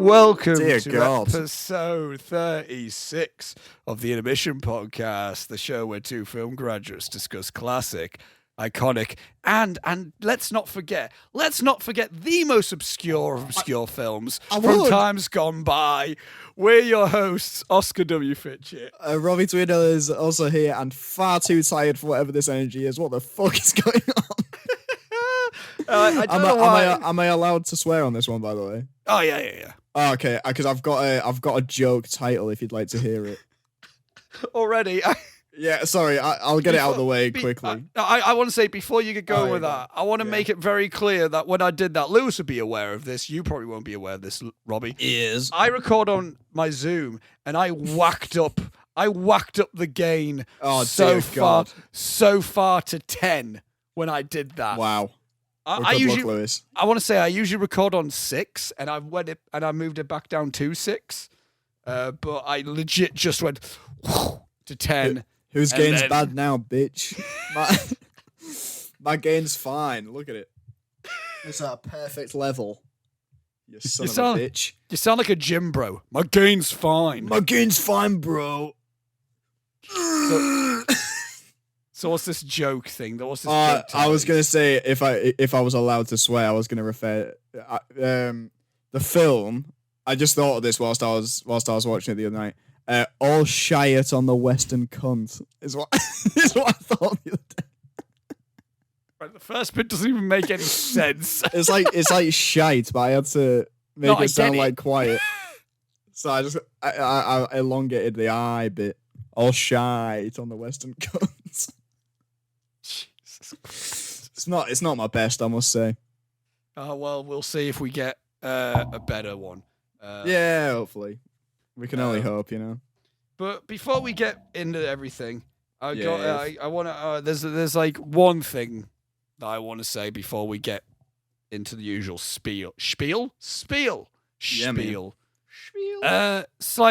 Welcome Dear to God. episode 36 of the Intermission podcast, the show where two film graduates discuss classic, iconic, and let's not forget the most obscure of obscure films from times gone by. We're your hosts, Oscar W. Fitchett. Robbie Twiddle is also here and far too tired for whatever this energy is. What the fuck is going on? I don't know why. Am I allowed to swear on this one, by the way? Oh, yeah. Oh, okay, because I've got a joke title if you'd like to hear it. Already? Yeah, sorry, I'll get it out of the way quickly. I want to say, before you get going with that, I want to make it very clear that when I did that, Lewis would be aware of this. You probably won't be aware of this, Robbie. Is I record on my Zoom, and I whacked up the gain so far to 10 when I did that. Wow. I want to say I usually record on 6, and I moved it back down to 6. But I legit just went to 10. Whose gain's bad now, bitch? My gain's fine. Look at it. It's at a perfect level. You son of a bitch. You sound like a gym bro. My gain's fine. My gain's fine, bro. So what's this joke thing? I was gonna say if I was allowed to swear, I was gonna refer the film. I just thought of this whilst I was watching it the other night. All shite on the Western cunt is what I thought the other day. Right, the first bit doesn't even make any sense. It's like shite, but I had to make it sound like quiet. So I elongated the I bit. All shite on the Western cunt. It's not my best, I must say. Well, we'll see if we get a better one. Yeah, hopefully. We can only hope, you know. But before we get into everything, I want to. There's like one thing that I want to say before we get into the usual spiel. Spiel. Slight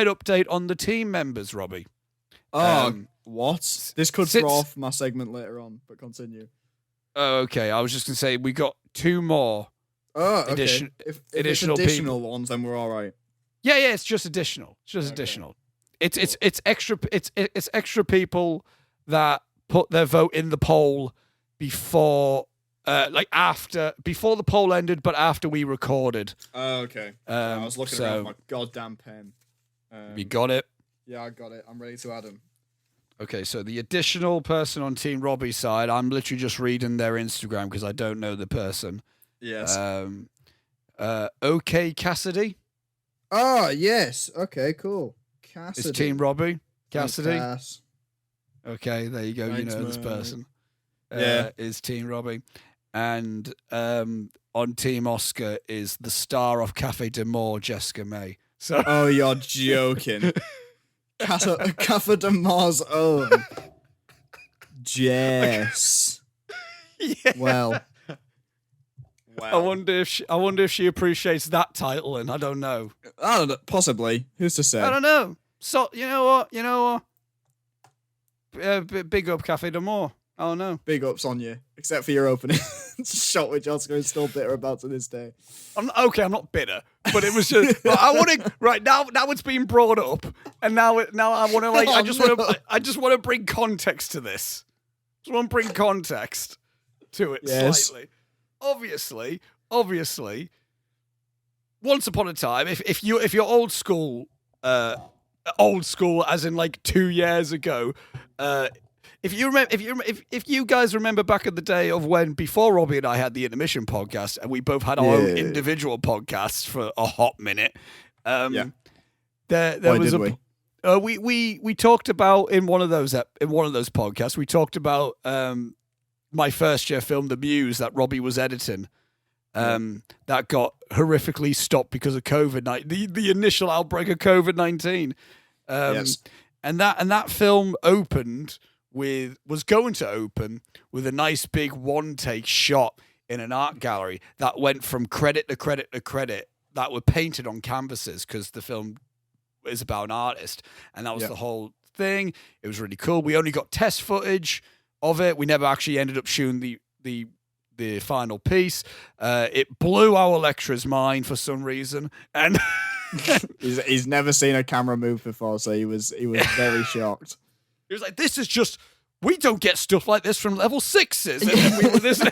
update on the team members, Robbie. What? This could throw off my segment later on, but continue. Okay, I was just gonna say we got 2 more. Okay. If it's additional ones, then we're all right. Yeah, it's just additional. It's just additional. It's extra. It's extra people that put their vote in the poll before before the poll ended, but after we recorded. Oh, okay. I was looking around my goddamn pen. You got it? Yeah, I got it. I'm ready to add them. Okay, so the additional person on Team Robbie's side, I'm literally just reading their Instagram because I don't know the person. Yes. OK Cassidy. Oh, yes. Okay, cool. Cassidy. It's Team Robbie. Cassidy. Cass. Okay, there you go. Thanks, you know this mate. person. Yeah. Is Team Robbie. And on Team Oscar is the star of Cafe de More, Jessica May. So. Oh, you're joking. Cafe de More's own. Jess. Yeah. Well. I wonder if she appreciates that title, and I don't know. Possibly. Who's to say? I don't know. So you know what? Big up Cafe de More. I don't know. Big ups on you, except for your opening shot, which Oscar is still bitter about to this day. I'm not bitter, but it was just I want to right now it's being brought up, and now I want to I just want to bring context to this. Just want to bring context to it slightly. Obviously, once upon a time, if you're old school as in like 2 years ago, if you guys remember back in the day of when before Robbie and I had the Intermission podcast and we both had our own individual podcasts for a hot minute, we talked about in one of those podcasts we talked about my first year film, The Muse, that Robbie was editing, that got horrifically stopped because of COVID-19, the initial outbreak of COVID-19. Yes. And that film was going to open with a nice big one-take shot in an art gallery that went from credit to credit to credit that were painted on canvases because the film is about an artist. And that was the whole thing. It was really cool. We only got test footage of it. We never actually ended up shooting the final piece. It blew our lecturer's mind for some reason, and He's never seen a camera move before, so he was very shocked. He was like, "This is just we don't get stuff like this from level 6s." And then we were this.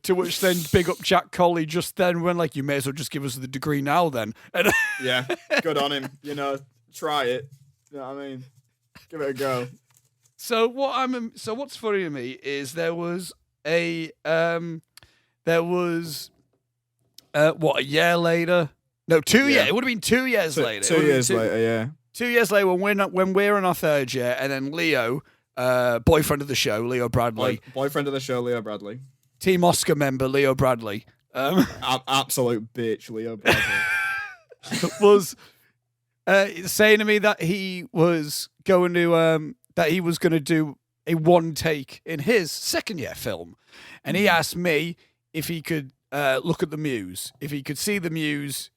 To which then big up Jack Colley just then went like, "You may as well just give us the degree now then." And yeah, good on him. Try it. You know what I mean? Give it a go. So what's funny to me is there was a a year later? No, 2 years. It would have been 2 years later. 2 years later, yeah. 2 years later when we're in our third year, and then Leo, boyfriend of the show, Leo Bradley. Boyfriend of the show, Leo Bradley. Team Oscar member, Leo Bradley. Absolute bitch, Leo Bradley. Was saying to me that he was going to do a one take in his second year film. And he asked me if he could look at the muse, if he could see the muse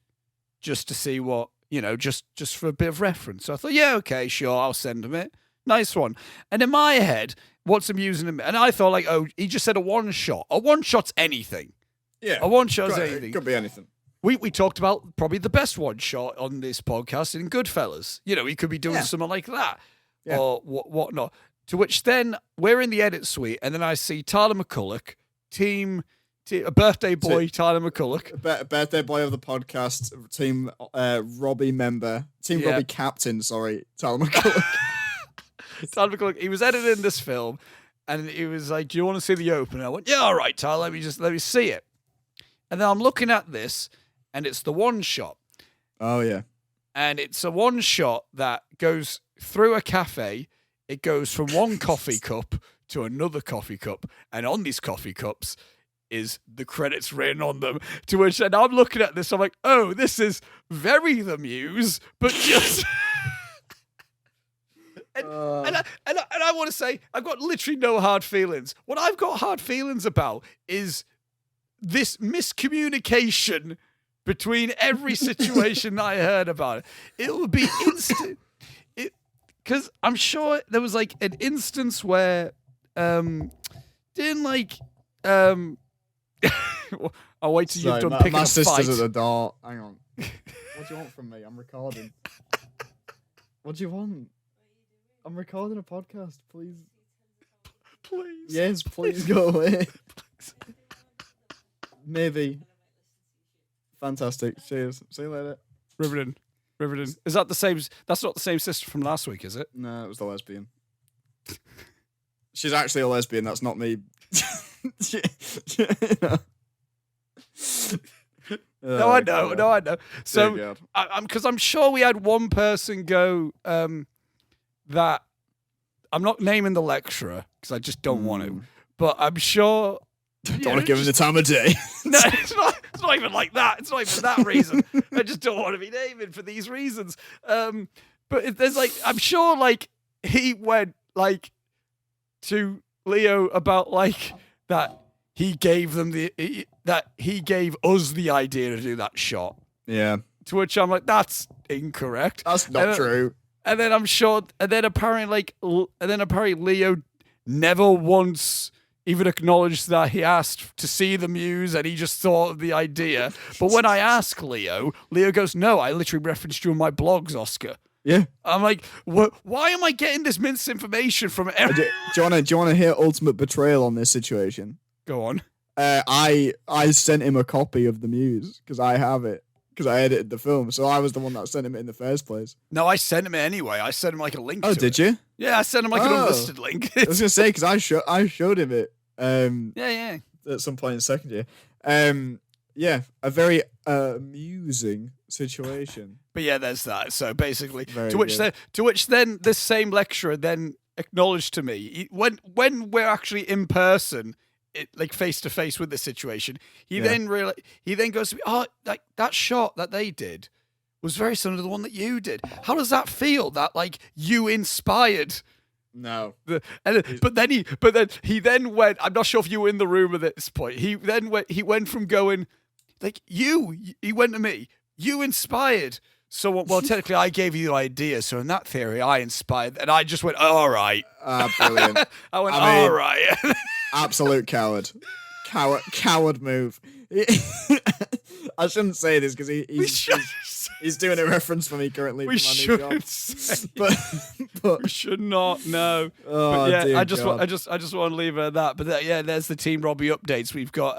just to see what, just for a bit of reference. So I thought, yeah, okay, sure, I'll send him it. Nice one. And in my head, what's amusing him? And I thought, like, oh, he just said a one shot. A one shot's anything. Yeah. A one shot's anything. It could be anything. We talked about probably the best one shot on this podcast in Goodfellas. He could be doing something like that or whatnot. To which then we're in the edit suite, and then I see Tyler McCulloch, a birthday boy, Tyler McCulloch. Birthday boy of the podcast, team Robbie member, Robbie captain, Tyler McCulloch. Tyler McCulloch, he was editing this film, and he was like, "Do you want to see the opener?" I went, "Yeah, all right, Tyler, let me see it." And then I'm looking at this, and it's the one shot. Oh, yeah. And it's a one shot that goes through a cafe. It goes from one coffee cup to another coffee cup. And on these coffee cups is the credits written on them. To which, and I'm looking at this, I'm like, oh, this is very The Muse, but just... And I want to say, I've got literally no hard feelings. What I've got hard feelings about is this miscommunication between every situation that I heard about it. It would be instant. Because I'm sure there was like an instance where I'll wait till you're done picking my a sister's fight. at the door. Hang on. What do you want from me? I'm recording. What do you want? I'm recording a podcast. Please. Please. Yes, please go away. Maybe. Fantastic. Cheers. See you later. Riveting. Is that the same? That's not the same sister from last week, is it? No, it was the lesbian. She's actually a lesbian. That's not me. No, I know. So, I'm sure we had one person go that I'm not naming the lecturer because I just don't want to, but I'm sure. Don't want to give him the time of day. No, it's not even like that. It's not even for that reason. I just don't want to be naming for these reasons. But there's like, I'm sure like he went like to Leo about like that he gave them that he gave us the idea to do that shot. Yeah. To which I'm like, that's incorrect. That's not true. And then I'm sure, and then apparently Leo never once even acknowledged that he asked to see the muse and he just thought of the idea. But when I ask Leo goes, "No, I literally referenced you in my blogs, Oscar." Yeah. I'm like, why am I getting this misinformation from everyone? Do you want to hear ultimate betrayal on this situation? Go on. I sent him a copy of the muse because I have it. Because I edited the film, so I was the one that sent him it in the first place. No, I sent him it anyway. I sent him like a link. Oh, did you? Yeah, I sent him like an unlisted link. I was gonna say because I showed him it. Yeah. At some point in second year. Yeah, a very amusing situation. But yeah, there's that. So basically, to which then this same lecturer then acknowledged to me when we're actually in person. Like face to face with the situation, he then goes to me, "Oh, like that shot that they did was very similar to the one that you did. How does that feel? That like you inspired?" No. But then he went. I'm not sure if you were in the room at this point. He went from going like he went to me. You inspired. So well, technically, I gave you the idea. So in that theory, I inspired, and I just went, "All right." Brilliant. All right. Absolute coward move. I shouldn't say this because We should. he's doing a reference for me currently. We for my new job. should say. but We should not. No. oh, But yeah, dear I just God. want to leave it at that. But yeah, there's the Team Robbie updates. We've got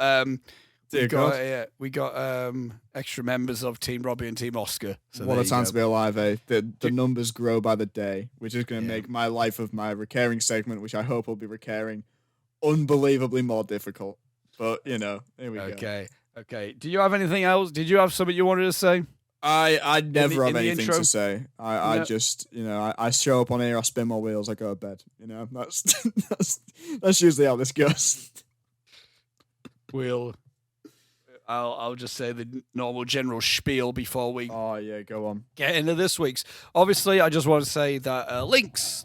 Dear God. we got extra members of Team Robbie and Team Oscar. So What there a you time go. to be alive, eh? The numbers grow by the day, which is going to make my life of my recurring segment, which I hope will be recurring, unbelievably more difficult. But, here we go. Okay. Do you have anything else? Did you have something you wanted to say? I never have in the anything intro? to say. I No. just, I show up on here, I spin my wheels, I go to bed. That's usually how this goes. I'll just say the normal general spiel before we Oh, yeah, go on. get into this week's. Obviously, I just want to say that links,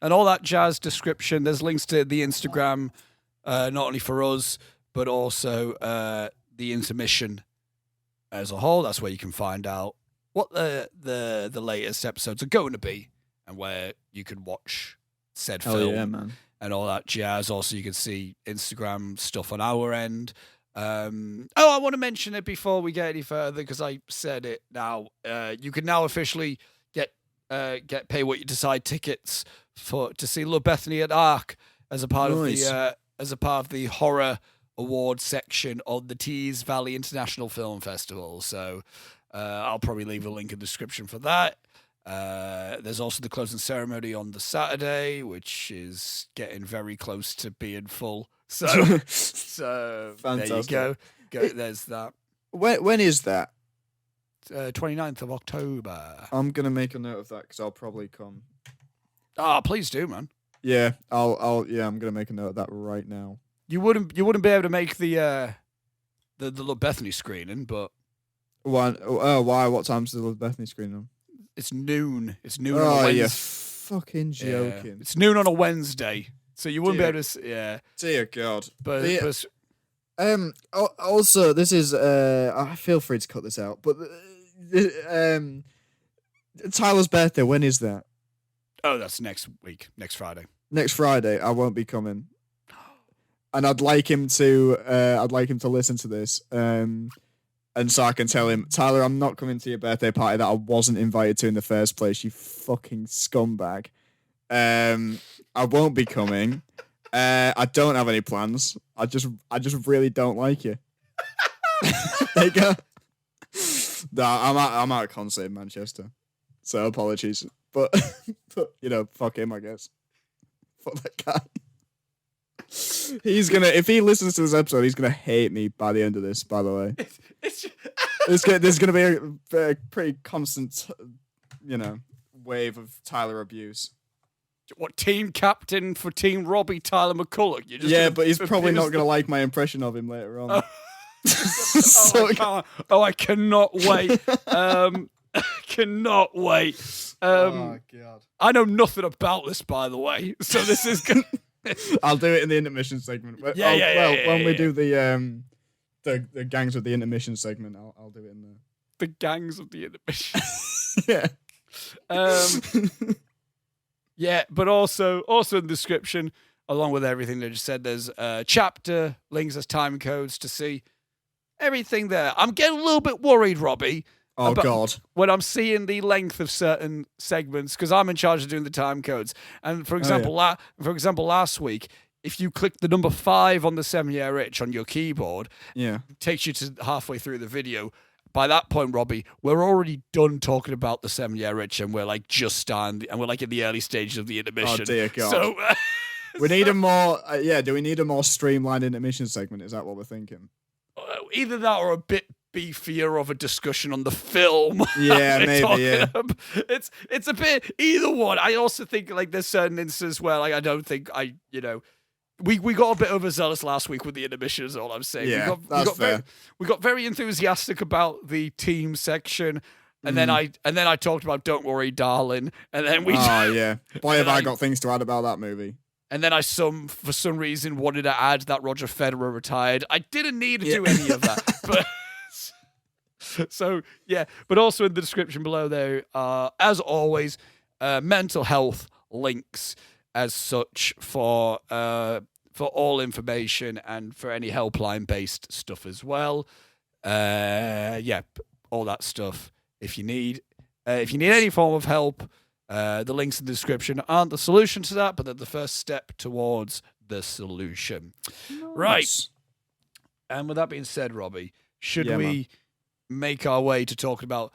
and all that jazz description. There's links to the Instagram, not only for us, but also the intermission as a whole. That's where you can find out what the latest episodes are going to be and where you can watch said Hell film yeah, man. and all that jazz. Also, you can see Instagram stuff on our end. I want to mention it before we get any further because I said it now. You can now officially get pay what you decide tickets to see Love Bethany at Arc as a part of the horror award section of the Tees Valley International Film Festival. So I'll probably leave a link in the description for that. There's also the closing ceremony on the Saturday, which is getting very close to being full. So there you go. There's that. When is that? 29th of October. I'm gonna make a note of that because I'll probably come. Please do, man. Yeah, I'm gonna make a note of that right now. You wouldn't be able to make the Love Bethany screening, but Why? What time's the Love Bethany screening on? it's noon. It's noon on a Oh, Wednesday. you're fucking joking. Yeah. It's noon on a Wednesday, so you wouldn't be able to. Yeah, Dear God. but Also, this is. I feel free to cut this out, but Tyler's birthday. When is that? that's next week, next Friday. Next Friday. I won't be coming, and I'd like him to. Listen to this. And so I can tell him, Tyler, I'm not coming to your birthday party that I wasn't invited to in the first place. You fucking scumbag. I won't be coming. I don't have any plans. I just really don't like you. There you go. No, I'm at a concert in Manchester, so apologies. But fuck him, I guess. Fuck that guy. He's gonna, if he listens to this episode, he's gonna hate me by the end of this. By the way, there's gonna be a pretty constant, wave of Tyler abuse. What, team captain for Team Robbie, Tyler McCulloch? But he's probably not gonna like my impression of him later on. I cannot wait. Cannot wait. Oh God! I know nothing about this, by the way, so this is gonna. I'll do it in the intermission segment. When we do the gangs of the intermission segment, I'll do it in there. The gangs of the intermission. Yeah. Yeah, but also in the description, along with everything they just said, there's a chapter, links as time codes to see everything there. I'm getting a little bit worried, Robbie. Oh, God. When I'm seeing the length of certain segments, because I'm in charge of doing the time codes. And for example, last week, if you click the number 5 on the 7-year itch on your keyboard, yeah, it takes you to halfway through the video. By that point, Robbie, we're already done talking about the 7-year itch, and we're like just starting, and we're like in the early stages of the intermission. Oh, dear God. So we need a more, do we need a more streamlined intermission segment? Is that what we're thinking? Either that or a bit beefier of a discussion on the film. Yeah, maybe. Yeah, it's a bit either one. I also think like there's certain instances where like I don't think we got a bit overzealous last week with the intermission. Is all I'm saying. Yeah, that's fair. We got very enthusiastic about the team section. And then I talked about Don't Worry, Darling. And then we boy have I got things to add about that movie. And then for some reason wanted to add that Roger Federer retired. I didn't need to do any of that. But so yeah, but also in the description below there, as always, mental health links as such for all information and for any helpline based stuff as well. all that stuff. If you need any form of help, the links in the description aren't the solution to that, but they're the first step towards the solution. Nice. Right. And with that being said, Robbie, should we make our way to talking about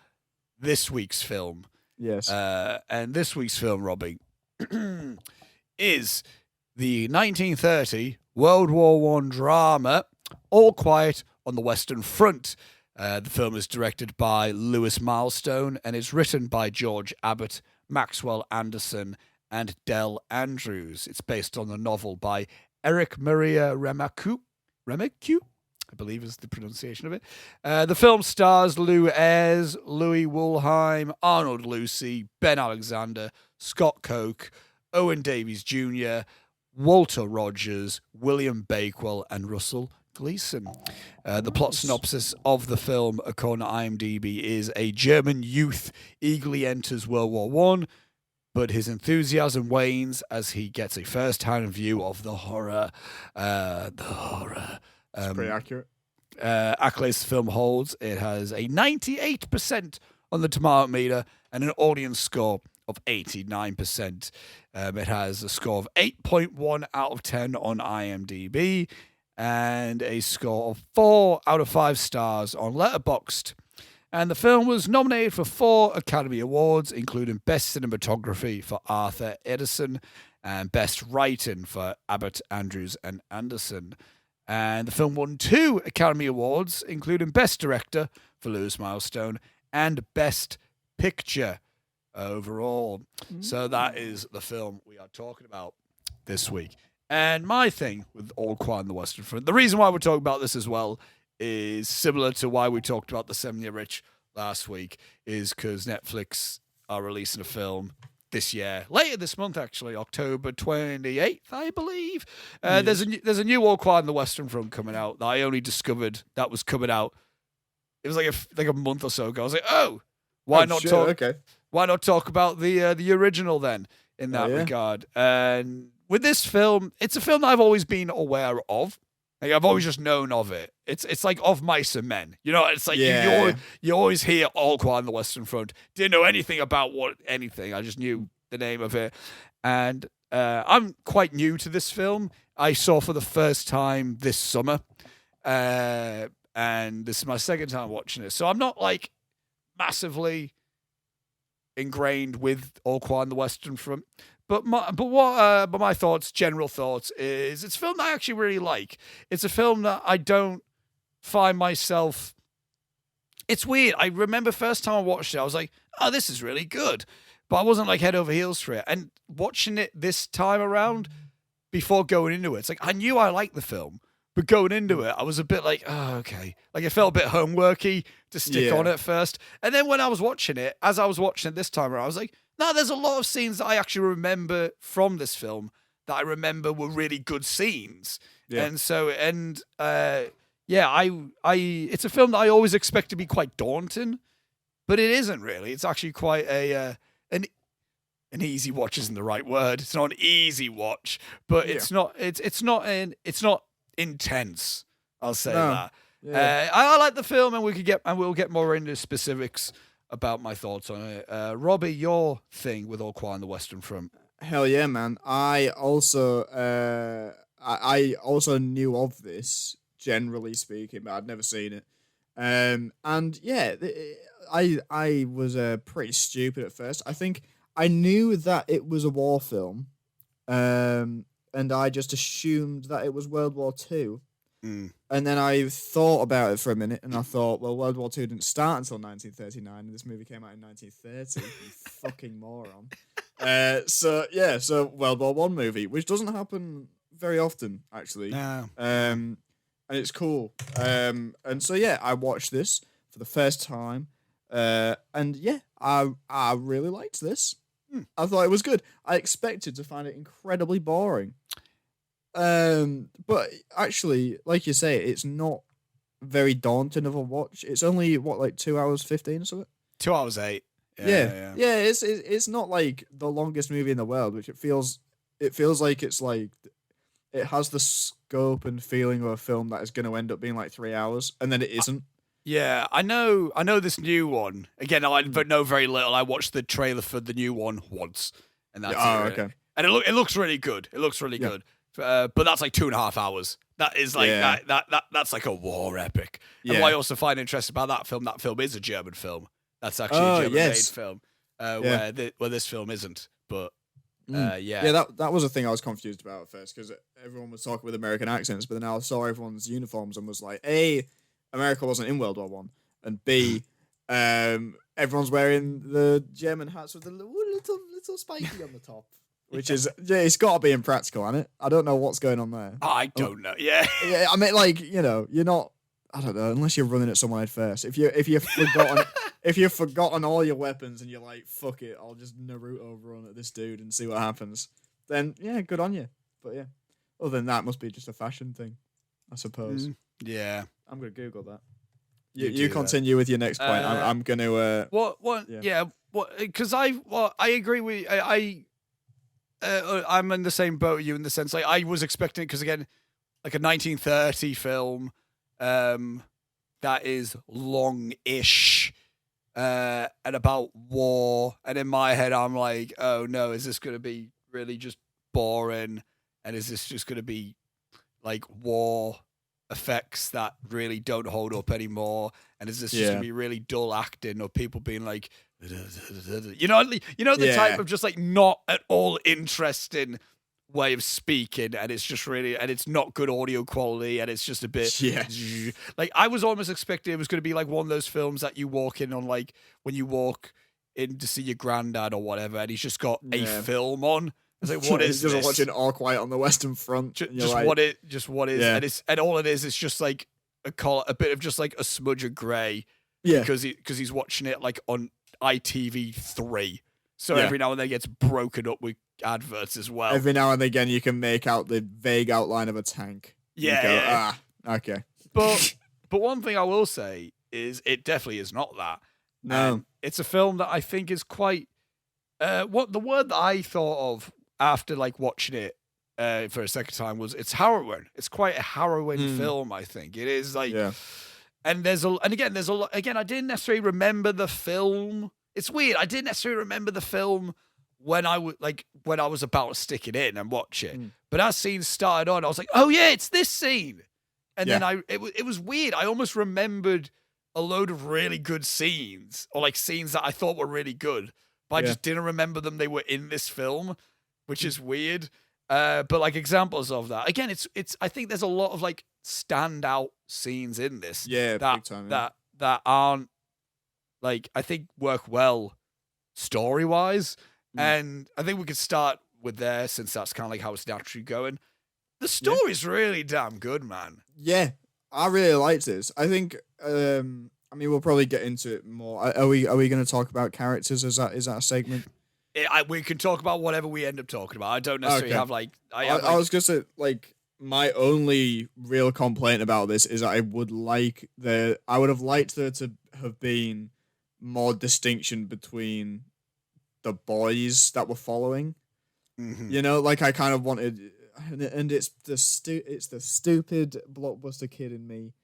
this week's film? Yes. And this week's film, Robbie, is the 1930 World War I drama All Quiet on the Western Front. The film is directed by Lewis Milestone and is written by George Abbott, Maxwell Anderson, and Del Andrews. It's based on the novel by Erich Maria Remarque, I believe is the pronunciation of it. The film stars Lou Ayres, Louis Woolheim, Arnold Lucy, Ben Alexander, Scott Koch, Owen Davies Jr., Walter Rogers, William Bakewell, and Russell Gleason. The plot synopsis of the film, according to IMDb, is a German youth eagerly enters World War I, but his enthusiasm wanes as he gets a first-hand view of the horror. It's pretty accurate. Accolades the film holds. It has a 98% on the tomato meter and an audience score of 89%. It has a score of 8.1 out of 10 on IMDb and a score of 4 out of 5 stars on Letterboxd. And the film was nominated for 4 Academy Awards, including Best Cinematography for Arthur Edison and Best Writing for Abbott, Andrews, and Anderson. And the film won 2 Academy Awards, including Best Director for Lewis Milestone and Best Picture overall. So that is the film we are talking about this week. And my thing with All Quiet on the Western Front, the reason why we're talking about this as well is similar to why we talked about The 7-Year Itch last week, is because Netflix are releasing a film this year, later this month actually, October 28th, I believe. There's a new All Quiet on the Western Front coming out that I only discovered that was coming out. It was like a month or so ago. I was like, why not talk about the original then in that regard? And with this film, it's a film that I've always been aware of. Like, I've always just known of it. It's like Of Mice and Men. You know, it's like you always hear All Quiet on the Western Front. Didn't know anything about anything. I just knew the name of it. And I'm quite new to this film. I saw for the first time this summer. And this is my second time watching it. So I'm not like massively ingrained with All Quiet on the Western Front. But my thoughts, general thoughts, is it's a film that I actually really like. It's a film that I don't find myself. It's weird. I remember first time I watched it, I was like, "Oh, this is really good," but I wasn't like head over heels for it. And watching it this time around, before going into it, it's like I knew I liked the film, but going into it, I was a bit like, "Oh, okay." Like it felt a bit homeworky to stick on at first, and then when I was watching it, as I was watching it this time around, I was like, no, there's a lot of scenes that I actually remember from this film that I remember were really good scenes. Yeah. And so, it's a film that I always expect to be quite daunting, but it isn't really. It's actually quite an easy watch isn't the right word. It's not an easy watch, but it's not intense. I'll say that. Yeah. I like the film, and we'll get more into specifics about my thoughts on it. Robbie, your thing with All Quiet on the Western Front. Hell yeah, man. I also knew of this, generally speaking, but I'd never seen it. I was pretty stupid at first. I think I knew that it was a war film, and I just assumed that it was World War II. And then I thought about it for a minute, and I thought, well, World War II didn't start until 1939, and this movie came out in 1930. You fucking moron. So World War One movie, which doesn't happen very often, actually. No. And it's cool. I watched this for the first time, I really liked this. I thought it was good. I expected to find it incredibly boring. But actually, like you say, it's not very daunting of a watch. It's only 2 hours 15 or something. 2 hours 8. Yeah. It's not like the longest movie in the world, which it feels like it's like it has the scope and feeling of a film that is going to end up being like 3 hours, and then it isn't. Yeah, I know this new one. Again, I know very little. I watched the trailer for the new one once, and that's it. Really. Okay. And it looks really good. It looks really good. But that's like 2.5 hours. That is like that's like a war epic. And what I also find interesting about that film is a German film. That's actually a German-made film, where this film isn't. But that was a thing I was confused about at first, because everyone was talking with American accents, but then I saw everyone's uniforms and was like, A, America wasn't in World War One, and B, everyone's wearing the German hats with the little spiky on the top. Which is, it's got to be impractical, hasn't it? I don't know what's going on there. I don't know. Yeah. Yeah, I mean, like, you're not. I don't know, unless you're running at someone head first. If you've forgotten all your weapons and you're like, fuck it, I'll just Naruto run at this dude and see what happens. Then yeah, good on you. But yeah, other than that, must be just a fashion thing, I suppose. Yeah. I'm gonna Google that. You continue with your next point. I'm gonna. What? Yeah. What? Because I agree with I'm in the same boat with you in the sense, like, I was expecting it, because again, like a 1930 film that is long-ish and about war, and in my head I'm like, oh no, is this going to be really just boring, and is this just going to be like war effects that really don't hold up anymore, and is this just going to be really dull acting of people being like, you know the type of just like not at all interesting way of speaking, and it's just really, and it's not good audio quality, and it's just a bit like, I was almost expecting it was going to be like one of those films that you walk in on, like when you walk in to see your granddad or whatever, and he's just got a film on. It's like, what is this? Just watching All Quiet on the Western Front. Just what is, and all it is just like a bit of just like a smudge of grey, because he's watching it like on ITV3, so every now and then it gets broken up with adverts as well. Every now and again you can make out the vague outline of a tank. Okay. But one thing I will say is it definitely is not that. No, it's a film that I think is quite what the word that I thought of after like watching it for a second time was, it's harrowing. It's quite a harrowing film, I think. It is like And there's a lot. Again, I didn't necessarily remember the film. It's weird. I didn't necessarily remember the film when I was about to stick it in and watch it. But as scenes started on, I was like, oh yeah, it's this scene. And then it was weird. I almost remembered a load of really good scenes, or like scenes that I thought were really good, but I just didn't remember them. They were in this film, which is weird. But like examples of that, again, it's. I think there's a lot of like standout scenes in this. That aren't like, I think work well story wise, and I think we could start with there, since that's kind of like how it's naturally going. The story's really damn good, man. Yeah, I really liked this. I think. I mean, we'll probably get into it more. Are we going to talk about characters? Is that a segment? We can talk about whatever we end up talking about. I don't necessarily have like. I was gonna say, like, my only real complaint about this is I would have liked there to have been more distinction between the boys that were following. You know, like, I kind of wanted, and it's the stupid blockbuster kid in me,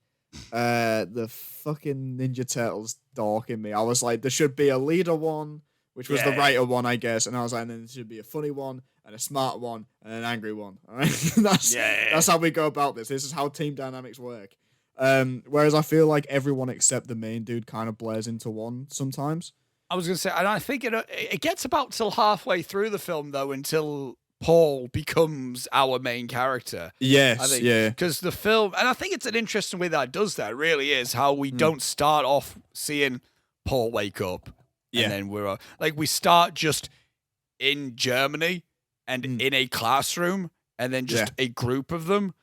the fucking Ninja Turtles dork in me. I was like, there should be a leader one, which was the writer one, I guess, and I was like, and then there should be a funny one, and a smart one, and an angry one. All right, that's how we go about this. This is how team dynamics work. Whereas I feel like everyone except the main dude kind of blurs into one sometimes. I was gonna say, and I think it gets about till halfway through the film though, until Paul becomes our main character. Yes, I think, because the film, and I think it's an interesting way that it does that. It really is how we don't start off seeing Paul wake up. And then we're like, we start just in Germany and in a classroom, and then just a group of them,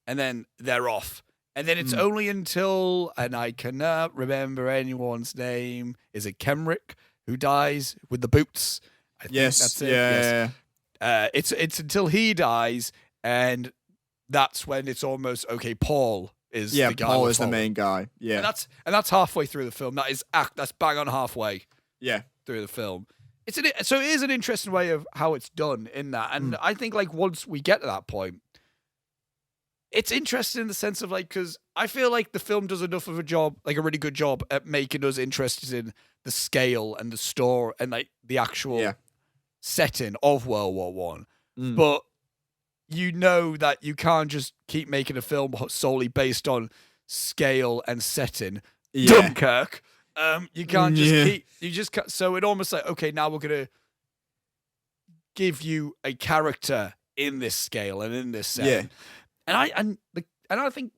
and then they're off. And then it's only until, and I cannot remember anyone's name, is it Kenrick, who dies with the boots? I think that's it. Yeah. It's until he dies, and that's when it's almost okay. Paul is the guy. Paul is the main guy. Yeah, and that's halfway through the film. That's bang on halfway. Yeah, through the film. So it is an interesting way of how it's done in that, and I think like once we get to that point, it's interesting in the sense of like, because I feel like the film does enough of a job, like a really good job at making us interested in the scale and the story and like the actual setting of World War One. But you know that you can't just keep making a film solely based on scale and setting. Dunkirk. You can't just keep. You just can't. So it almost like, okay, now we're gonna give you a character in this scale and in this setting. And I think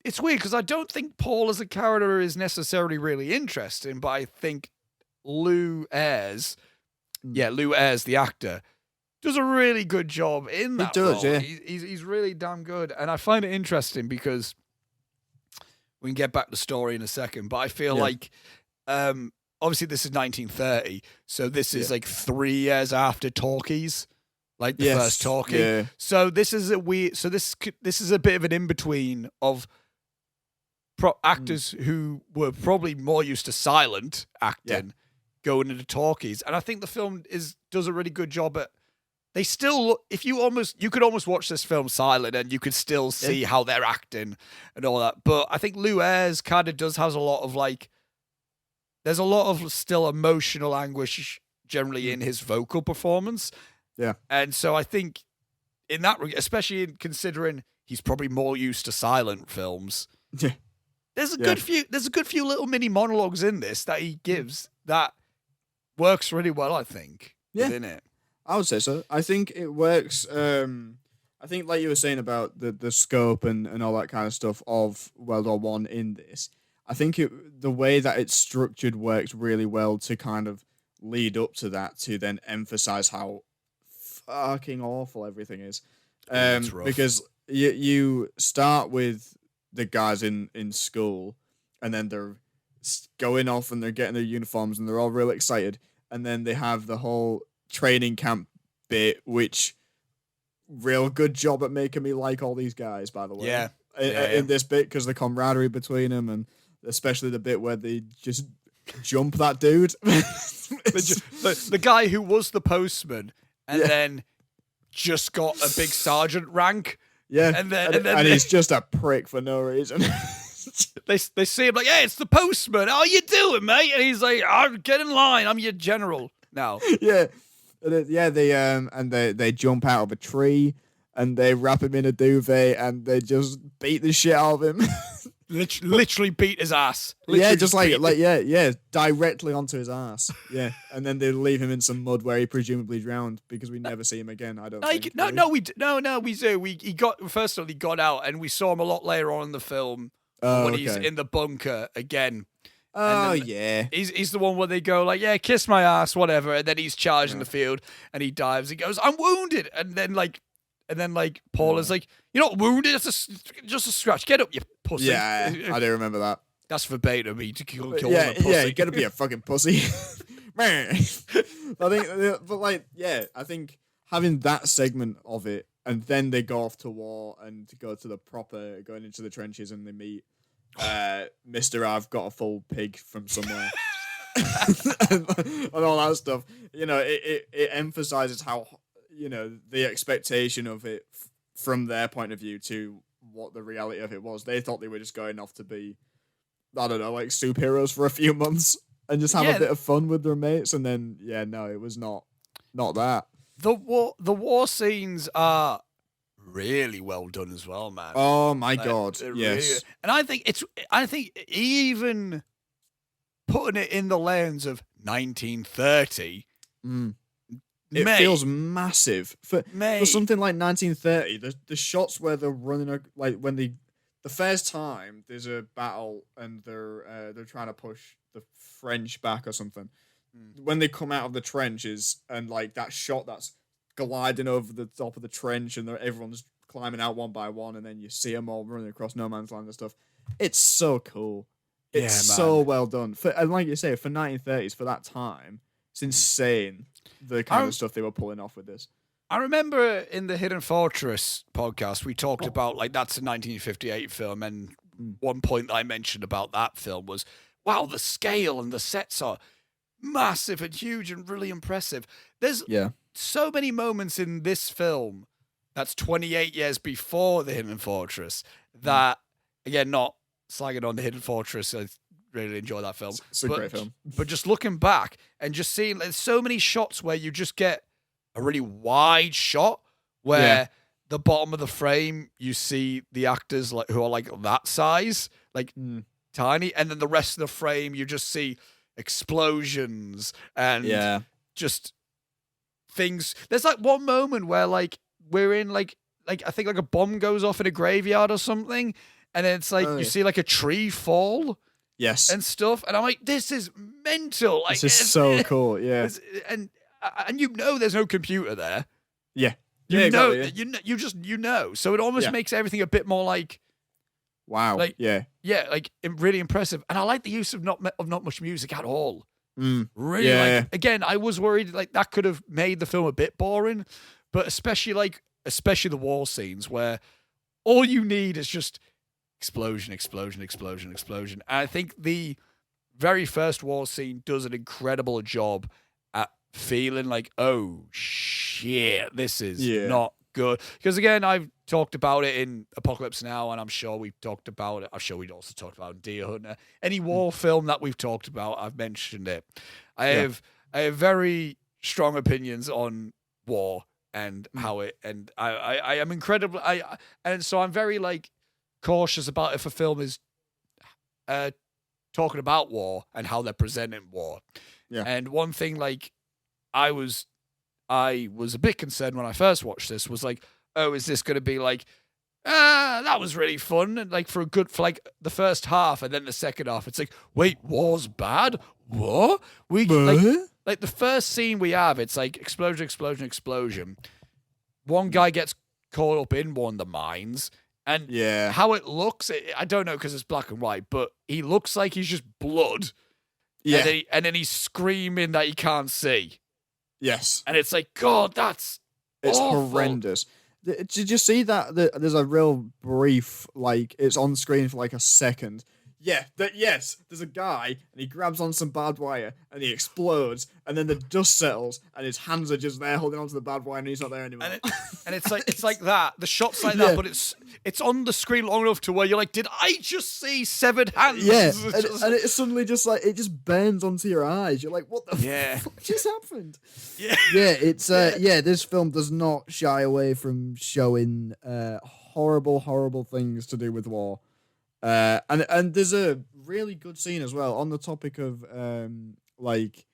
it's weird because I don't think Paul as a character is necessarily really interesting, but I think Lew Ayres, the actor, does a really good job in that. He does, role. yeah. He's really damn good, and I find it interesting because we can get back to the story in a second, but I feel like, obviously this is 1930, so this is like 3 years after Talkies, like the first Talkie. Yeah. So this is this is a bit of an in between of actors who were probably more used to silent acting going into Talkies, and I think the film does a really good job at. They still look, you could almost watch this film silent and you could still see how they're acting and all that. But I think Lew Ayres kind of has a lot of like, there's a lot of still emotional anguish generally in his vocal performance. Yeah. And so I think in that, especially in considering he's probably more used to silent films, there's a good few little mini monologues in this that he gives that works really well, I think, within it. I would say so. I think it works. I think, like you were saying about the scope and all that kind of stuff of World War One in this, I think the way that it's structured works really well to kind of lead up to that, to then emphasize how fucking awful everything is. Because you start with the guys in school, and then they're going off and they're getting their uniforms and they're all real excited, and then they have the whole training camp bit, which real good job at making me like all these guys, by the way. In this bit, because the camaraderie between them, and especially the bit where they just jump that dude. the guy who was the postman and then just got a big sergeant rank. Yeah, and then he's just a prick for no reason. They see him like, hey, it's the postman. How you doing, mate? And he's like, get in line. I'm your general now. They jump out of a tree and they wrap him in a duvet and they just beat the shit out of him. Literally beat his ass. Directly onto his ass. Yeah, and then they leave him in some mud where he presumably drowned because we never see him again. I don't. We do. He got out and we saw him a lot later on in the film when he's in the bunker again. Oh yeah, he's the one where they go like, yeah, kiss my ass, whatever, and then he's charging the field and he dives. He goes, I'm wounded, and then Paul is like, you're not wounded, it's just a scratch. Get up, you pussy. Yeah, I do remember that. That's verbatim. He kill him a pussy. Yeah, you gotta be a fucking pussy. I think having that segment of it, and then they go off to war and go to going into the trenches, and they meet Mr. I've got a full pig from somewhere. and all that stuff. You know, it emphasizes how, you know, the expectation of it from their point of view to what the reality of it was. They thought they were just going off to be, I don't know, like superheroes for a few months and just have a bit of fun with their mates. And then, it was not that. The war scenes are really well done as well, man. Oh my God. Yes. Really, and I think even putting it in the lens of 1930, it feels massive for something like 1930. The shots where they're running, like when the first time there's a battle and they're trying to push the French back or something. When they come out of the trenches and like that shot that's gliding over the top of the trench and everyone's climbing out one by one, and then you see them all running across no man's land and stuff. It's so cool. It's so well done. And like you say, for 1930s, for that time, it's insane the kind of stuff they were pulling off with this. I remember in the Hidden Fortress podcast, we talked about, like, that's a 1958 film, and one point that I mentioned about that film was, wow, the scale and the sets are massive and huge and really impressive. There's so many moments in this film that's 28 years before the Hidden Fortress. That again, not slagging on the Hidden Fortress. I really enjoy that film. It's a great film. But just looking back and just seeing, there's so many shots where you just get a really wide shot where the bottom of the frame you see the actors like who are like that size, like tiny, and then the rest of the frame you just see explosions and just things. There's like one moment where like we're in like I think like a bomb goes off in a graveyard or something, and then it's like you see like a tree fall. Yes. And stuff. And I'm like, this is mental. Like, this is so cool. Yeah. And you know there's no computer there. Yeah. You know, exactly, you know. So it almost makes everything a bit more like, wow. Like, yeah, like really impressive. And I like the use of not much music at all. Really, yeah. Again, I was worried like that could have made the film a bit boring, but especially the war scenes where all you need is just explosion. And I think the very first war scene does an incredible job at feeling like, oh shit, this is not good. Because again, I've talked about it in Apocalypse Now, and I'm sure we've talked about it. I'm sure we'd also talked about it in Deer Hunter. Any war film that we've talked about, I've mentioned it. I have very strong opinions on war and how it, and I am incredibly, and so I'm very like cautious about if a film is talking about war and how they're presenting war. Yeah. And one thing like I was a bit concerned when I first watched this was like, oh, is this going to be like, that was really fun, and like for like the first half, and then the second half it's like, wait, war's bad? What? Like the first scene we have, it's like explosion. One guy gets caught up in one of the mines. And how it looks, I don't know because it's black and white, but he looks like he's just blood. Yeah. And then he's screaming that he can't see. Yes. And it's like, God, it's awful. Horrendous. Did you see that? There's a real brief, like, it's on screen for like a second. Yeah, there's a guy, and he grabs on some barbed wire, and he explodes, and then the dust settles, and his hands are just there holding onto the barbed wire, and he's not there anymore. And it's like that. The shot's like that, but it's on the screen long enough to where you're like, did I just see severed hands? Yeah, and it's suddenly just like, it just burns onto your eyes. You're like, what the fuck just happened? Yeah. Yeah, this film does not shy away from showing horrible things to do with war. And there's a really good scene as well on the topic of like,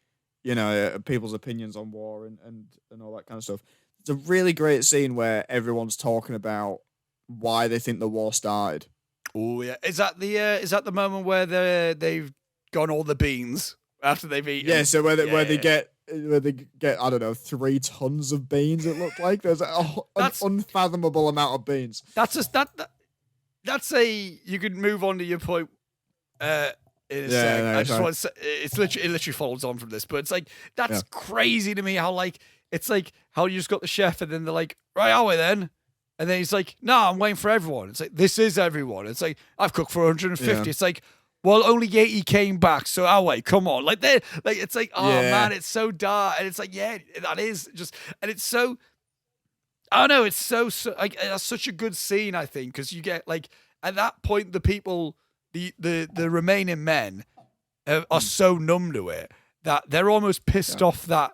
you know, people's opinions on war and all that kind of stuff. It's a really great scene where everyone's talking about why they think the war started. Oh yeah, is that the moment where they've gone all the beans after they've eaten? Yeah, so where they get I don't know 3 tons of beans. It looked like there's an unfathomable amount of beans. That's you could move on to your point in a sec. I just want to say, it literally follows on from this, but it's like, that's crazy to me how like, it's like how you just got the chef and then they're like, right, are we then? And then he's like, no, I'm waiting for everyone. It's like, this is everyone. It's like, I've cooked for 150. Yeah. It's like, well, only 80 came back, so wait, come on. Like, it's like, oh man, it's so dark. And it's like, yeah, that is just, and it's so, I don't know, it's so like, that's such a good scene, I think, because you get like at that point the people, the remaining men are so numb to it that they're almost pissed off that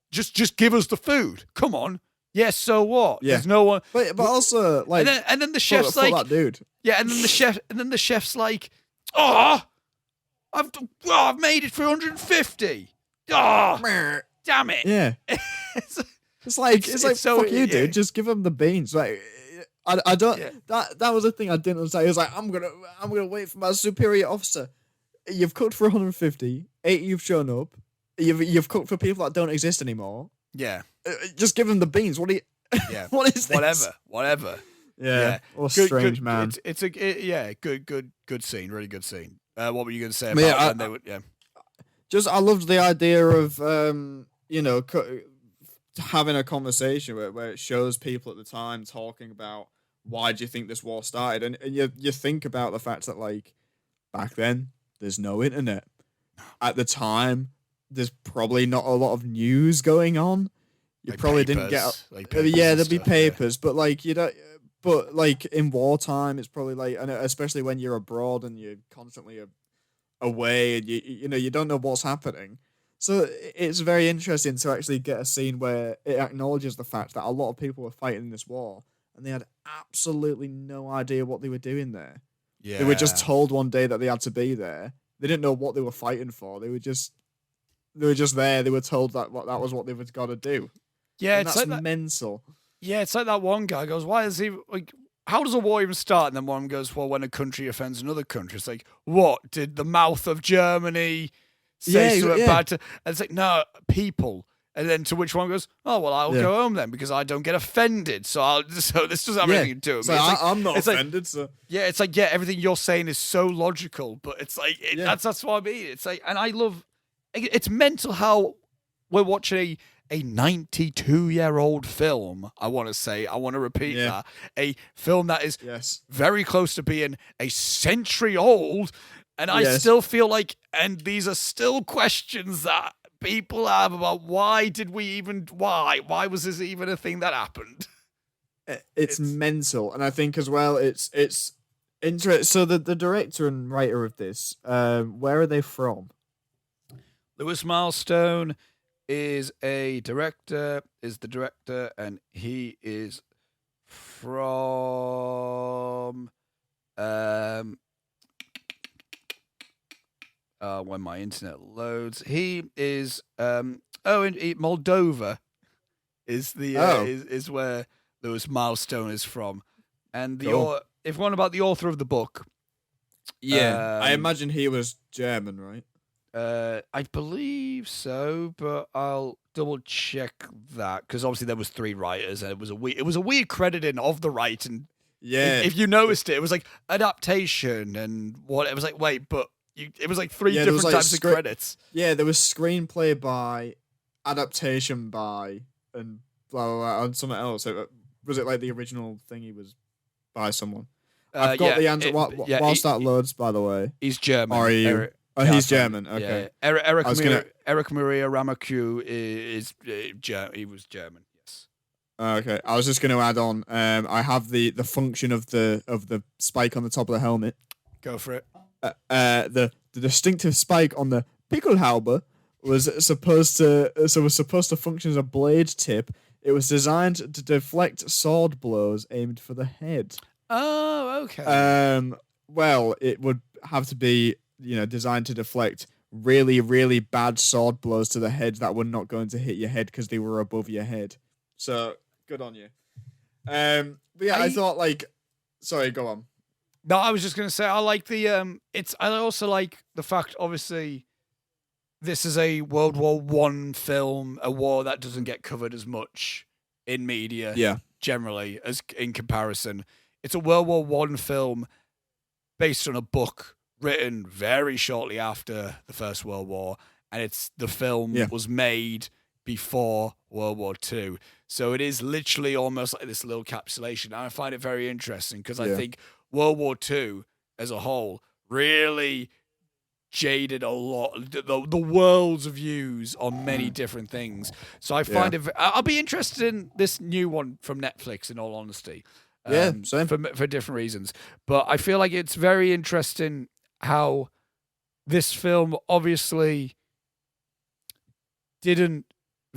just give us the food. Come on, so what? Yeah. There's no one. But also like, and then the chef's like, that dude. Yeah, and then the chef's like, oh, I've made it for 150. Oh, damn it. Yeah. It's like so, fuck you, dude. Just give them the beans. Like, I don't. Yeah. That was the thing I didn't understand. He was like, I'm gonna wait for my superior officer. You've cooked for 150. 80 you've shown up. You've cooked for people that don't exist anymore. Yeah. Just give them the beans. What do you? Yeah. What is this? Whatever. Yeah. What a strange man. It's a good scene. Really good scene. What were you going to say about when they would? Yeah. Just I loved the idea of having a conversation where it shows people at the time talking about why do you think this war started, and you think about the fact that like back then there's no internet. At the time, there's probably not a lot of news going on. you Like probably didn't get. papers, like papers Yeah, and there'd be stuff, yeah. papers, but like you don't. But like in wartime, it's probably like, and especially when you're abroad and you're constantly away, and you don't know what's happening. So it's very interesting to actually get a scene where it acknowledges the fact that a lot of people were fighting in this war, and they had absolutely no idea what they were doing there. Yeah. They were just told one day that they had to be there. They didn't know what they were fighting for. They were just there. They were told that that was what they were got to do. Yeah, And it's that's like that. mental. Yeah, it's like that one guy goes, "Why is he like? How does a war even start?" And then one goes, "Well, when a country offends another country." It's like, what did the mouth of Germany say something bad to? And it's like, no, people. And then to which one goes, "Oh well, I'll go home then because I don't get offended." So this doesn't have anything to do with me. So It's like, I'm not it's like, offended. So yeah, it's like, yeah, everything you're saying is so logical, but it's like that's what I mean. It's like, and I love. It's mental how we're watching a 92-year-old film. I want to repeat that. A film that is very close to being a century old, and I still feel like, and these are still questions that people have about why was this even a thing that happened? It's mental, and I think as well it's interesting. So the director and writer of this, where are they from? Lewis Milestone is the director, and he is from when my internet loads, he is Moldova is the is where Lewis Milestone is from, and if one about the author of the book, I imagine he was German, right? I believe so, but I'll double check that because obviously there was 3 writers, and it was a weird crediting of the writing. Yeah, if you noticed it was like adaptation and what it was like. Wait, but it was like 3 different types of credits. Yeah, there was screenplay by, adaptation by, and blah blah blah, and something else. Was it like the original thing? He was by someone. I've got the answer. Whilst that loads, by the way, he's German. Are you? He's German. Okay. Yeah. Erich Maria Remarque is he was German. Yes. Okay. I was just going to add on. I have the function of the spike on the top of the helmet. Go for it. The distinctive spike on the Pickelhaube was supposed to function as a blade tip. It was designed to deflect sword blows aimed for the head. Oh, okay. Well, it would have to be, designed to deflect really, really bad sword blows to the head that were not going to hit your head because they were above your head. So good on you. But yeah, I thought sorry, go on. No, I was just gonna say I like the I also like the fact, obviously, this is a World War I film, a war that doesn't get covered as much in media, generally as in comparison. It's a World War I film based on a book written very shortly after the First World War, and the film was made before World War II. So it is literally almost like this little capsulation. And I find it very interesting because I think World War II as a whole really jaded a lot the world's views on many different things. So I find it. I'll be interested in this new one from Netflix, in all honesty. Same. For different reasons. But I feel like it's very interesting how this film obviously didn't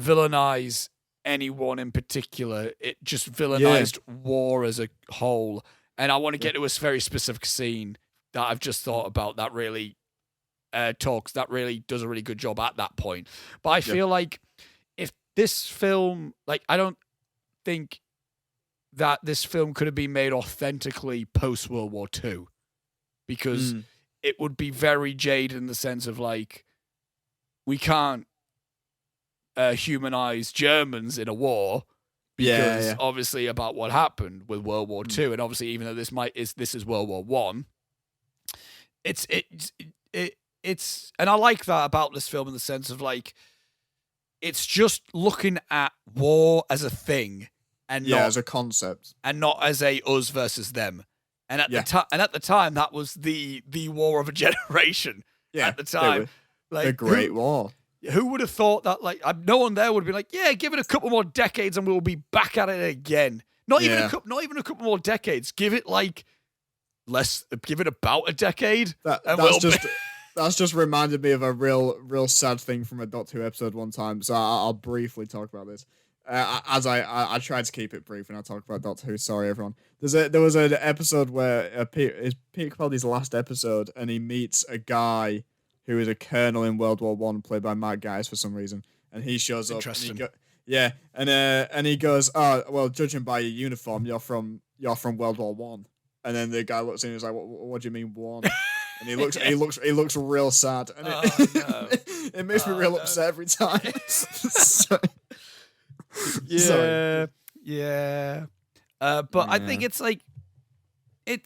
villainize anyone in particular. It just villainized war as a whole. And I want to get to a very specific scene that I've just thought about that really does a really good job at that point. But I feel like if this film, I don't think that this film could have been made authentically post World War II, because it would be very jaded in the sense of we can't humanize Germans in a war because obviously about what happened with World War II, and obviously even though this is World War One, it's and I like that about this film in the sense of it's just looking at war as a thing and not as a concept and not as a us versus them. And at the time, that was the war of a generation. Yeah, at the time, the Great War. who would have thought that? Like, no one there would be like, yeah, give it a couple more decades and we'll be back at it again. Not even a couple more decades. Give it like give it about a decade. That's just reminded me of a real sad thing from a Doctor Who episode one time. So I'll briefly talk about this. As I tried to keep it brief, and I'll talk about Doctor Who. Sorry, everyone. There was an episode where it's Peter Capaldi's last episode, and he meets a guy who is a colonel in World War One, played by Matt Guys for some reason, and he shows up. Interesting. And he goes, "Oh, well, judging by your uniform, you're from World War One." And then the guy looks at him and he's like, "What do you mean one?" And he looks real sad, and No. it makes me real upset every time. Yeah. But I think it's like, I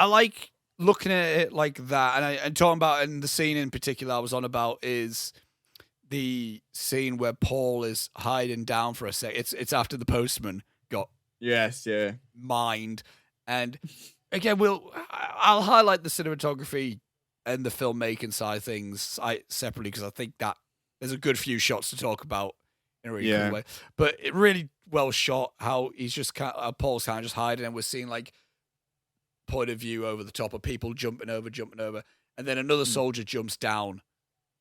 like looking at it like that. And talking about, and the scene in particular I was on about is the scene where Paul is hiding down for a sec. It's after the postman got mined. And again, I'll highlight the cinematography and the filmmaking side of things separately, because I think that there's a good few shots to talk about in a really cool way. But it really well shot how he's just Paul's kind of just hiding, and we're seeing like point of view over the top of people jumping over, and then another soldier jumps down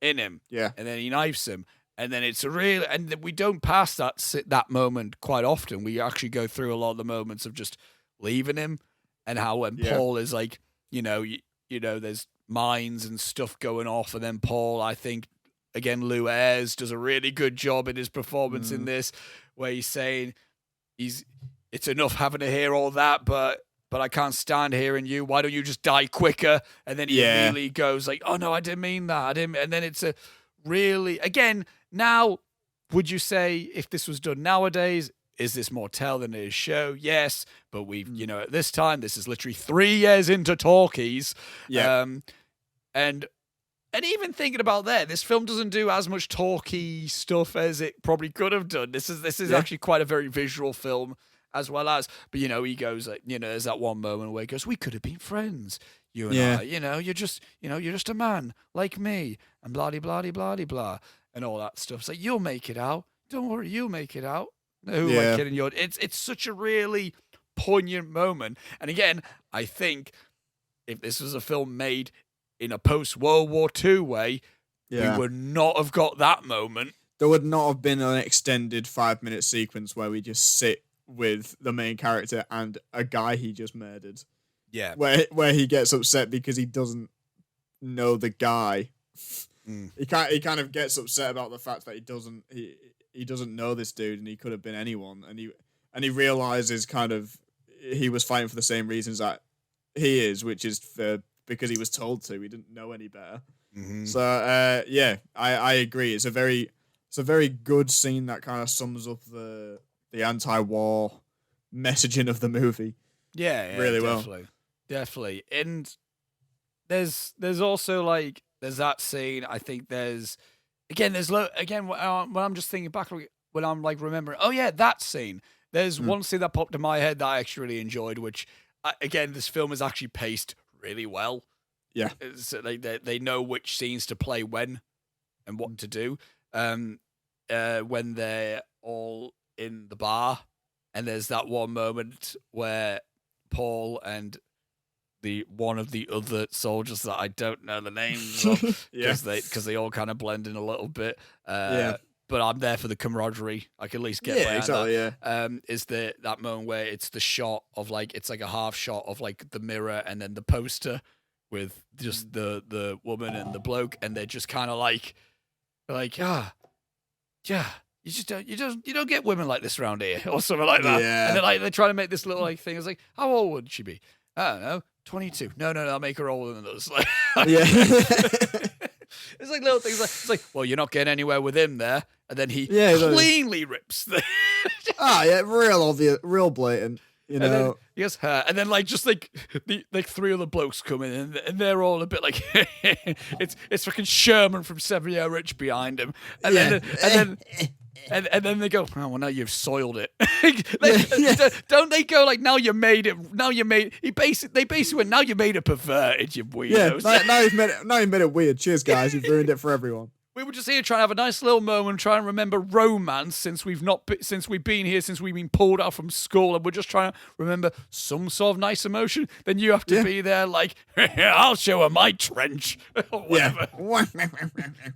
in him, and then he knifes him, and then it's and we don't pass that moment quite often. We actually go through a lot of the moments of just leaving him, and how when Paul is like, there's mines and stuff going off, and then Paul, I think, again, Lou Ayres does a really good job in his performance in this, where he's saying it's enough having to hear all that, but I can't stand hearing you. Why don't you just die quicker? And then he immediately goes like, "Oh no, I didn't mean that. And then it's a really, again, now, would you say if this was done nowadays, is this more tell than it is show? Yes, but we've, at this time, this is literally 3 years into talkies. Yeah. And even thinking about that, this film doesn't do as much talky stuff as it probably could have done. This is actually quite a very visual film as well as, but he goes like, there's that one moment where he goes, "We could have been friends, you and I, you're just a man like me, and blah, blah, blah, blah, blah, and all that stuff. It's like, you'll make it out. Don't worry, you'll make it out." Who am I kidding you? It's such a really poignant moment. And again, I think if this was a film made in a post-World War II way, we would not have got that moment. There would not have been an extended 5-minute sequence where we just sit with the main character and a guy he just murdered. Yeah. Where he gets upset because he doesn't know the guy. He kind of gets upset about the fact that he doesn't know this dude, and he could have been anyone, and he realizes kind of he was fighting for the same reasons that he is, which is because he was told to. He didn't know any better. Mm-hmm. So I agree. It's a very good scene that kind of sums up the anti-war messaging of the movie. Yeah, really definitely. And there's also like there's that scene. I think there's when I'm just thinking back, when I'm like remembering, that scene. There's one scene that popped in my head that I actually really enjoyed, which again, this film is actually paced really well. Yeah, so they know which scenes to play when and what to do. When they're all in the bar, and there's that one moment where Paul and one of the other soldiers that I don't know the names of, because they all kind of blend in a little bit. But I'm there for the camaraderie. I can at least get behind that. Is that moment where it's the shot of like, it's like a half shot of like the mirror and then the poster with just the woman and the bloke, and they're just kind of like you don't get women like this around here, or something like that. Yeah. And they're trying to make this little like thing. It's like, how old would she be? I don't know, 22. No, I'll make her older than us. It's like little things like, it's like, well, you're not getting anywhere with him there, and then he cleanly rips the real obvious, real blatant. And then he goes, and then like just like the three other blokes come in, and they're all a bit like it's fucking Sherman from 7 Year Rich behind him, and then And then they go, oh, well, now you've soiled it. Don't they go like, now you made it? Now you made. They basically went, now you made it perverted, you weirdos. Yeah, now you've made it weird. Cheers, guys. You've ruined it for everyone. We were just here trying to have a nice little moment, trying to remember romance since we've been pulled out from school, and we're just trying to remember some sort of nice emotion. Then you have to be there like, I'll show her my trench or whatever.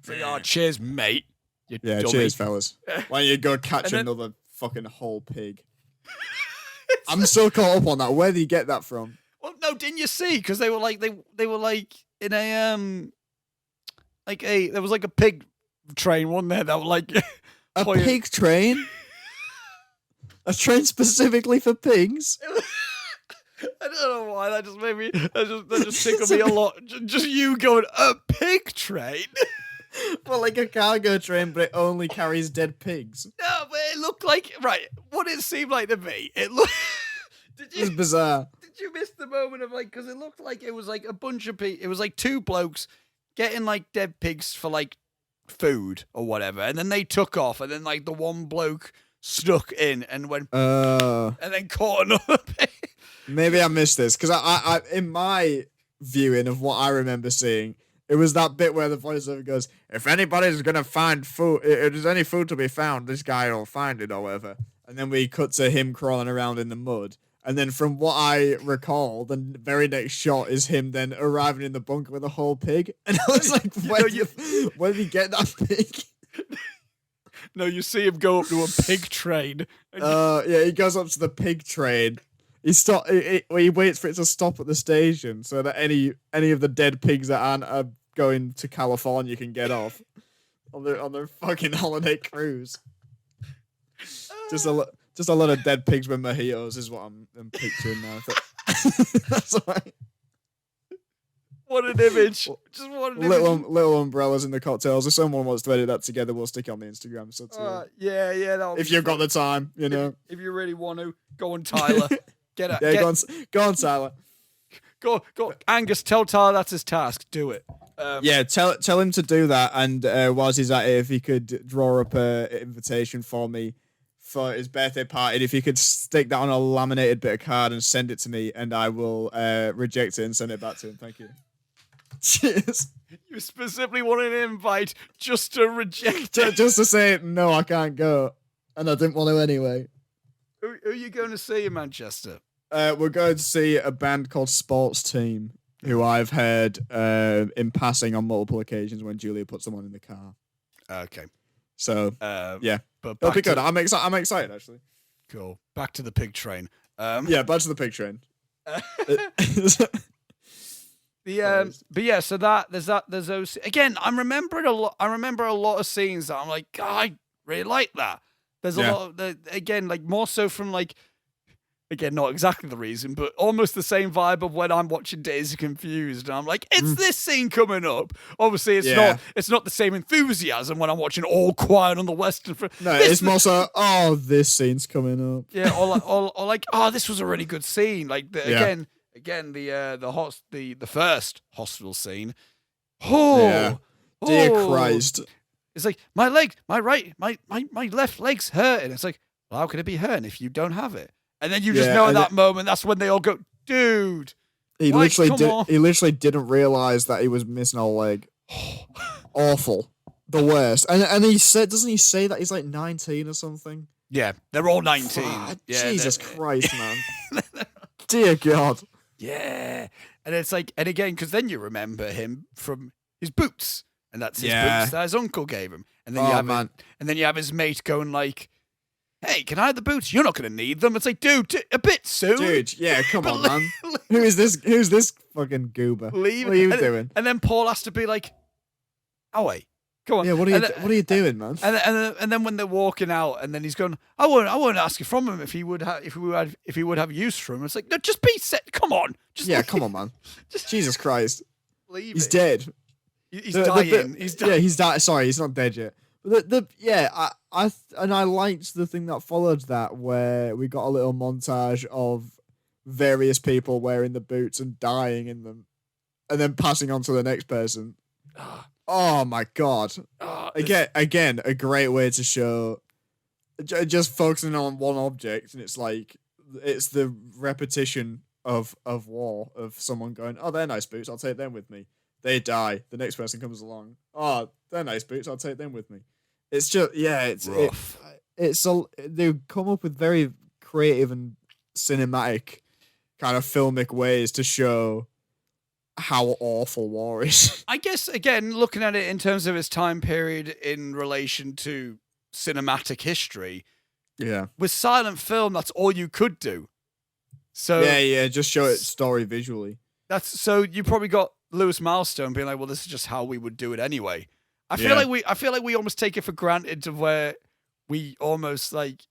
Say, oh, cheers, mate. You dummy. Cheers, fellas. Why don't you go catch another fucking whole pig? I'm so caught up on that. Where did you get that from? Well, no, didn't you see? Because they were like in a there was like a pig train, wasn't there? That were like a pig train. A train specifically for pigs. I don't know why that just made me. That just tickled me a lot. Just you going a pig train. Well, like a cargo train, but it only carries dead pigs. No, but it looked like what it seemed like to me. It looked. It's bizarre. Did you miss the moment of like? Because it looked like it was like a bunch of people. It was like two blokes getting like dead pigs for like food or whatever, and then they took off, and then like the one bloke snuck in and went and then caught another pig. Maybe I missed this because I in my viewing of what I remember seeing, it was that bit where the voiceover goes, if anybody's gonna find food, if there's any food to be found, this guy will find it or whatever. And then we cut to him crawling around in the mud. And then from what I recall, the very next shot is him then arriving in the bunker with a whole pig. And I was like, where did he get that pig? No, you see him go up to a pig train. Yeah, he goes up to the pig train. He waits for it to stop at the station so that any of the dead pigs that aren't going to California can get off on their fucking holiday cruise. Just a lot of dead pigs with mojitos is what I'm picturing now. That's right. What an image! Just what an image. Little umbrellas in the cocktails. If someone wants to edit that together, we'll stick it on the Instagram. So yeah. If you've got the time, you know. If you really want to, go on, Tyler. Go on, Tyler. Go, Angus. Tell Tyler that's his task. Do it. Tell him to do that. And whilst he's at it, if he could draw up an invitation for me for his birthday party, and if you could stick that on a laminated bit of card and send it to me, and I will reject it and send it back to him. Thank you. Cheers. You specifically wanted an invite just to reject it. Just to say, no, I can't go. And I didn't want to anyway. Who are you going to see in Manchester? We're going to see a band called Sports Team, who I've heard in passing on multiple occasions when Julia puts them on in the car. Okay. So, yeah. But it'll be good. I'm excited, actually. Cool. Back to the pig train. Yeah, back to the pig train. But yeah, so there's those again. I remember a lot of scenes that I'm like, God, I really like that. There's a lot of again, like more so from like, again, not exactly the reason, but almost the same vibe of when I'm watching Days of Confused, and I'm like, it's this scene coming up. Obviously, it's not the same enthusiasm when I'm watching All Quiet on the Western Front. No, it's more so, this scene's coming up. Yeah, or like, this was a really good scene. Like Again, the first hospital scene. Dear Christ! It's like my left leg's hurting. It's like, well, how can it be hurting if you don't have it? And then you just know at that moment, that's when they all go, dude. He literally didn't realize that he was missing a leg. Awful, the worst. And he said, doesn't he say that he's like 19 or something? Yeah, they're all 19. Jesus Christ, man. Dear God. Yeah. And it's like, and again, because then you remember him from his boots, and that's his boots that his uncle gave him. And then you have his mate going like, hey, can I have the boots? You're not going to need them. It's like, dude, a bit soon. Dude, yeah, come on, man. Who's this fucking goober? Leave. What are you doing? And then Paul has to be like, oh, wait. Come on. Yeah, what are you doing, man? And then when they're walking out, and then he's going, I won't ask you from him if he would have use for him. It's like, no, just be set. Come on, come on, man. Jesus Christ, he's dead. He's dying. He's dying. Yeah, he's died. Sorry, he's not dead yet. But I liked the thing that followed that, where we got a little montage of various people wearing the boots and dying in them, and then passing on to the next person. Oh my God! Again, a great way to show just focusing on one object, and it's like it's the repetition of war, of someone going, "Oh, they're nice boots. I'll take them with me." They die. The next person comes along. "Oh, they're nice boots. I'll take them with me." It's just Rough. they come up with very creative and cinematic kind of filmic ways to show how awful war is. I guess, again, looking at it in terms of its time period in relation to cinematic history, Yeah. with silent film, that's all you could do. So Yeah, just show it story visually. so you probably got Lewis Milestone being like, well, this is just how we would do it anyway. I feel like we almost take it for granted to where we almost like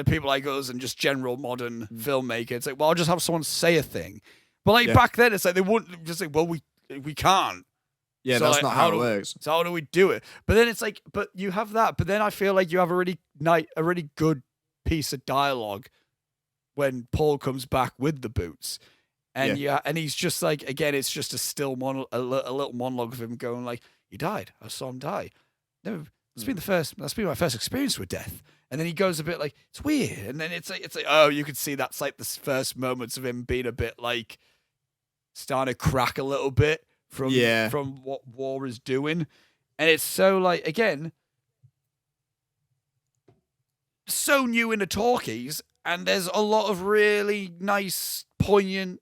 people like us and just general modern filmmakers. It's like, well, I'll just have someone say a thing. But like back then, it's like they wouldn't just like, well, we can't. Yeah, So, that's like, not how it works. So how do we do it? But then it's like, but you have that. But then I feel like you have a really good piece of dialogue when Paul comes back with the boots, and and he's just like, again, it's just a still a little monologue of him going like, "He died. I saw him die. No, that's been my first experience with death." And then he goes a bit like, "It's weird." And then it's like, oh, you could see that's like the first moments of him being a bit like starting to crack a little bit from what war is doing. And it's so like, again, so new in the talkies, and there's a lot of really nice, poignant,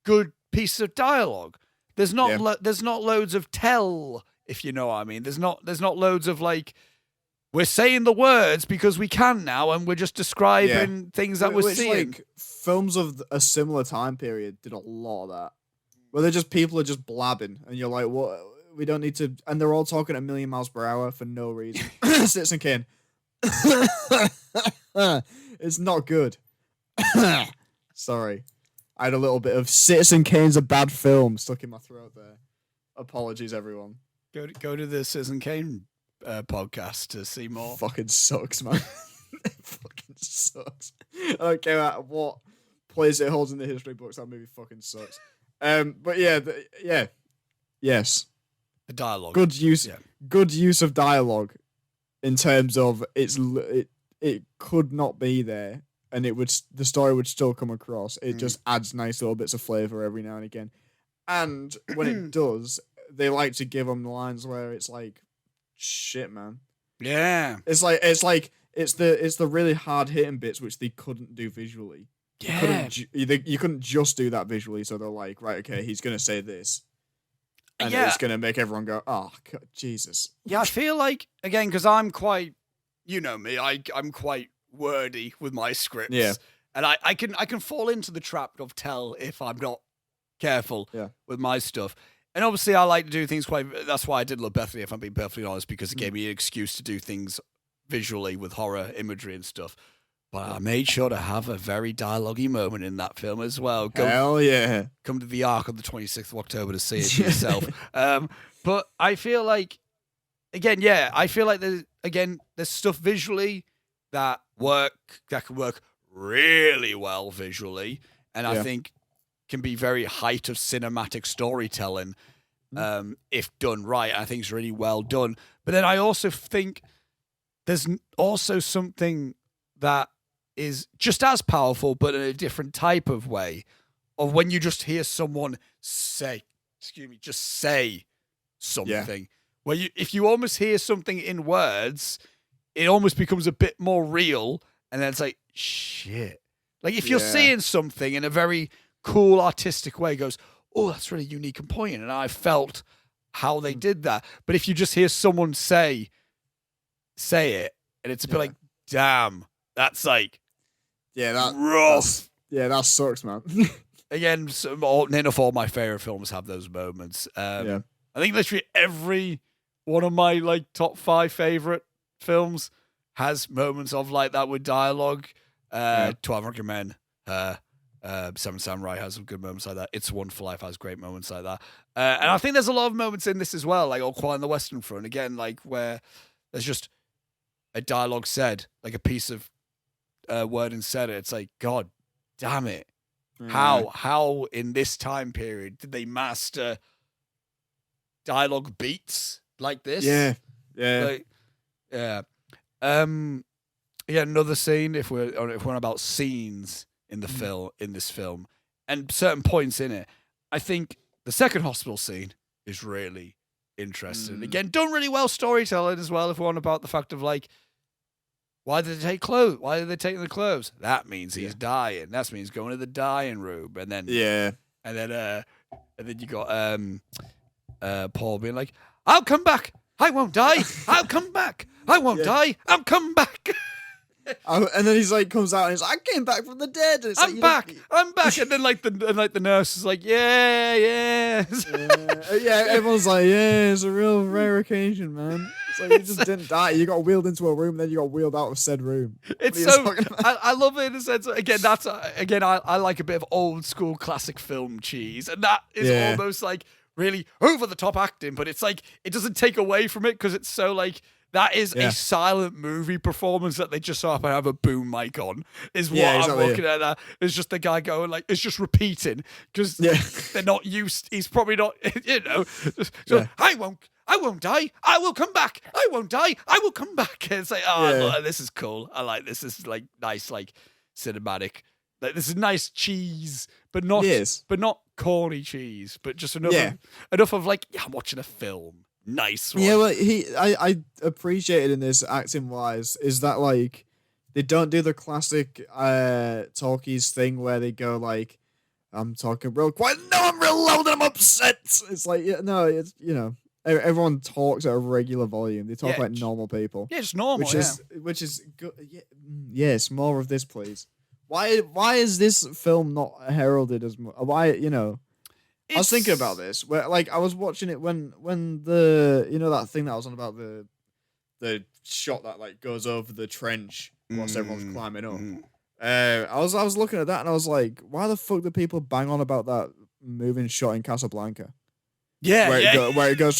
good piece of dialogue. There's not there's not loads of tell, if you know what I mean. There's not loads of like, we're saying the words because we can now, and we're just describing things that we're seeing. Like, films of a similar time period did a lot of that. Where people are just blabbing, and you're like, what? We don't need to. And they're all talking at 1,000,000 miles per hour for no reason. Citizen Kane. It's not good. Sorry. I had a little bit of Citizen Kane's a bad film stuck in my throat there. Apologies, everyone. Go to the Citizen Kane podcast to see more. Fucking sucks, man. It fucking sucks. I don't care what place it holds in the history books. That movie fucking sucks. But yes. The dialogue. Good use of dialogue in terms of it could not be there, and the story would still come across. It just adds nice little bits of flavor every now and again. And when it does, they like to give them lines where it's like, shit, man. Yeah. It's the really hard hitting bits which they couldn't do visually. Yeah. You couldn't just do that visually, so they're like, right, okay, he's gonna say this, and it's gonna make everyone go, oh, God, Jesus. Yeah, I feel like, again, because I'm quite, you know me, I'm quite wordy with my scripts. Yeah. And I can fall into the trap of tell if I'm not careful with my stuff. And obviously I like to do things that's why I did love Bethany, if I'm being perfectly honest, because it gave me an excuse to do things visually with horror imagery and stuff. But I made sure to have a very dialogue-y moment in that film as well. Hell yeah. Come to the Ark on the 26th of October to see it for yourself. But I feel like, again, there's stuff visually that can work really well visually, and I think can be very height of cinematic storytelling if done right. I think it's really well done. But then I also think there's also something that is just as powerful, but in a different type of way, of when you just hear someone say something. Where if you almost hear something in words, it almost becomes a bit more real, and then it's like, shit. Like, if you're seeing something in a very cool, artistic way, it goes, oh, that's really unique and poignant, and I felt how they did that. But if you just hear someone say it, and it's a bit like, damn, that's like, rough. That sucks, man. Again, enough all my favorite films have those moments. I think literally every one of my like top 5 favorite films has moments of like that with dialogue. 12 Angry Men, Seven Samurai has some good moments like that. It's a Wonderful Life has great moments like that. And I think there's a lot of moments in this as well, like All Quiet on the Western Front, again, like where there's just a dialogue said, like a piece of word and said it. It's like, God damn it. How in this time period did they master dialogue beats like this? Yeah. Like, yeah. Again, another scene. If we're on about scenes in the this film, and certain points in it, I think the second hospital scene is really interesting. Again, done really well storytelling as well. If we're on about the fact of like, why did they take clothes? Why did they take the clothes? That means he's dying. That means going to the dying room, and then and then you got Paul being like, "I'll come back. I won't die. I'll come back. I won't die. I'm coming back." And then he's like, comes out and he's like, "I came back from the dead." And it's I'm back. And then the nurse is like, yeah. Everyone's like, yeah, it's a real rare occasion, man. It's like you just didn't die. You got wheeled into a room, then you got wheeled out of said room. It's so I love it in a sense. Again, I like a bit of old school classic film cheese, and that is almost like really over the top acting, but it's like it doesn't take away from it because it's so like. That is a silent movie performance that they just so happen to have a boom mic on. Is what I'm looking at. That it's just the guy going like it's just repeating because they're not used. He's probably not, So I won't die. I will come back. I won't die. I will come back. And it's like, look, this is cool. I like this. This is like nice, like cinematic. Like this is nice cheese, but not corny cheese, but just enough of like I'm watching a film. Nice one. Yeah, well, I appreciated in this acting wise is that like they don't do the classic talkies thing where they go like, "I'm talking real quiet. No, I'm real loud and I'm upset." It's like it's everyone talks at a regular volume. They talk like normal people. Yeah, it's normal. Which is good. Yes, more of this, please. Why is this film not heralded as more? Why I was thinking about this. Where, like, I was watching it when the that thing that I was on about the shot that like goes over the trench whilst everyone's climbing up. I was looking at that and I was like, why the fuck do people bang on about that moving shot in Casablanca? Where it goes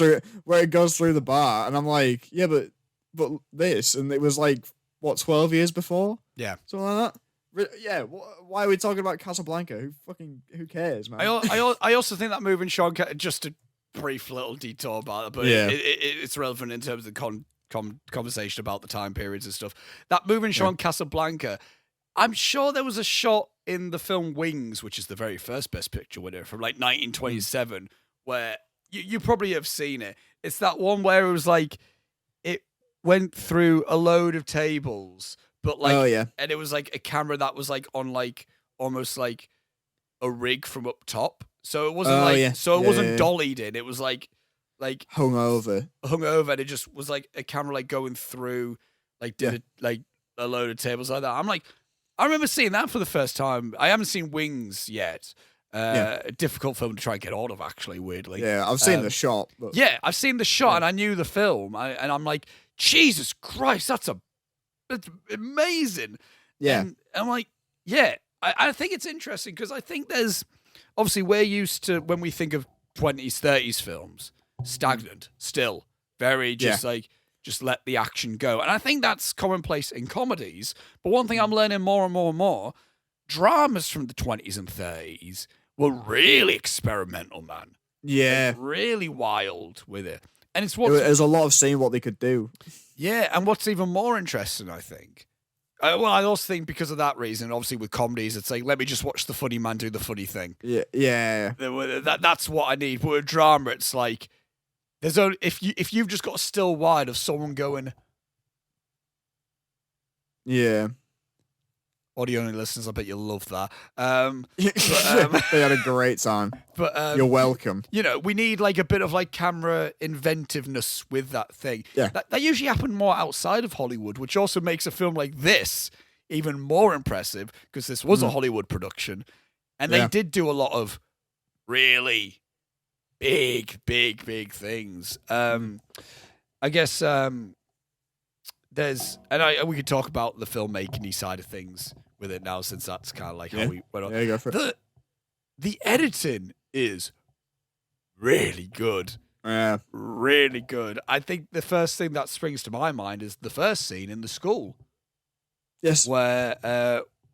through the bar, and I'm like, yeah, but this, and it was like what 12 years before, something like that. Yeah, why are we talking about Casablanca? Who cares, man? I also think that moving shot, just a brief little detour about it, but it's relevant in terms of the conversation about the time periods and stuff. That moving shot in Casablanca, I'm sure there was a shot in the film Wings, which is the very first Best Picture winner from like 1927, where you probably have seen it. It's that one where it was like it went through a load of tables. But like, and it was like a camera that was like on like almost like a rig from up top, so it wasn't it wasn't dollied in. It was like hung over, and it just was like a camera like going through like like a load of tables like that. I'm like, I remember seeing that for the first time. I haven't seen Wings yet. A difficult film to try and get hold of, actually. Weirdly, I've seen the shot. But... Yeah, I've seen the shot, and I knew the film, and I'm like, Jesus Christ, that's amazing. Yeah. And I'm like, I think it's interesting because I think there's obviously we're used to when we think of 20s, 30s films, stagnant, still very just let the action go. And I think that's commonplace in comedies. But one thing I'm learning more and more and more, dramas from the 20s and 30s were really experimental, man. Yeah. Like, really wild with it. And there's a lot of seeing what they could do. Yeah, and what's even more interesting, I think. I also think because of that reason, obviously with comedies, it's like, let me just watch the funny man do the funny thing. Yeah. That's what I need. But with drama, it's like, there's only if you've just got a still wide of someone going. Yeah. Audio only listeners, I bet you'll love that. They had a great time. But you're welcome. We need like a bit of like camera inventiveness with that thing. Yeah. That usually happens more outside of Hollywood, which also makes a film like this even more impressive because this was a Hollywood production, and they did do a lot of really big things. I guess we could talk about the filmmaking side of things with it now, since that's kind of like how we went on. Yeah, go for it. The editing is really good. Yeah. Really good. I think the first thing that springs to my mind is the first scene in the school. Yes. Where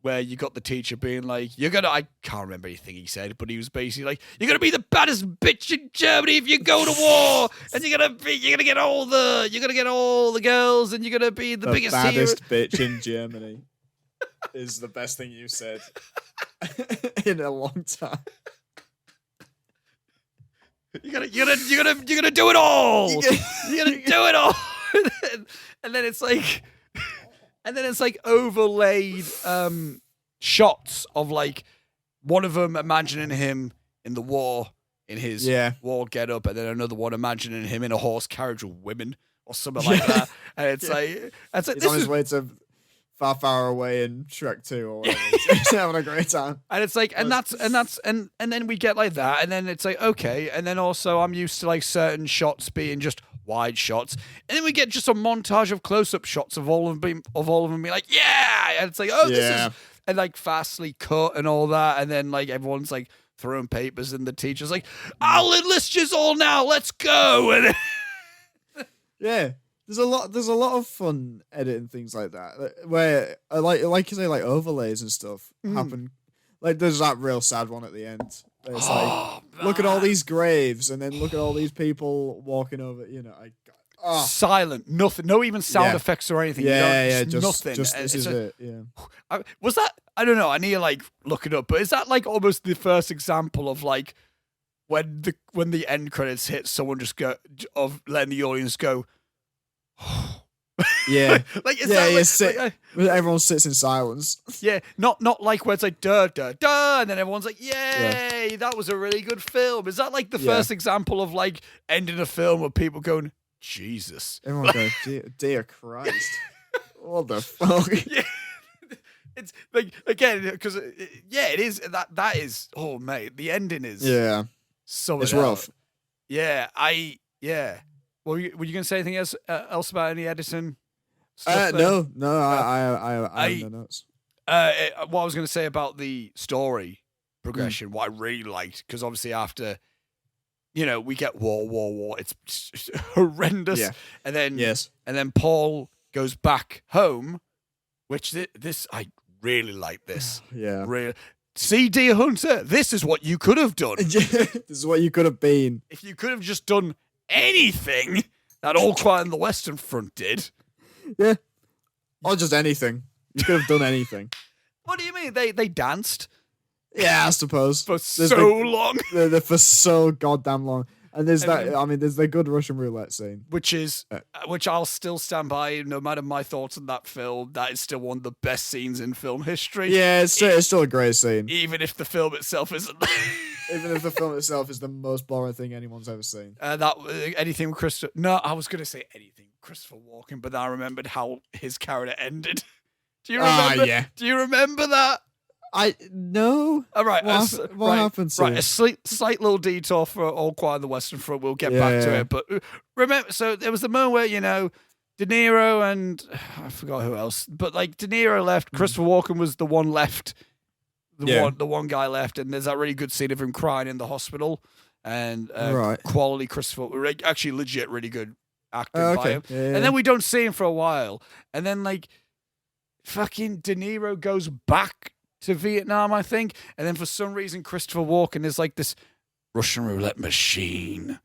where you got the teacher being like, I can't remember anything he said, but he was basically like, you're gonna be the baddest bitch in Germany if you go to war, and you're gonna get all the girls, and you're gonna be the biggest baddest bitch in Germany is the best thing you said in a long time. You're gonna do it all. You're gonna do it all, and then it's like. And then it's like overlaid shots of like one of them imagining him in the war in his war getup, and then another one imagining him in a horse carriage with women or something like that. And it's like he's on his way to far, far away in Shrek 2 or whatever. He's having a great time. And it's like, and then we get like that, and then it's like, okay, and then also I'm used to like certain shots being just wide shots, and then we get just a montage of close-up shots of all of them being like, yeah, and it's like, oh, this is, and like fastly cut and all that, and then like everyone's like throwing papers, and the teacher's like, I'll enlist you all now, let's go, and yeah. There's a lot of fun editing things like that, where like you say, like overlays and stuff happen. Like there's that real sad one at the end. It's like, look at all these graves, and then look at all these people walking over. You know, silent, nothing, no even sound effects or anything. Just nothing. Just this is it. Yeah. Was that? I don't know. I need to like look it up. But is that like almost the first example of like when the end credits hit, someone just letting the audience go. Yeah, like is that like, everyone sits in silence. Yeah, not like where it's like duh duh duh, and then everyone's like, yay, that was a really good film. Is that like the first example of like ending a film of people going, Jesus? Everyone goes, dear Christ, what the fuck? Yeah. It's like, again, because it is that is, oh mate, the ending is so it's rough. Yeah, Well, were you going to say anything else about any Edison stuff? No, I have no notes. What I was going to say about the story progression, what I really liked, because obviously after, we get war, it's horrendous, and then Paul goes back home, which this I really like this. Yeah, really. See, Deer Hunter, this is what you could have done. This is what you could have been if you could have just done anything that All Quiet on the Western Front did. Yeah. Or just anything. You could have done anything. What do you mean? They danced? Yeah, I suppose. For long. For so goddamn long. And there's there's the good Russian roulette scene. Which I'll still stand by, no matter my thoughts on that film. That is still one of the best scenes in film history. Yeah, it's still a great scene. Even if the film itself isn't. Even if the film itself is the most boring thing anyone's ever seen. Anything with Christopher... No, I was going to say anything with Christopher Walken, but then I remembered how his character ended. Do you remember? Yeah. Do you remember that? No. All right. What happened to a slight little detour for All Quiet on the Western Front. We'll get back to it. But remember, so there was the moment where, De Niro and... I forgot who else. But like De Niro left. Christopher Walken was the one left. The one guy left, and there's that really good scene of him crying in the hospital, and quality Christopher, actually legit really good acting by him. Yeah. And then we don't see him for a while, and then like fucking De Niro goes back to Vietnam, I think, and then for some reason Christopher Walken is like this Russian roulette machine.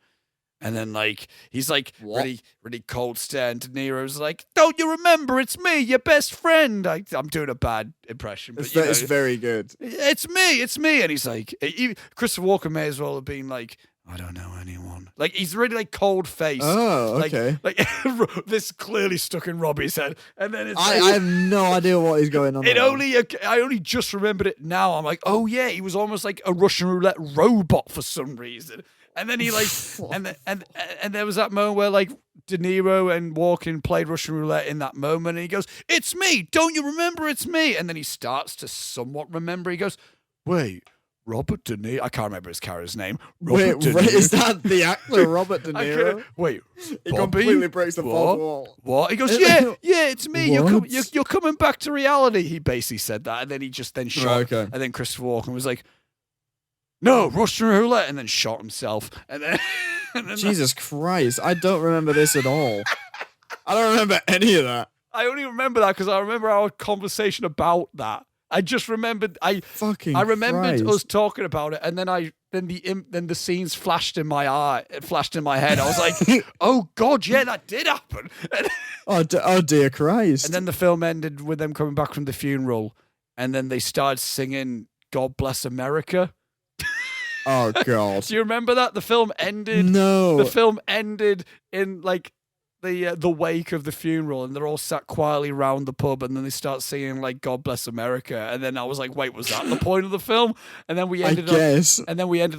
And then, like, he's like really, really cold stare, and De Niro's like, "Don't you remember? It's me, your best friend." I'm doing a bad impression, but it's very good. It's me, and he's like, Christopher Walken may as well have been like, "I don't know anyone." Like, he's really like cold faced. Oh, okay. Like this clearly stuck in Robbie's head, and then it's I have no idea what is going on. I only just remembered it now. I'm like, oh yeah, he was almost like a Russian roulette robot for some reason. And then he like, and there was that moment where like De Niro and Walken played Russian roulette in that moment, and he goes, "It's me, don't you remember? It's me." And then he starts to somewhat remember. He goes, "Wait, Robert De Niro? I can't remember his character's name. Wait, is that the actor Robert De Niro? Wait, he completely breaks the fourth wall. What? He goes, yeah, it's me. You're coming back to reality." He basically said that, and then he just then shot. And then Christopher Walken was like, "No, Russian roulette," and then shot himself. And then, Jesus Christ, I don't remember this at all. I don't remember any of that. I only remember that because I remember our conversation about that. I just remembered. I Fucking remembered Christ. us talking about it, and then the scenes flashed in my eye. It flashed in my head. I was like, "Oh God, yeah, that did happen." Oh dear Christ. And then the film ended with them coming back from the funeral, and then they started singing "God Bless America." Oh God. Do you remember that? The film ended. No. The film ended in like the wake of the funeral, and they're all sat quietly around the pub, and then they start singing like "God Bless America," and then I was like, "Wait, was that the point of the film?" And then we ended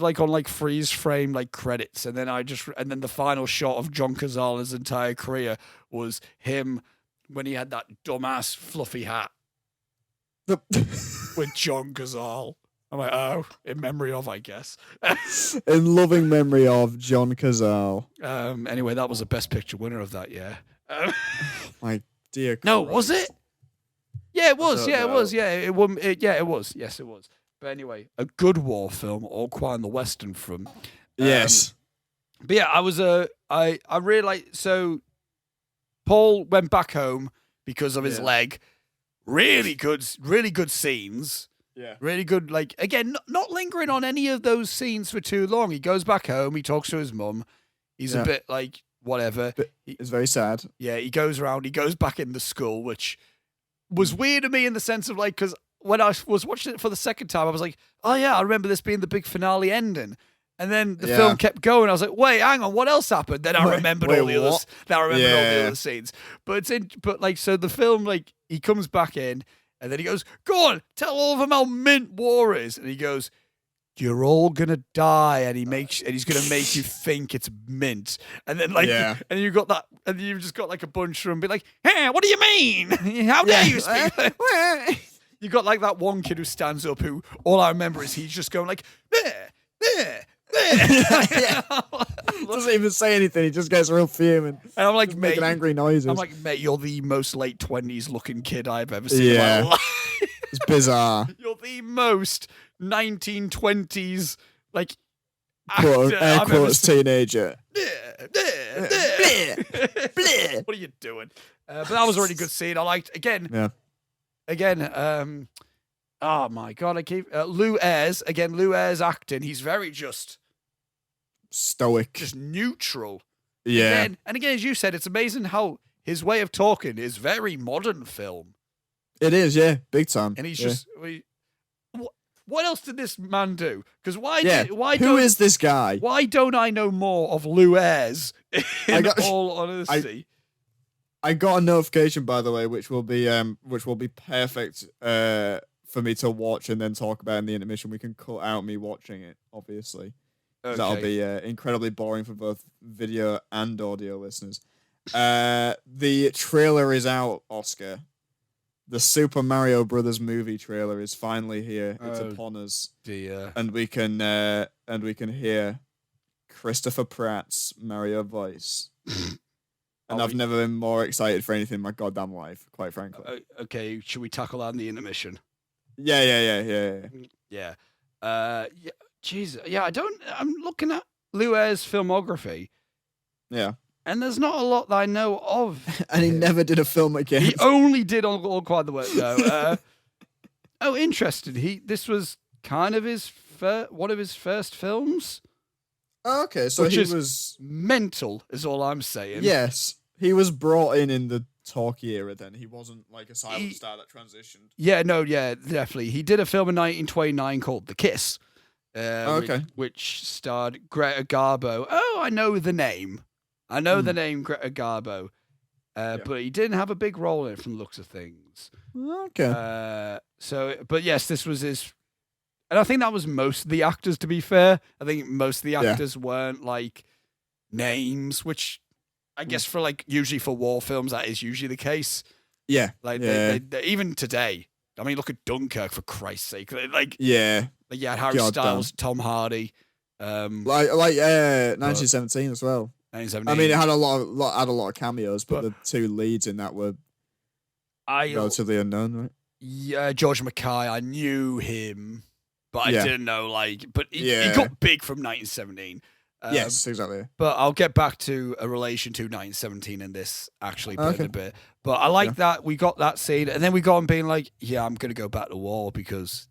like on like freeze frame like credits, and then and then the final shot of John Cazale's entire career was him when he had that dumbass fluffy hat with John Cazale. I'm like, oh, in memory of, I guess. In loving memory of John Cazale. Anyway, that was the best picture winner of that year. My dear Christ. No, was it? Yeah, it was. Yeah, it know. was. Yeah, it won. It was. Yes, it was. But anyway, a good war film, All Quiet on the Western Front. Yes. But yeah, I really like. So Paul went back home because of his leg. Really good scenes. Yeah. Really good. Like, again, not lingering on any of those scenes for too long. He goes back home. He talks to his mum. He's a bit like, whatever. It's very sad. Yeah, he goes around. He goes back in the school, which was weird to me in the sense of like, because when I was watching it for the second time, I was like, oh yeah, I remember this being the big finale ending. And then the film kept going. I was like, wait, hang on, what else happened? Then I remembered all the others. Then I remembered all the other scenes. But so the film, like, he comes back in. And then he goes, go on, tell all of them how mint war is. And he goes, you're all going to die. And he's going to make you think it's mint. And then, like, and you got that, and you've just got, like, a bunch of them be like, hey, what do you mean? How dare you speak? You got, like, that one kid who stands up who, all I remember is he's just going, like, there. Doesn't even say anything. He just gets real fuming. And I'm like, just mate, making angry noises. I'm like, mate, you're the most late 20s looking kid I've ever seen in my life. It's bizarre. You're the most 1920s like actor Air quotes teenager. What are you doing? But that was a really good scene. I liked again. Oh my God! I keep Lou Ayres again. Lou Ayres acting. He's very just stoic, just neutral. Yeah. And again, as you said, it's amazing how his way of talking is very modern film. It is, yeah, big time. And he's just. What else did this man do? Because who is this guy? Why don't I know more of Lou Ayres? In all honesty. I got a notification, by the way, which will be perfect for me to watch and then talk about in the intermission. We can cut out me watching it, obviously. Okay. That'll be incredibly boring for both video and audio listeners. The trailer is out, Oscar. The Super Mario Brothers movie trailer is finally here. It's upon us. Dear. And we can hear Christopher Pratt's Mario voice. And I've never been more excited for anything in my goddamn life, quite frankly. Okay, should we tackle that in the intermission? Yeah. Jesus. Yeah, I'm looking at Lou Ayres' filmography. Yeah. And there's not a lot that I know of. And he never did a film again. He only did All Quiet on the Western. Oh, interesting. This was kind of one of his first films. Oh, okay, so he was mental, is all I'm saying. Yes, he was brought in the talkie era. Then he wasn't like a silent star that transitioned. Yeah, definitely. He did a film in 1929 called The Kiss. Which starred Greta Garbo. Oh, I know the name. The name Greta Garbo. But he didn't have a big role in it from the looks of things. Okay. But yes, this was his. And I think that was most of the actors, to be fair. I think most of the actors weren't like names, which I guess for like usually for war films, that is usually the case. Yeah. Like they even today, I mean, look at Dunkirk for Christ's sake. Like Harry Styles, Tom Hardy. 1917 as well. 1917. I mean, it had a lot of cameos, but the two leads in that were relatively unknown, right? Yeah, George Mackay, I knew him. But I didn't know, but he got big from 1917. Yes, exactly. But I'll get back to a relation to 1917 in this actually bit a bit. But I like that we got that scene, and then we got him being like, "Yeah, I'm gonna go back to war because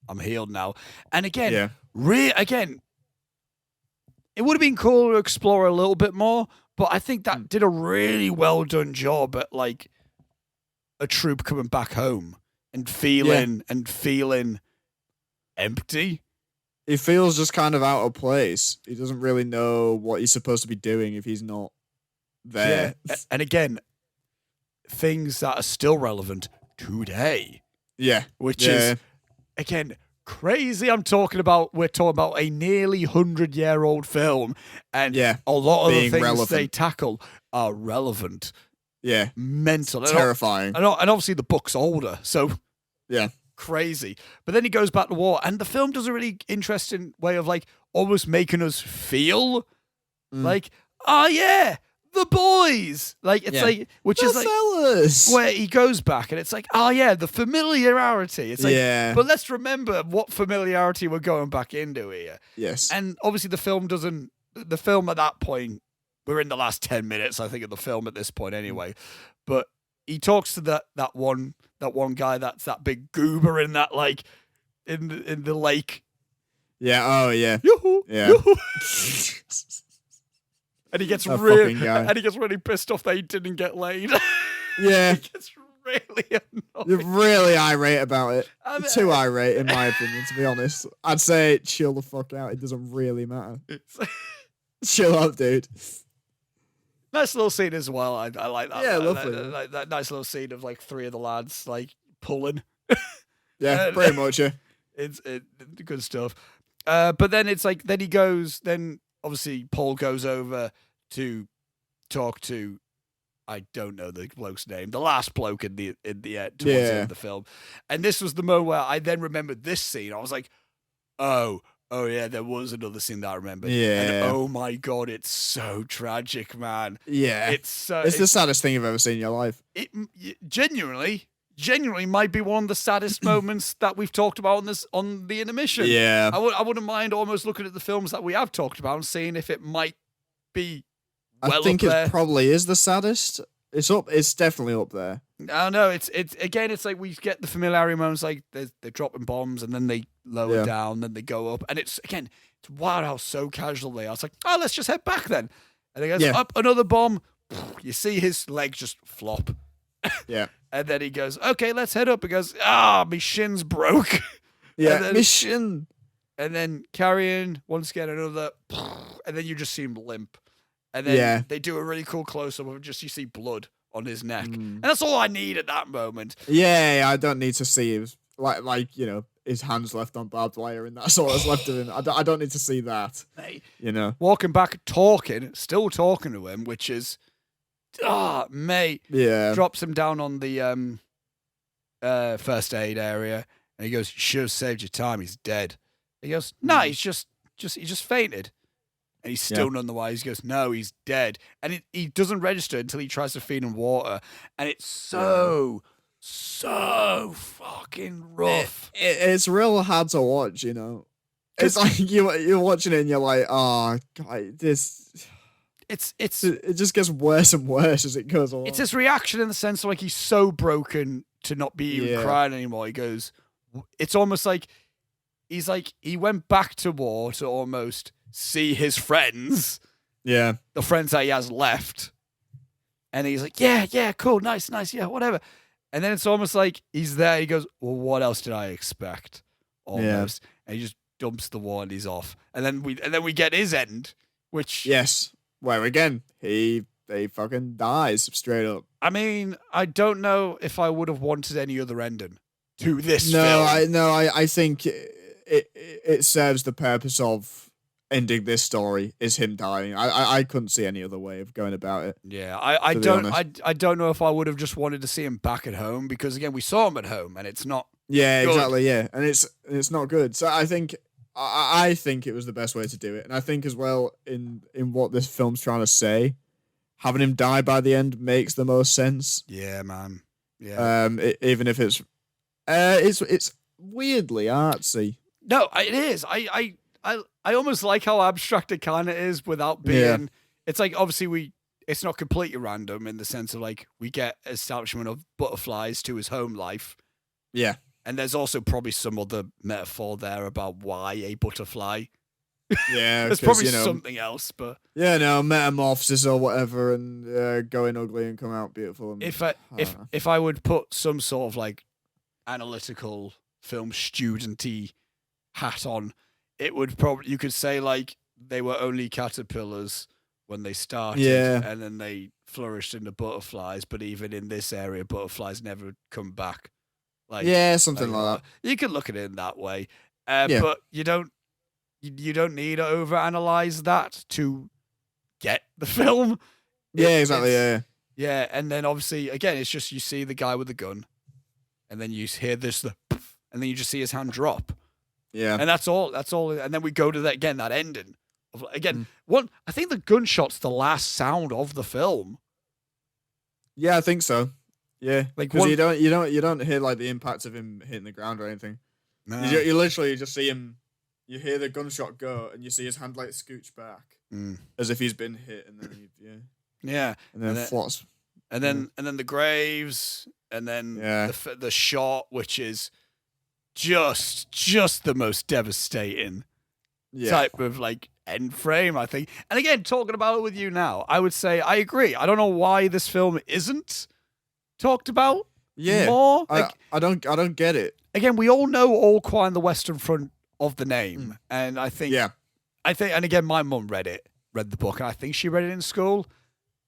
I'm healed now." And again, again, it would have been cool to explore a little bit more, but I think that did a really well done job at like a troop coming back home and feeling empty. He feels just kind of out of place. He doesn't really know what he's supposed to be doing if he's not there. Yeah. And again, things that are still relevant today. Yeah. Which is, again, crazy. We're talking about a nearly 100-year-old film, and a lot of the things they tackle are relevant. Yeah. Mental. Terrifying. And obviously the book's older, so yeah. Crazy. But then he goes back to war, and the film does a really interesting way of like almost making us feel like, oh yeah, the boys. Like it's like, which the is like fellas. where he goes back and it's like, oh yeah, the familiarity. It's like, but let's remember what familiarity we're going back into here. Yes. And obviously the film at that point, we're in the last 10 minutes, I think, of the film at this point anyway. But he talks to that one guy that's that big goober in that like in the lake. Yeah. Oh yeah. Yoo-hoo, yeah. Yoo-hoo. And he gets really pissed off that he didn't get laid. Yeah. He gets really annoyed. You're really irate about it. You're too irate, in my opinion, to be honest. I'd say chill the fuck out. It doesn't really matter. Chill out, dude. Nice little scene as well. I like that. Yeah, lovely. That nice little scene of like three of the lads like pulling. Yeah, pretty much. Yeah, it's good stuff. But then it's like then obviously Paul goes over to talk to, I don't know the bloke's name, the last bloke in the towards the end of the film, and this was the moment where I then remembered this scene. I was like, oh yeah, there was another scene that I remembered. Yeah. And oh my god, it's so tragic, man. Yeah. It's the saddest thing you've ever seen in your life. It genuinely might be one of the saddest moments that we've talked about on the intermission. Yeah. I wouldn't mind almost looking at the films that we have talked about and seeing if it might be I think it probably is the saddest. It's definitely up there. I know it's like we get the familiarity moments, like they're dropping bombs and then they lower down, then they go up, and it's wild how so casual they are. It's like, oh, let's just head back then, and he goes up another bomb. You see his legs just flop. Yeah, and then he goes, okay, let's head up. He goes, my shin's broke. Yeah, my shin. And then carrying once again another, and then you just see him limp. And then they do a really cool close-up of just you see blood on his neck. And that's all I need at that moment. Yeah, I don't need to see his, like you know, his hands left on barbed wire and that's all that's left of him. I don't need to see that. Mate, you know. Walking back, still talking to him, which is, mate. Yeah. Drops him down on the first aid area. And he goes, should have saved your time. He's dead. He goes, no, he just fainted. And he's still none the wise. He goes, no, he's dead. And he doesn't register until he tries to feed him water. And it's so fucking rough. It's real hard to watch, you know. It's like you're watching it and you're like, oh, God, this... It just gets worse and worse as it goes on. It's his reaction in the sense of like he's so broken to not be even crying anymore. He goes, it's almost like he went back to war to almost see his friends. Yeah. The friends that he has left. And he's like, yeah, cool, nice, yeah, whatever. And then it's almost like he's there. He goes, well, what else did I expect? Almost. Yeah. And he just dumps the war and he's off. And then we get his end, which... Yes. Where again, he fucking dies straight up. I mean, I don't know if I would have wanted any other ending to this film. I think it serves the purpose of ending this story is him dying. I couldn't see any other way of going about it. Yeah, I don't know if I would have just wanted to see him back at home because again we saw him at home and it's not. Yeah, good. Exactly. Yeah, and it's not good. So I think it was the best way to do it, and I think as well in what this film's trying to say, having him die by the end makes the most sense. Yeah, man. Yeah. Even if it's weirdly artsy. No, it is. I almost like how abstract it kind of is without being. Yeah. It's like obviously it's not completely random in the sense of like we get establishment of butterflies to his home life. Yeah. And there's also probably some other metaphor there about why a butterfly. Yeah, there's probably something else, but metamorphosis or whatever, and going ugly and come out beautiful. And, if I would put some sort of like analytical film studenty hat on, it would probably, you could say like they were only caterpillars when they started, and then they flourished into butterflies. But even in this area, butterflies never come back. Like something like that. You can look at it in that way, but you don't need to overanalyze that to get the film. Exactly. Yeah, and then obviously again, it's just you see the guy with the gun, and then you hear this, and then you just see his hand drop. Yeah, and that's all. And then we go to that ending. I think the gunshot's the last sound of the film. Yeah, I think so. Yeah, like because you don't hear like the impact of him hitting the ground or anything. No. You literally just see him. You hear the gunshot go, and you see his hand like scooch back, as if he's been hit, and then and then flops, and then the graves, and then the shot, which is just the most devastating type of like end frame, I think. And again, talking about it with you now, I would say I agree. I don't know why this film isn't talked about more. I don't get it. Again, we all know All Quiet on the Western Front of the name, and I think, and again, my mum read the book, and I think she read it in school.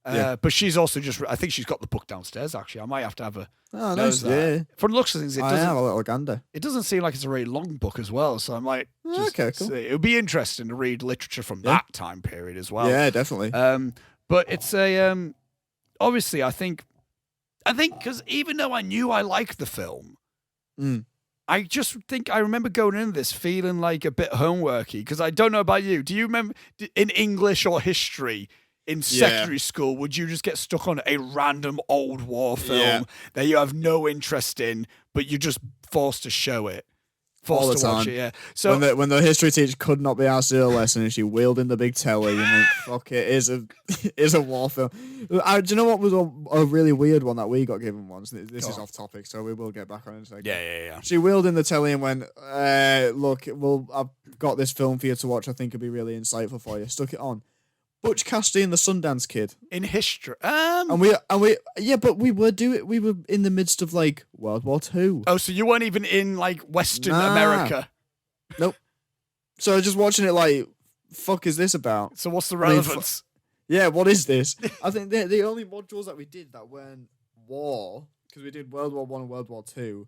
But she's also I think she's got the book downstairs. Actually, I might have to have a. Oh, nice. Yeah. From the looks of things, I have a little gander. It doesn't seem like it's a really long book as well, so I might. Okay, cool. It would be interesting to read literature from that time period as well. Yeah, definitely. But it's a obviously, I think because even though I knew I liked the film, I just think I remember going into this feeling like a bit homeworky, because I don't know about you. Do you remember in English or history in secondary school, would you just get stuck on a random old war film that you have no interest in, but you're just forced to show it? All the time. Watch it, So when the history teacher could not be asked to do a lesson and she wheeled in the big telly, and like, fuck it, is a war film. Do you know what was a really weird one that we got given once? This is off topic, so we will get back on it in a second. Yeah. She wheeled in the telly and went, look, I've got this film for you to watch. I think it'd be really insightful for you. Stuck it on. Butch Cassidy and the Sundance Kid in history, but we were in the midst of like World War II. Oh, so you weren't even in like Western America? Nope. So I was just watching it like, fuck is this about? So what's the relevance? What is this? I think the only modules that we did that weren't war, because we did World War I and World War II.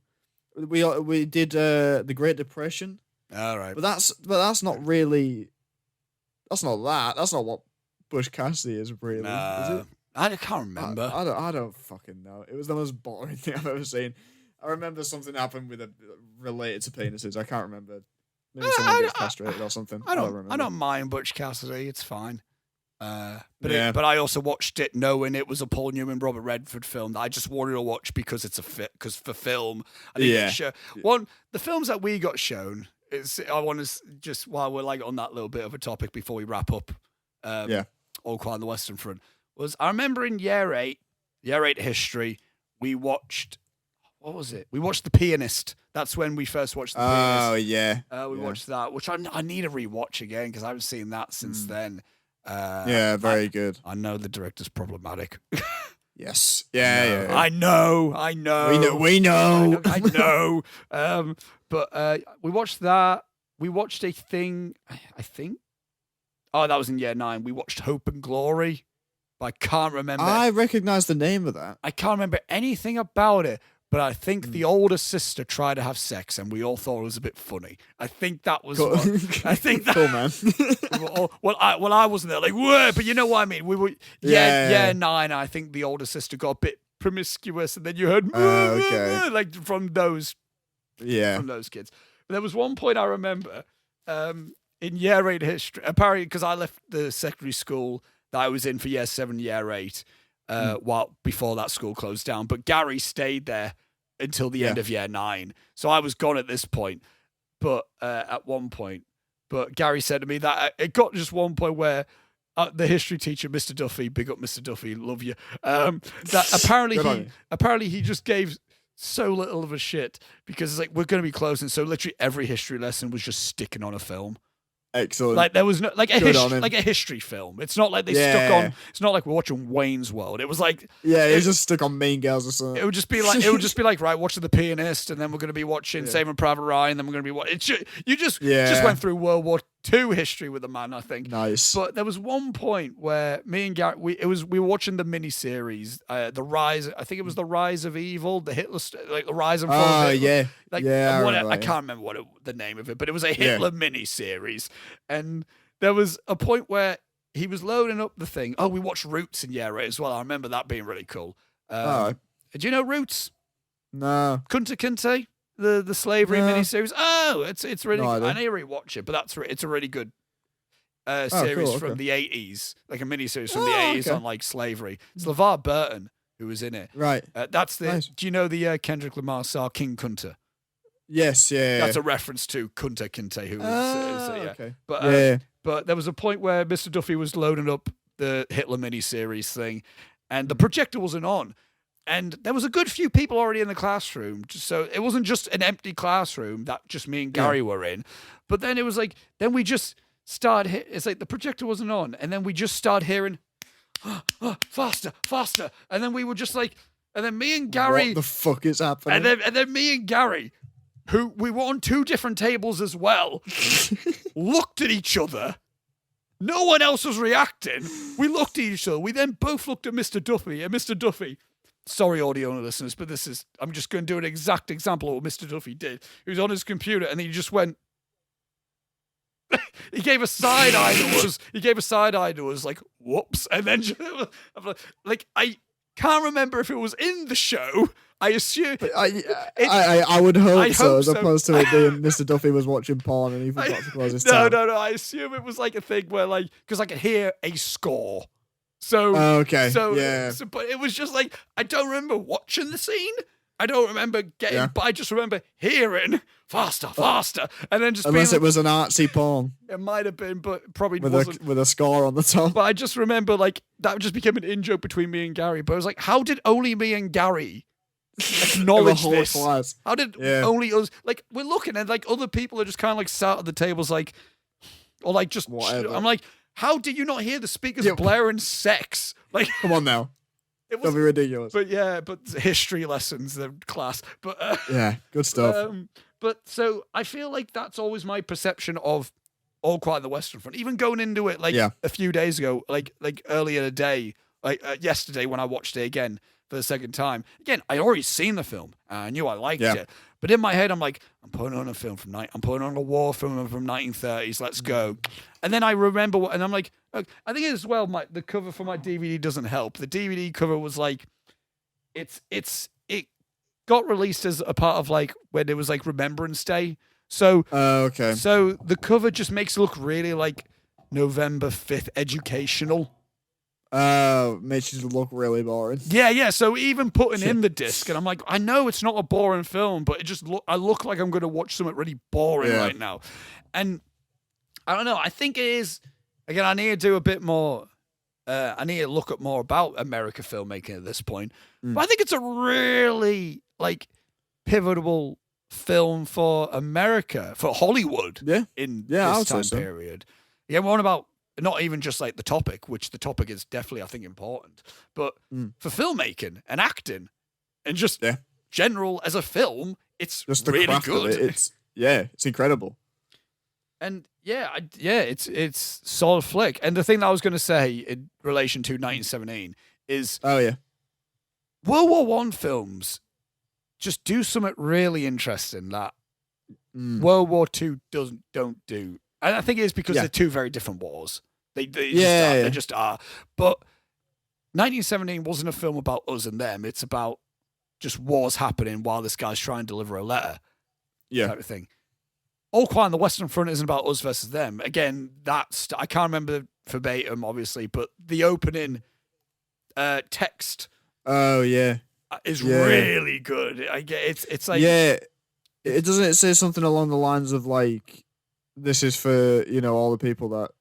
We did the Great Depression. All right, but that's not really. That's not that. That's not what Butch Cassidy is really. Is it? I can't remember. I don't fucking know. It was the most boring thing I've ever seen. I remember something happened with related to penises. I can't remember. Maybe someone gets castrated or something. I don't remember. I don't mind Butch Cassidy. It's fine. But I also watched it knowing it was a Paul Newman, Robert Redford film that I just wanted to watch because it's because for film. I think the films that we got shown. I want to just, while we're like on that little bit of a topic before we wrap up, All Quiet on the Western Front, was I remember in year 8 history, we watched, what was it? We watched The Pianist. That's when we first watched The Pianist. Oh, yeah. We watched that, which I need to rewatch again because I haven't seen that since then. Very good. I know the director's problematic. Yes. Yeah. I know. We know. I know. But we watched that. We watched a thing, I think. Oh, that was in year 9. We watched Hope and Glory, but I can't remember. I recognize the name of that. I can't remember anything about it, but I think the older sister tried to have sex, and we all thought it was a bit funny. I think that was cool. I think that. Cool, man. well, I wasn't there. Like, whoa, but you know what I mean. We were year 9. I think the older sister got a bit promiscuous, and then you heard like from those kids. But there was one point I remember in year 8 history, apparently because I left the secondary school that I was in for year 7, year 8, while before that school closed down. But Gary stayed there until the end of year 9. So I was gone at this point. But at one point, but Gary said to me that it got just one point where the history teacher, Mr. Duffy, big up Mr. Duffy, love you. That apparently he just gave so little of a shit because it's like we're going to be closing. So literally every history lesson was just sticking on a film. Excellent. Like there was no like a history film. It's not like they stuck on. It's not like we're watching Wayne's World. It was like it was just stuck on Mean Girls or something. It would just be like right, watching The Pianist, and then we're going to be watching Saving Private Ryan, and then we're going to be watching. You just went through World War II history with the man, I think. Nice. But there was one point where me and Gary, we were watching the miniseries, the rise. I think it was the Rise of Evil, the Hitler, like the Rise and Fall. Oh of Hitler. yeah. I can't remember the name of it, but it was a Hitler miniseries, and there was a point where he was loading up the thing. Oh, we watched Roots in right as well. I remember that being really cool. Do you know Roots? No. Kunta Kinte, the slavery miniseries. Oh, it's really. No, I need to rewatch it, but it's a really good series from the 80s, like a miniseries from the 80s on like slavery. It's LeVar Burton who was in it. Right. That's the. Nice. Do you know the Kendrick Lamar song King Kunta? Yes, yeah. That's a reference to Kunta Kinte, who was okay. But there was a point where Mr. Duffy was loading up the Hitler miniseries thing, and the projector wasn't on. And there was a good few people already in the classroom. So it wasn't just an empty classroom that just me and Gary were in. But then it was like, then we just started, it's like the projector wasn't on. And then we just started hearing, faster, faster. And then we were just like, and then me and Gary. What the fuck is happening? And then me and Gary, who we were on two different tables as well, looked at each other. No one else was reacting. We looked at each other. We then both looked at Mr. Duffy, and Mr. Duffy, sorry, audio listeners, but I'm just going to do an exact example of what Mr. Duffy did. He was on his computer, and then he just went, he gave a side eye to us, like, whoops. And then, like, I can't remember if it was in the show. I assume. I would hope so, as opposed to it being Mr. Duffy was watching porn and he forgot to close his tab. No. I assume it was like a thing where, like, because I could hear a score. So, but it was just like, I don't remember watching the scene. I don't remember but I just remember hearing faster, and then just unless it was an artsy porn. It might have been, but probably wasn't. With a score on the top. But I just remember, like, that just became an in-joke between me and Gary. But I was like, how did only me and Gary acknowledge this? Class. How did only us? Like, we're looking and like other people are just kind of like sat at the tables, like, or like just. Whatever. I'm like, how did you not hear the speakers blaring sex? Like, come on now. It was be ridiculous. But history lessons, the class. But good stuff. But so I feel like that's always my perception of All Quiet on the Western Front. Even going into it like a few days ago, like earlier today, like yesterday when I watched it again for the second time. Again, I already seen the film. I knew I liked it. But in my head, I'm like, I'm putting on a film I'm putting on a war film from 1930s. Let's go. And then I remember and I'm like, I think as well, the cover for my DVD doesn't help. The DVD cover was like, it got released as a part of like when it was like Remembrance Day. So, so the cover just makes it look really like November 5th educational. Makes you look really boring. Yeah. So even putting in the disc, and I'm like, I know it's not a boring film, but it just I look like I'm going to watch something really boring right now. And I don't know. I think it is. Again, I need to do a bit more. I need to look at more about America filmmaking at this point. But I think it's a really like pivotal film for America, for Hollywood. In this time period. Yeah, we're on about. Not even just like the topic, which the topic is definitely, I think, important, but for filmmaking and acting and just general as a film, it's just really good. It's incredible. And it's solid flick. And the thing that I was going to say in relation to 1917 is, World War I films just do something really interesting that World War II don't do. And I think it is because they're two very different wars. They just are. But 1917 wasn't a film about us and them. It's about just wars happening while this guy's trying to deliver a letter. Type of thing. All Quiet on the Western Front isn't about us versus them. Again, I can't remember verbatim, obviously, but the opening text. Is really good. It's like it doesn't say something along the lines of like this is for all the people that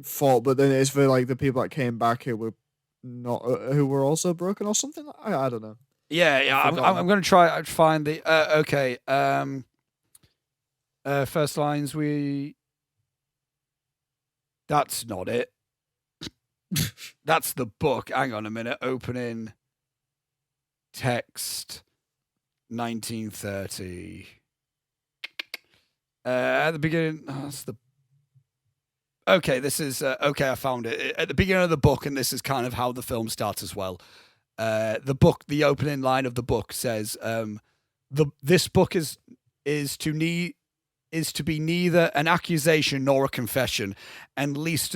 fought, but then it's for like the people that came back who were not who were also broken or something. I don't know. Yeah. I'm going to try to find the. Okay. First lines. That's not it. That's the book. Hang on a minute. Opening text. 1930. At the beginning, that's the. Okay, this is okay. I found it at the beginning of the book, and this is kind of how the film starts as well. The opening line of the book says, "This book is to be neither an accusation nor a confession, and least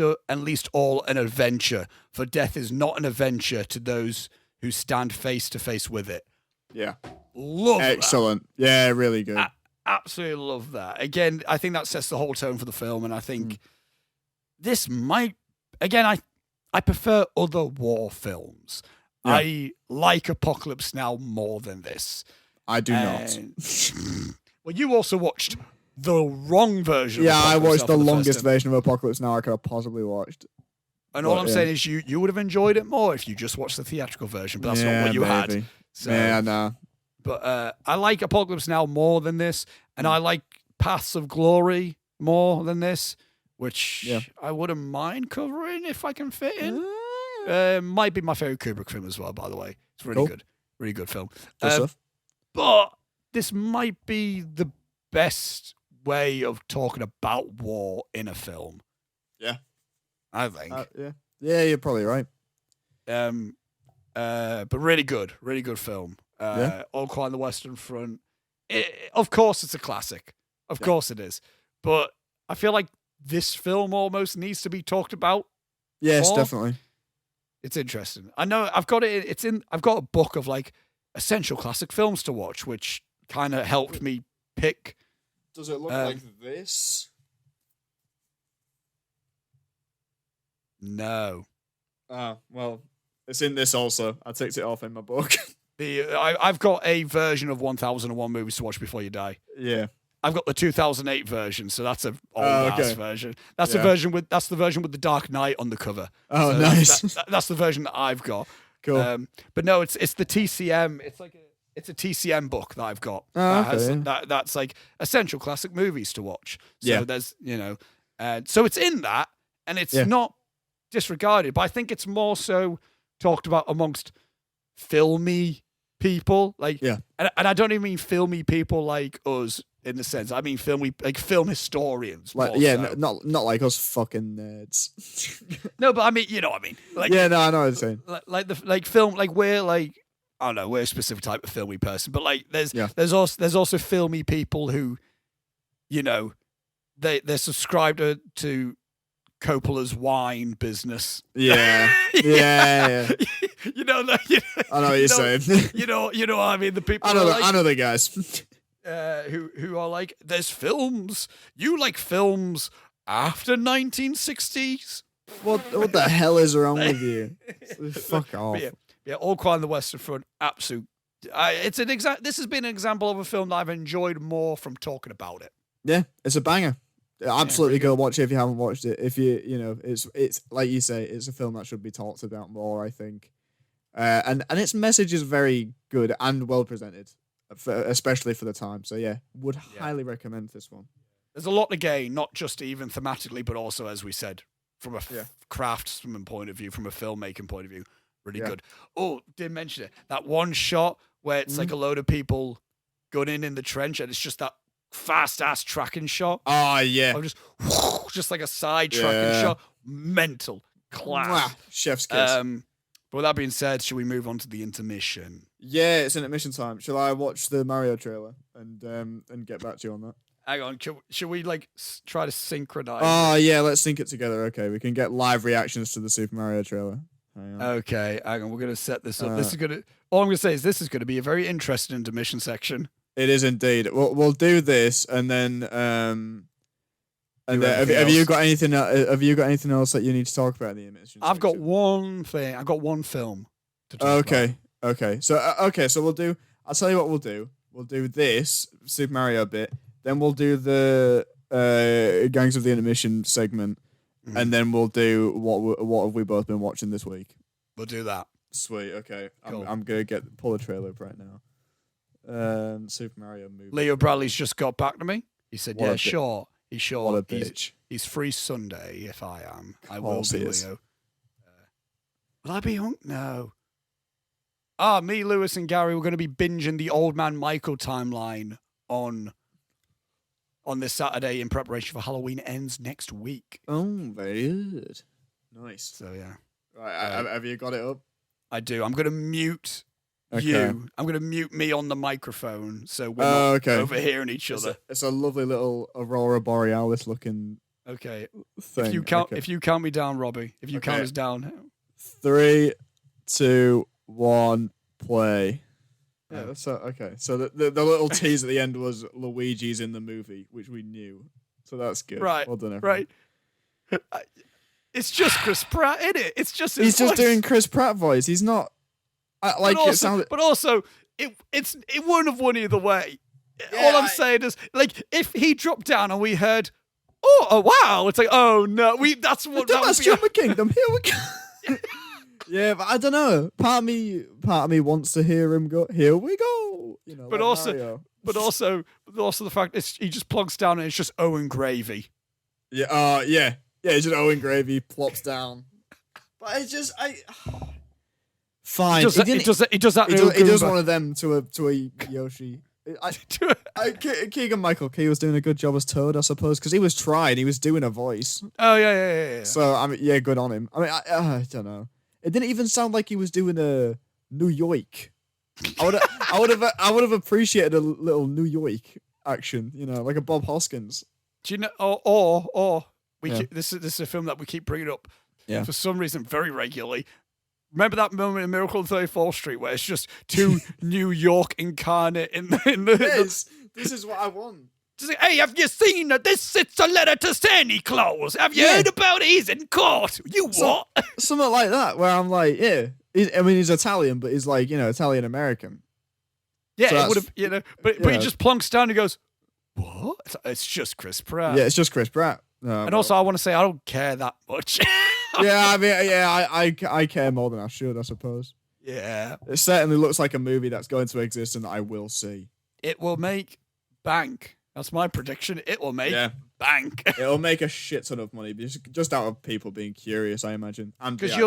all an adventure. For death is not an adventure to those who stand face to face with it." Yeah, love excellent. That. Yeah, really good. Absolutely love that. Again, I think that sets the whole tone for the film, and I think this might. Again, I prefer other war films. Yeah. I like Apocalypse Now more than this. I do not. Well, you also watched the wrong version. Yeah, of I watched the longest version version of Apocalypse Now I could have possibly watched. And all I'm saying is you would have enjoyed it more if you just watched the theatrical version, but that's not what you had. So, yeah, no. But I like Apocalypse Now more than this, and I like Paths of Glory more than this, which I wouldn't mind covering if I can fit in. Might be my favorite Kubrick film as well, by the way. It's really good. Really good film. But this might be the best way of talking about war in a film. Yeah. I think. Yeah, you're probably right. But really good film. All Quiet on the Western Front. Of course, it's a classic. Of course, it is. But I feel like this film almost needs to be talked about. Yes, more. Definitely. It's interesting. I know I've got it. I've got a book of like essential classic films to watch, which kind of helped me pick. Does it look like this? No. Well, it's in this also. I ticked it off in my book. I've got a version of 1001 Movies to Watch Before You Die. Yeah. I've got the 2008 version, so that's an old ass version. That's the version with the Dark Knight on the cover. Oh, so nice. That's the version that I've got. Cool. But no, it's the TCM. It's a TCM book that I've got. That's like essential classic movies to watch. So there's so it's in that, and it's not disregarded. But I think it's more so talked about amongst filmy people, and I don't even mean filmy people like us in the sense. I mean filmy, like film historians. Not like us fucking nerds. No, but I mean, you know what I mean. Like, I know what I'm saying. Like film, like we're like, I don't know, we're a specific type of filmy person, but like there's also filmy people who, they're subscribed to Coppola's wine business. Yeah. Yeah. You know that. I know what you're saying. You know what I mean. The people. I know the guys. Who are like, there's films. You like films after 1960s? What the hell is wrong with you? Fuck off. Yeah, All Quiet on the Western Front. Absolute. This has been an example of a film that I've enjoyed more from talking about it. Yeah, it's a banger. Absolutely go watch it if you haven't watched it. If it's like you say, it's a film that should be talked about more, I think. And its message is very good and well presented, especially for the time. So would highly recommend this one. There's a lot to gain, not just even thematically, but also, as we said, from a craftsman point of view, from a filmmaking point of view, really good. Oh, didn't mention it. That one shot where it's like a load of people gunning in the trench, and it's just that fast ass tracking shot. Oh yeah, of just like a side tracking shot. Mental class. Chef's kiss. But with that being said, should we move on to the intermission? Yeah, it's intermission time. Shall I watch the Mario trailer and get back to you on that? Hang on, should we try to synchronize? Oh yeah, let's sync it together. Okay, we can get live reactions to the Super Mario trailer. Okay, hang on. We're gonna set this up. All I'm gonna say is this is gonna be a very interesting intermission section. It is indeed. We'll do this, and then have you got anything? Have you got anything else that you need to talk about in the intermission? I've got one thing. I've got one film to talk about. Okay. So we'll do. I'll tell you what we'll do. We'll do this Super Mario bit. Then we'll do the Gangs of the Intermission segment, and then we'll do what have we both been watching this week. We'll do that. Sweet. Okay. Cool. I'm gonna pull the trailer up right now. Super Mario movie. Leo Bradley's just got back to me. He said, What a sure. He's sure. What a bitch. He's free Sunday if I am. I will course be, he is. Leo. Will I be hung? No. Me, Lewis, and Gary were going to be binging the Old Man Michael timeline on this Saturday in preparation for Halloween Ends next week. Oh, very good. Nice. So, yeah. Right, have you got it up? I do. I'm going to mute you. I'm going to mute me on the microphone so we're not overhearing each other. It's a lovely little Aurora Borealis looking okay. thing. If you count me down, Robbie. If you count us down. 3, 2, 1, play. Yeah, so okay. So the little tease at the end was Luigi's in the movie, which we knew. So that's good. Right. Well done, everyone. Right. It's just Chris Pratt, isn't it? It's just he's voice. just doing Chris Pratt voice. He's not like but also, it sounded. But also, it wouldn't have won either way. Yeah, all I'm saying is, like, if he dropped down and we heard, oh wow, it's like, oh no, that's Jumper Kingdom. Here we go. Yeah, but I don't know. Part of me wants to hear him go. Here we go. You know, but like also, Mario. but also the fact is he just plugs down and it's just Owen Gravy. Yeah. Yeah. It's just Owen Gravy plops down. But it's just fine. He does that. He does one of them to a Yoshi. Keegan-Michael Key was doing a good job as Toad, I suppose, because he was trying. He was doing a voice. Oh yeah. So I mean, yeah, good on him. I mean, I don't know. It didn't even sound like he was doing a New York. I would have appreciated a little New York action, you know, like a Bob Hoskins. Do you know? Or this is a film that we keep bringing up for some reason very regularly. Remember that moment in Miracle on 34th Street where it's just two New York incarnate in the Yes, this is what I want. Just like, hey, have you seen that? This is a letter to Santa Claus. Have you heard about it? He's in court. What? Something like that, where I'm like, he's Italian, but he's like, Italian American. Yeah, so it would have, but he just plunks down and goes, what? It's just Chris Pratt. Yeah, it's just Chris Pratt. And also, I want to say, I don't care that much. I care more than I should, I suppose. Yeah. It certainly looks like a movie that's going to exist and that I will see. It will make bank. That's my prediction. It will make bank. It'll make a shit ton of money, just out of people being curious, I imagine. And because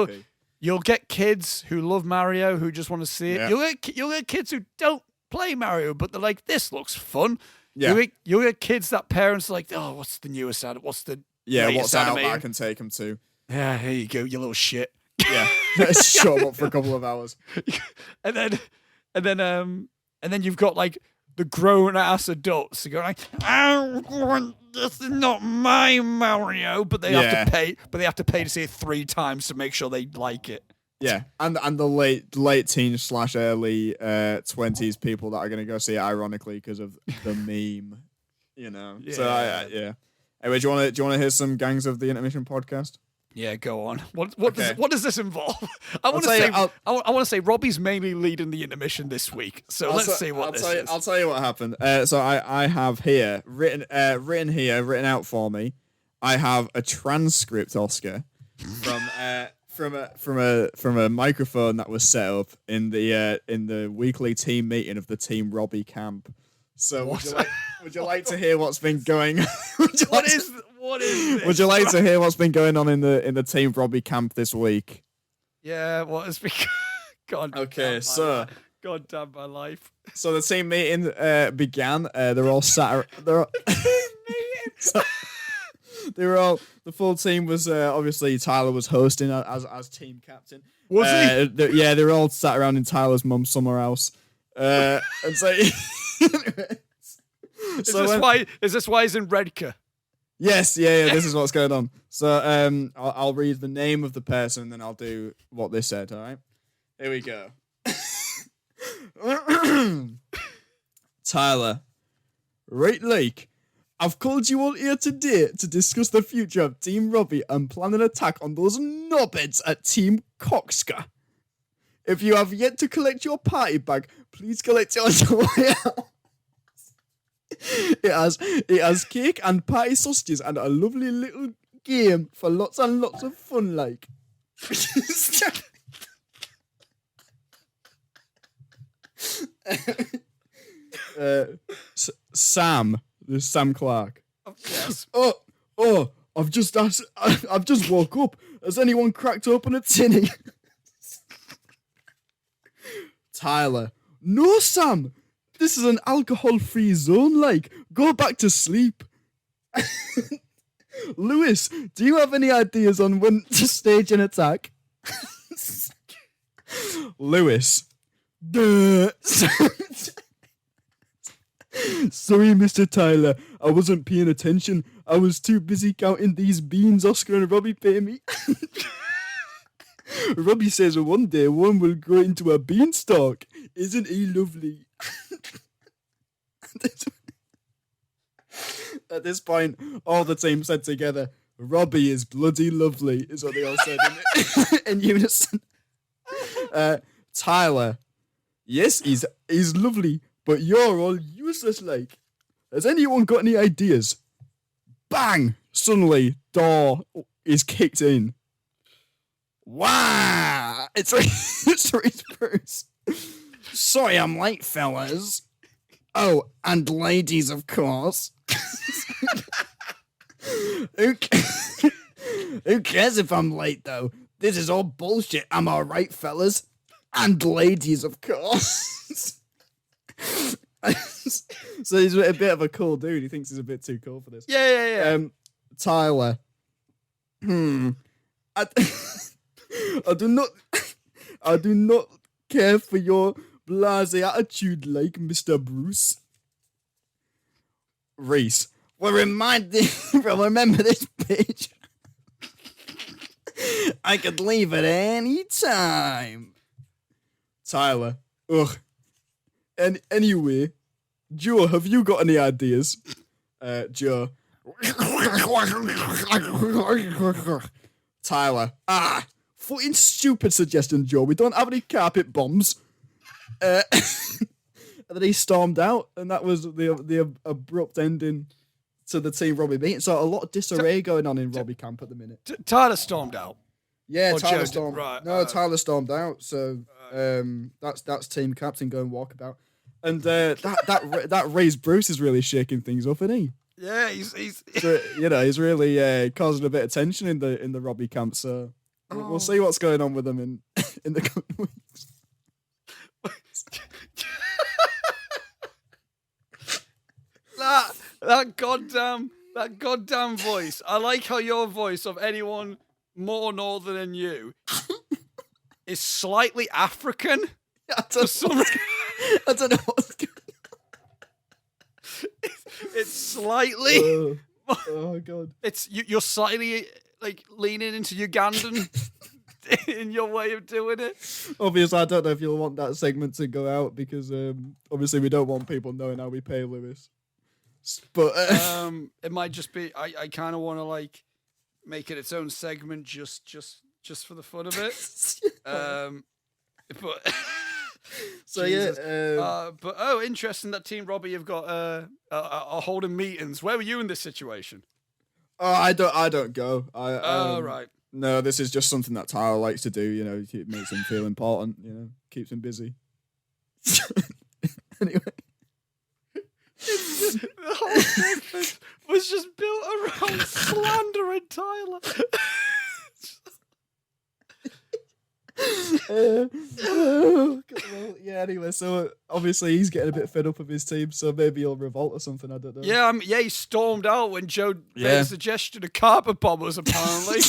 you'll get kids who love Mario who just want to see it. Yeah. You'll get kids who don't play Mario, but they're like, this looks fun. Yeah. You'll get kids that parents are like, oh, what's the newest ad? What's the what's out anime? that I can take them to? Yeah, here you go, you little shit. Yeah, shut them up for a couple of hours. and then you've got like the grown ass adults who go like, oh, this is not my Mario, but they have to pay. But they have to pay to see it 3 times to make sure they like it. Yeah, and the late teens / early 20s people that are going to go see it ironically because of the meme, Yeah. So Anyway, do you want to hear some Gangs of the Intermission podcast? Yeah, go on. What does this involve? I want to say Robbie's mainly leading the intermission this week. So let's see what this is. I'll tell you what happened. So I have here written out for me. I have a transcript, Oscar, from a microphone that was set up in the weekly team meeting of the Team Robbie camp. So would you like to hear what's been going on? What is this? Would you like to hear what's been going on in the Team Robbie camp this week? Yeah, what has been God damn my life. So the team meeting began. They're all sat. The full team was obviously Tyler was hosting as team captain. Was he? They were all sat around in Tyler's mum's summer house. And so is this why he's in Redcar? Yes, yeah, this is what's going on. So I'll read the name of the person and then I'll do what they said, all right? Here we go. Tyler. Right, Lake. I've called you all here today to discuss the future of Team Robbie and plan an attack on those knobheads at Team Coxka. If you have yet to collect your party bag, please collect it on your way out. It has cake and pie sausages and a lovely little game for lots and lots of fun. Like, Sam, there's Sam Clark. Yes. Oh, I've just woke up. Has anyone cracked open a tinny? Tyler, no, Sam. This is an alcohol-free zone. Like, go back to sleep. Lewis, do you have any ideas on when to stage an attack? Lewis. Duh. Sorry, Mr. Tyler. I wasn't paying attention. I was too busy counting these beans Oscar and Robbie pay me. Robbie says one day one will grow into a beanstalk. Isn't he lovely? At this point, all the team said together, Robbie is bloody lovely, is what they all said in unison. Tyler, yes, he's lovely, but you're all useless like. Has anyone got any ideas? Bang! Suddenly, door is kicked in. Wow! It's Reese Bruce. Sorry I'm late, fellas. Oh, and ladies, of course. Who cares if I'm late, though? This is all bullshit. Am I right, fellas? And ladies, of course. So he's a bit of a cool dude. He thinks he's a bit too cool for this. Yeah. Tyler. I do not care for your blasé attitude like Mr. Bruce. Reese. Well, remember this bitch. I could leave at any time. Tyler. Ugh. And anyway, Joe, have you got any ideas? Joe. Tyler. Fucking stupid suggestion, Joe. We don't have any carpet bombs. And then he stormed out, and that was the abrupt ending to the team Robbie meeting. So a lot of disarray going on in Robbie camp at the minute. Tyler stormed out. Yeah, Or Tyler Joe stormed. right, No, Tyler stormed out. So that's team captain going walkabout, and that Reese Bruce is really shaking things up, isn't he? Yeah, he's So, he's really causing a bit of tension in the Robbie camp. So we'll see what's going on with them in the coming weeks. that goddamn voice. I like how your voice of anyone more northern than you is slightly African. I don't know what's going on. It's slightly. Oh god! You're slightly like leaning into Ugandan in your way of doing it. Obviously, I don't know if you'll want that segment to go out because obviously we don't want people knowing how we pay Lewis. But it might just be I kind of want to like make it its own segment just for the fun of it. But so Jesus. but interesting that Team Robbie have got are holding meetings. Where were you in this situation? I don't go. Right. No, this is just something that Tyler likes to do. It makes him feel important. Keeps him busy. Anyway. The whole thing was just built around slandering Tyler. Anyway, so obviously he's getting a bit fed up of his team, so maybe he'll revolt or something. I don't know. Yeah, he stormed out when Joe made a suggestion of carpet bombers, apparently.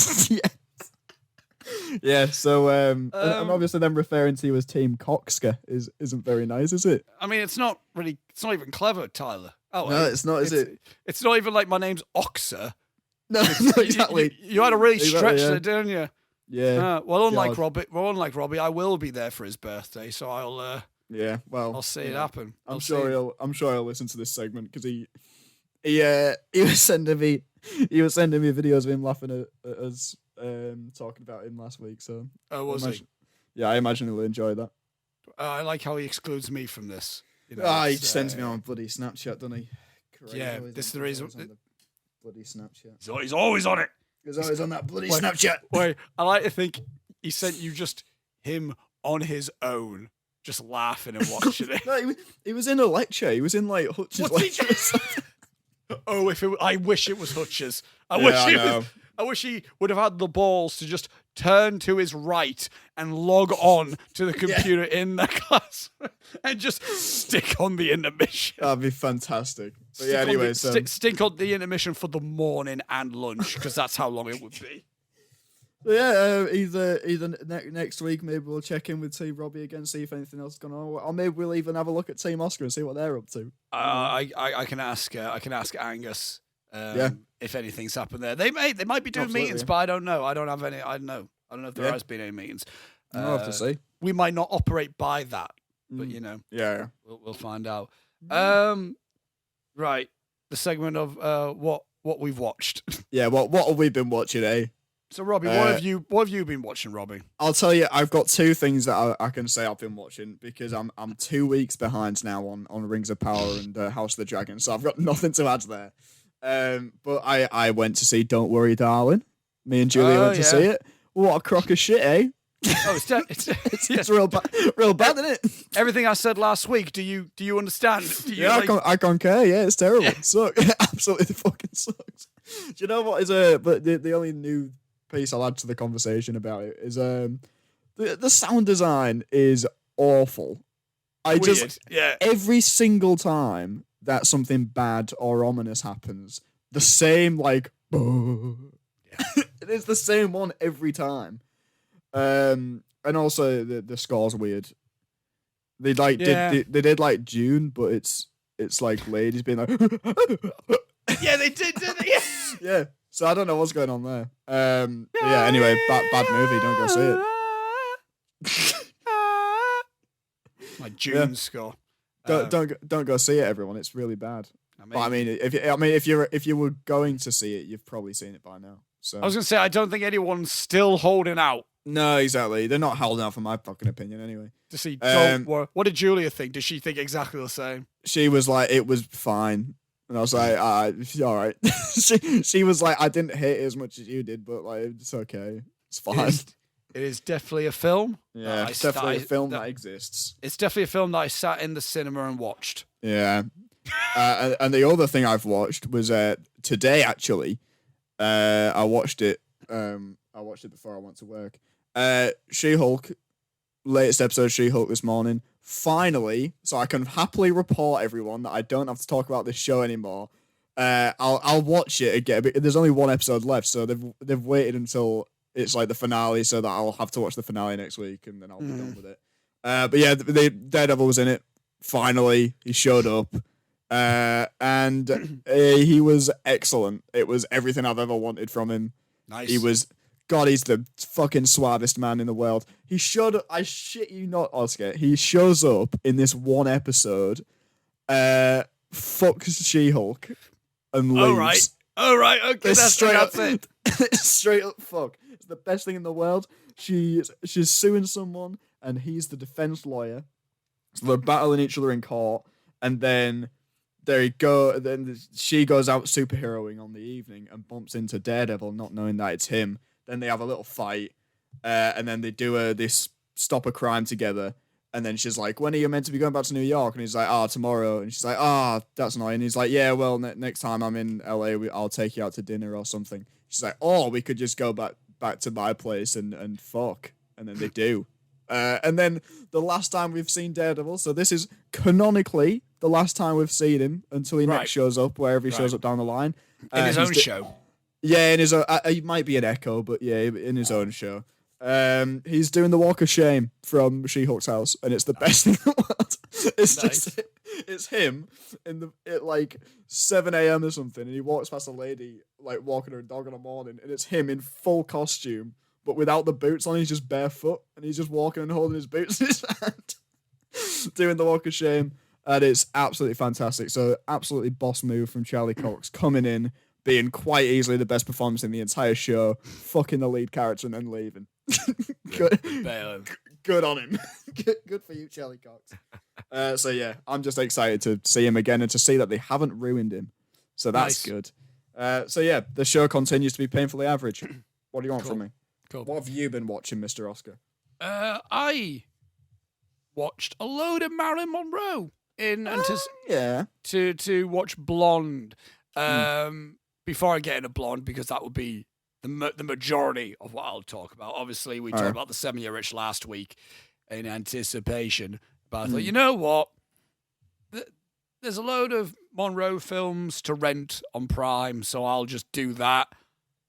Yeah, so and obviously them referring to you as Team Coxka isn't very nice, is it? I mean, it's not even clever, Tyler. Oh, no, it's not, is it? It's not even like my name's Oxer. No, exactly. You had to really stretch it, didn't you? Yeah. Unlike Robbie, I will be there for his birthday, so I'll. Yeah, well, I'll see it happen. I'm sure he'll listen to this segment because he was sending me videos of him laughing at us talking about him last week. So he? Yeah, I imagine he'll enjoy that. I like how he excludes me from this. He sends me on bloody Snapchat, doesn't he? Right? Yeah, this is the reason. On the bloody Snapchat. He's always on it. He's always on that bloody Snapchat. Wait, I like to think he sent you just him on his own, just laughing and watching it. No, he was in a lecture. He was in like Hutch's lecture. Oh, I wish it was Hutch's. I wish he would have had the balls to just turn to his right and log on to the computer in the class and just stick on the intermission. That'd be fantastic. But yeah, anyway, stick on the intermission for the morning and lunch, because that's how long it would be. So yeah, either next week maybe we'll check in with Team Robbie again, see if anything else is going on, or maybe we'll even have a look at Team Oscar and see what they're up to. I can ask Angus. If anything's happened there, they might be doing meetings, but I don't know. I don't have any. I don't know if there has been any meetings. I'll have to see. We might not operate by that, but yeah, we'll find out. Right, the segment of what we've watched. Yeah, what have we been watching, eh? So Robbie, what have you been watching, Robbie? I'll tell you, I've got two things that I can say I've been watching, because I'm 2 weeks behind now on Rings of Power and House of the Dragon, so I've got nothing to add there. But I went to see Don't Worry, Darling. Me and Julia went to see it. What a crock of shit, eh? Oh, it's real bad, isn't it? Everything I said last week. Do you understand? I can't care. Yeah, it's terrible. It sucks. It absolutely fucking sucks. Do you know what is but the only new piece I'll add to the conversation about it is the sound design is awful. Every single time that something bad or ominous happens, the same it is the same one every time. And also the score's weird. They did like June, but it's like ladies being like yeah, they did they? Yeah. So I don't know what's going on there. Yeah, anyway, bad movie, don't go see it. My June score. Don't go see it, everyone. It's really bad. I mean, if you were going to see it, you've probably seen it by now. So I was gonna say, I don't think anyone's still holding out. No, exactly. They're not holding out for my fucking opinion anyway. To see, don't worry. What did Julia think? Did she think exactly the same? She was like, it was fine, and I was like, all right. she was like, I didn't hate it as much as you did, but like, it's okay. It's fine. It is definitely a film. Yeah, it's definitely a film that exists. It's definitely a film that I sat in the cinema and watched. Yeah. And the other thing I've watched was today, actually. I watched it before I went to work. She-Hulk, latest episode of She-Hulk this morning. Finally, so I can happily report everyone that I don't have to talk about this show anymore. I'll watch it again. There's only one episode left, so they've waited until it's like the finale, so that I'll have to watch the finale next week, and then I'll be done with it. But yeah, the Daredevil was in it. Finally, he showed up. And he was excellent. It was everything I've ever wanted from him. Nice. He's the fucking suavest man in the world. He showed up, I shit you not, Oscar. He shows up in this one episode, fucks She-Hulk, and leaves. All right, okay, that's it. It's straight up fuck. It's the best thing in the world. She's suing someone, and he's the defense lawyer. So they're battling each other in court, and then there you go. Then she goes out superheroing on the evening and bumps into Daredevil, not knowing that it's him. Then they have a little fight, and then they do this stop a crime together. And then she's like, "When are you meant to be going back to New York?" And he's like, tomorrow." And she's like, that's annoying. And he's like, "Yeah, well, next time I'm in LA, I'll take you out to dinner or something." She's like, we could just go back to my place and fuck." And then they do. And then the last time we've seen Daredevil, so this is canonically the last time we've seen him until he next shows up, wherever he shows up down the line. In his own show. Yeah, in his own. He might be an echo, but yeah, in his own show. He's doing the Walk of Shame from She-Hulk's house, and it's the best thing in the world. It's him at like 7 a.m. or something, and he walks past a lady like walking her dog in the morning, and it's him in full costume, but without the boots on. He's just barefoot, and he's just walking and holding his boots in his hand, doing the Walk of Shame, and it's absolutely fantastic. So absolutely boss move from Charlie Cox, coming in, being quite easily the best performance in the entire show, fucking the lead character and then leaving. Good on him. Good for you, Charlie Cox. So yeah, I'm just excited to see him again and to see that they haven't ruined him. So that's Nice. good. So yeah, the show continues to be painfully average. What do you want Cool. from me? Cool. What have you been watching, Mr. Oscar? I watched a load of Marilyn Monroe Yeah. to watch Blonde. Before I get into Blonde, because that would be the majority of what I'll talk about. Obviously, we talked about the 7-Year Itch last week in anticipation, but I thought, you know what? There's a load of Monroe films to rent on Prime, so I'll just do that,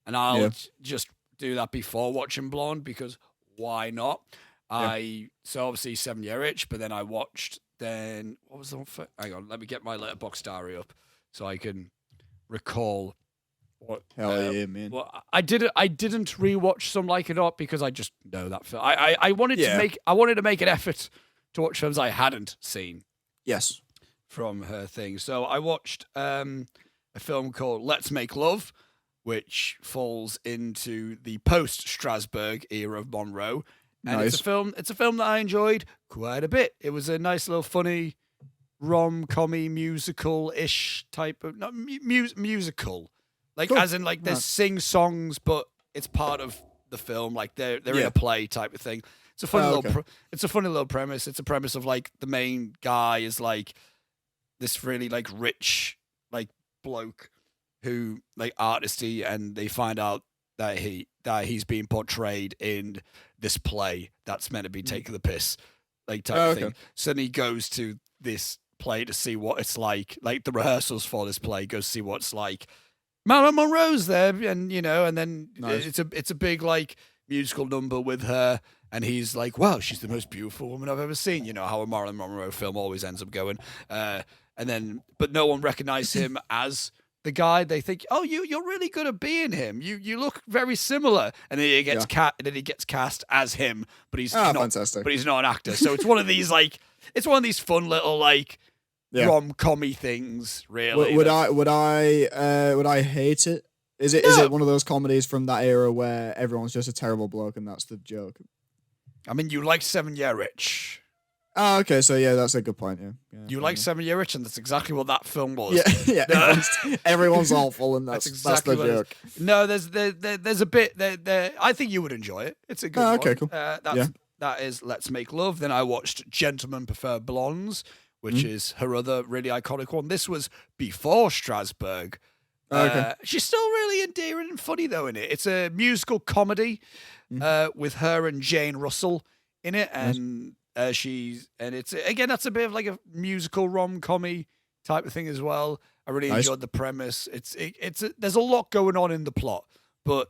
and I'll just do that before watching Blonde, because why not? So obviously 7-Year Itch, but then I watched, what was the one? Hang on, let me get my Letterboxd diary up so I can recall what. Hell yeah, man. Well, I didn't rewatch Some Like It Not because I just know that film. I wanted to make an effort to watch films I hadn't seen. Yes. From her thing. So I watched a film called Let's Make Love, which falls into the post-Strasbourg era of Monroe. And nice. It's a film that I enjoyed quite a bit. It was a nice little funny rom-commy musical-ish type of musical. Like cool. As in like they sing songs, but it's part of the film. Like they're in a play type of thing. It's a funny it's a funny little premise. It's a premise of like the main guy is like this really like rich like bloke who like artisty, and they find out that he's being portrayed in this play that's meant to be taking the piss like type of thing. So then he goes to this play to see what it's like the rehearsals for this play, goes to see what it's like. Marilyn Monroe's there, and and then it's a big like musical number with her. And he's like, wow, she's the most beautiful woman I've ever seen. You know how a Marilyn Monroe film always ends up going. But no one recognized him as the guy. They think, oh, you're really good at being him. You look very similar. And then he gets cast as him, but he's not fantastic. But he's not an actor. So it's one of these fun little like rom-commy things. Really, would I hate it? Is it one of those comedies from that era where everyone's just a terrible bloke and that's the joke? I mean, you like 7-Year Itch. Oh, okay. So yeah, that's a good point. Yeah you like 7-Year Itch, and that's exactly what that film was. Yeah. Everyone's awful, and that's exactly the joke. No, there's a bit there. I think you would enjoy it. It's a good one. Okay, cool. That is Let's Make Love. Then I watched Gentlemen Prefer Blondes, which is her other really iconic one. This was before Strasbourg. She's still really endearing and funny though in it. It's a musical comedy with her and Jane Russell in it, and it's again that's a bit of like a musical rom-commy type of thing as well. I really enjoyed the premise. There's a lot going on in the plot, but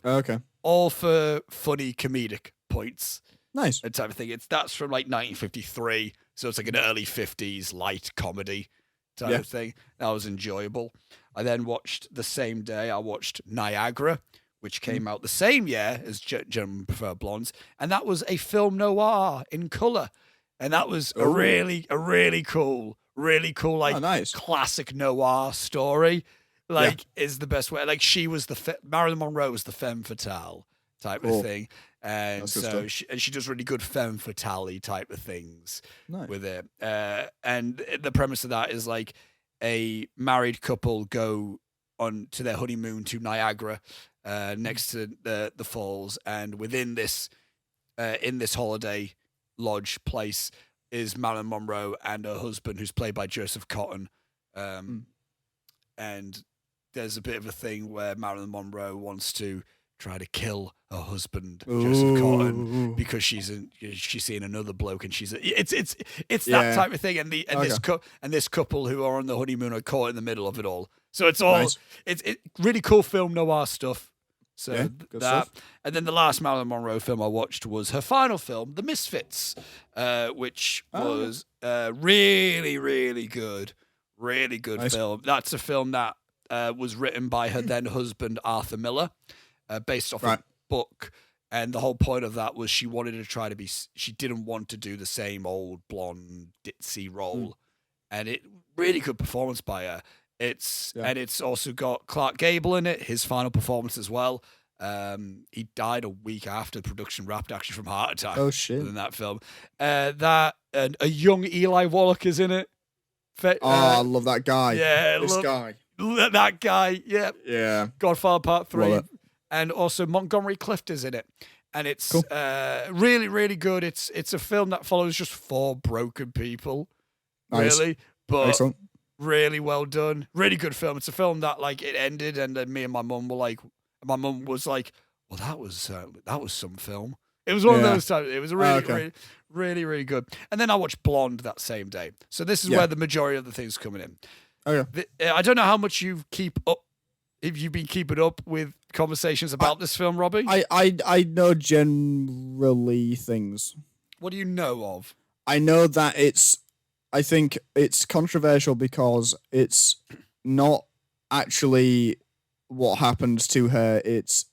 all for funny comedic points. Nice. That type of thing. That's from like 1953, so it's like an early 50s light comedy type of thing. That was enjoyable. I then watched the same day. I watched Niagara, which came out the same year as Gentlemen Prefer Blondes, and that was a film noir in color, and that was a really cool like classic noir story. Like is the best way. Like she was Marilyn Monroe was the femme fatale type of thing, and so she does really good femme fatale type of things with it. And the premise of that is like a married couple go on to their honeymoon to Niagara, next to the falls, and within this in this holiday lodge place is Marilyn Monroe and her husband, who's played by Joseph Cotton. And there's a bit of a thing where Marilyn Monroe wants to try to kill her husband, Joseph Cotton, because she's seeing another bloke, and it's that type of thing. And this couple who are on the honeymoon are caught in the middle of it all. So it's all it's really cool film noir stuff. So that, and then the last Marilyn Monroe film I watched was her final film, The Misfits, which was really, really good film. That's a film that was written by her then husband Arthur Miller, based off a book. And the whole point of that was she didn't want to do the same old blonde ditzy role, and it really good performance by her. And it's also got Clark Gable in it, his final performance as well. He died a week after the production wrapped, actually, from heart attack. Oh shit! In that film, and a young Eli Wallach is in it. I love that guy. Yeah, this guy. That guy. Yeah, yeah. Godfather Part 3, Love it. and also Montgomery Clift is in it, and it's Cool. really, really good. It's a film that follows just 4 broken people, Nice. really, but Excellent. really well done. Really good film. It's a film that, like, it ended, and then me and my mum were like, my mum was like, "Well, that was some film." It was one of those times. It was really, really good. And then I watched Blonde that same day. So this is where the majority of the things coming in. Okay. I don't know how much you keep up. If you've been keeping up with conversations about this film, Robbie. I know generally things. What do you know of? I know that I think it's controversial because it's not actually what happened to her. It's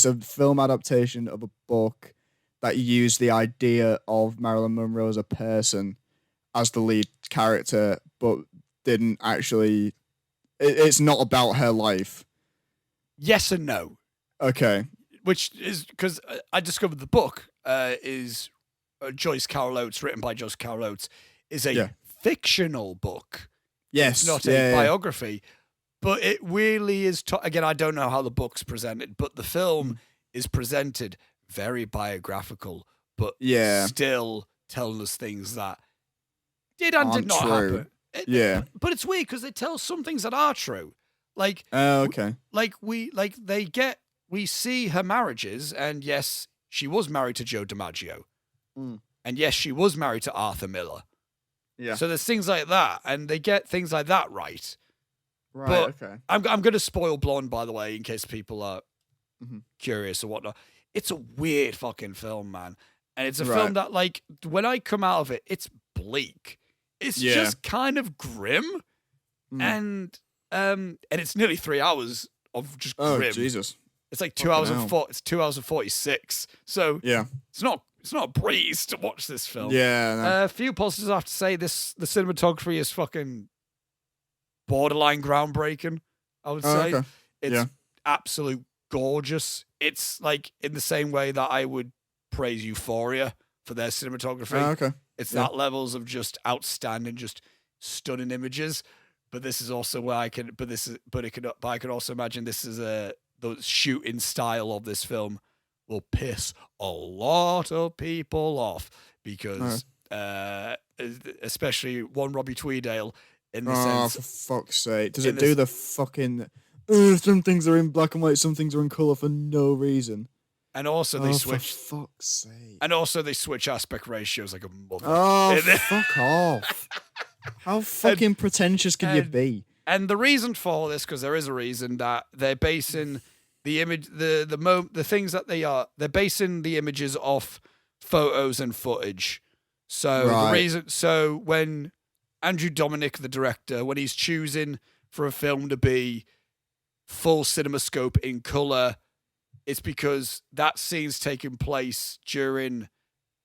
a film adaptation of a book that used the idea of Marilyn Monroe as a person as the lead character, but didn't actually. It's not about her life. Yes and no. Okay. Which is because I discovered the book is Joyce Carol Oates, written by Joyce Carol Oates, is a fictional book. Yes. It's not a biography, but it really is. Again, I don't know how the book's presented, but the film is presented very biographical, but still telling us things that did and did not happen. But it's weird because they tell some things that are true. Like, okay. We see her marriages, and yes, she was married to Joe DiMaggio, and yes, she was married to Arthur Miller. Yeah. So there's things like that, and they get things like that right. Right. But okay. I'm going to spoil Blonde, by the way, in case people are curious or whatnot. It's a weird fucking film, man, and it's a film that, like, when I come out of it, it's bleak. It's just kind of grim, and it's nearly 3 hours of just grim. Oh Jesus! It's like 2 hours and 46. So it's not a breeze to watch this film. Yeah. No. A few positives I have to say. The cinematography is fucking borderline groundbreaking, I would say. Okay. It's absolute gorgeous. It's like in the same way that I would praise Euphoria for their cinematography. Okay. It's that levels of just outstanding, just stunning images. But this is also where I can also imagine this is the shooting style of this film will piss a lot of people off because especially one Robbie Tweedale in the sense. For fuck's sake! Does it do the fucking? Some things are in black and white, some things are in color for no reason. And also they switch. For fuck's sake! And also they switch aspect ratios like a mother. Oh, fuck off! How fucking pretentious can you be? And the reason for this, because there is a reason that they're basing the image, the things that they're basing the images off photos and footage. So the reason, when Andrew Dominic, the director, when he's choosing for a film to be full CinemaScope in color, it's because that scene's taking place during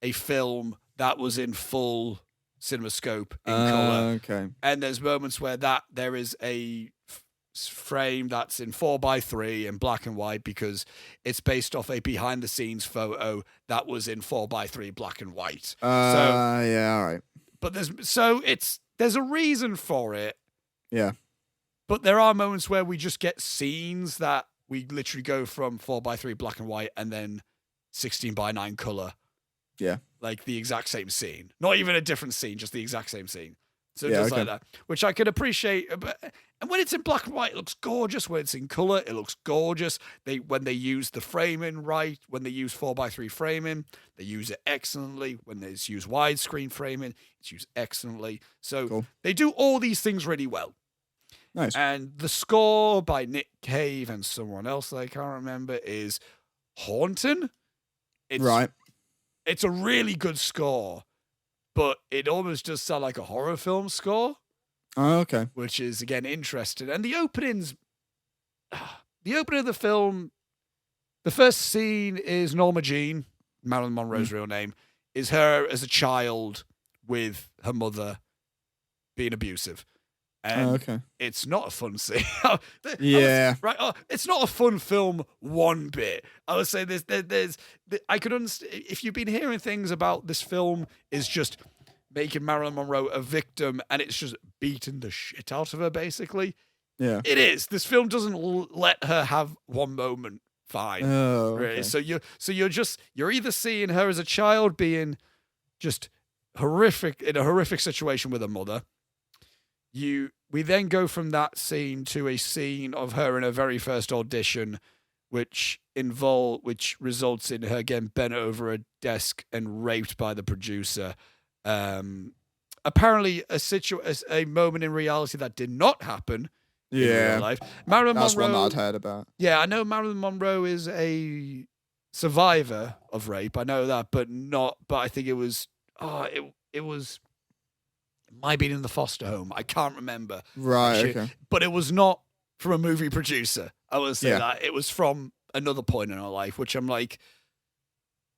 a film that was in full CinemaScope in color. Okay. And there's moments where there is a frame that's in 4:3 in black and white because it's based off a behind the scenes photo that was in 4:3 black and white. All right. But there's a reason for it. Yeah. But there are moments where we just get scenes that we literally go from 4:3 black and white and then 16:9 color. Yeah. Like the exact same scene. Not even a different scene, just the exact same scene. So just like that, which I could appreciate. And when it's in black and white, it looks gorgeous. When it's in color, it looks gorgeous. When they use the framing right, when they use 4:3 framing, they use it excellently. When they use widescreen framing, it's used excellently. So they do all these things really well. Nice. And the score by Nick Cave and someone else that I can't remember is haunting. It's a really good score, but it almost does sound like a horror film score. Oh, okay. Which is, again, interesting. And the opening of the film, the first scene is Norma Jean, Marilyn Monroe's real name, is her as a child with her mother being abusive. And okay. it's not a fun scene. Yeah. Right. It's not a fun film one bit. I would say I could understand if you've been hearing things about this film is just making Marilyn Monroe a victim and it's just beating the shit out of her, basically. Yeah. It is. This film doesn't let her have one moment fine. Oh, okay. Really. You're either seeing her as a child being just horrific in a horrific situation with her mother. We then go from that scene to a scene of her in her very first audition, which results in her getting bent over a desk and raped by the producer. Apparently, a moment in reality that did not happen. In real life. Marilyn That's Monroe, one that I'd heard about. Yeah, I know Marilyn Monroe is a survivor of rape. I know that, but I think it was. It was. Might have been in the foster home. I can't remember. Right. Okay. But it was not from a movie producer. I will say that it was from another point in her life, which I'm like,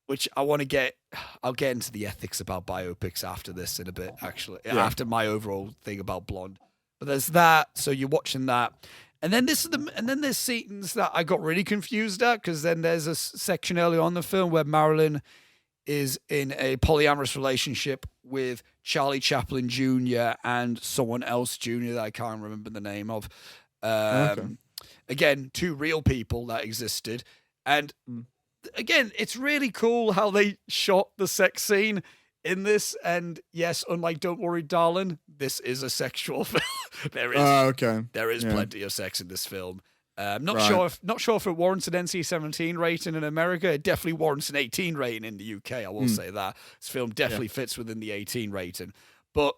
which I want to get. I'll get into the ethics about biopics after this in a bit. Actually, after my overall thing about Blonde. But there's that. So you're watching that, and then there's scenes that I got really confused at because then there's a section early on in the film where Marilyn is in a polyamorous relationship with Charlie Chaplin Jr. and someone else Jr. that I can't remember the name of. Again, two real people that existed. And again, it's really cool how they shot the sex scene in this. And yes, unlike Don't Worry, Darling, this is a sexual film. There is plenty of sex in this film. Not sure if it warrants an NC-17 rating in America. It definitely warrants an 18 rating in the UK. I will say that this film definitely fits within the 18 rating. But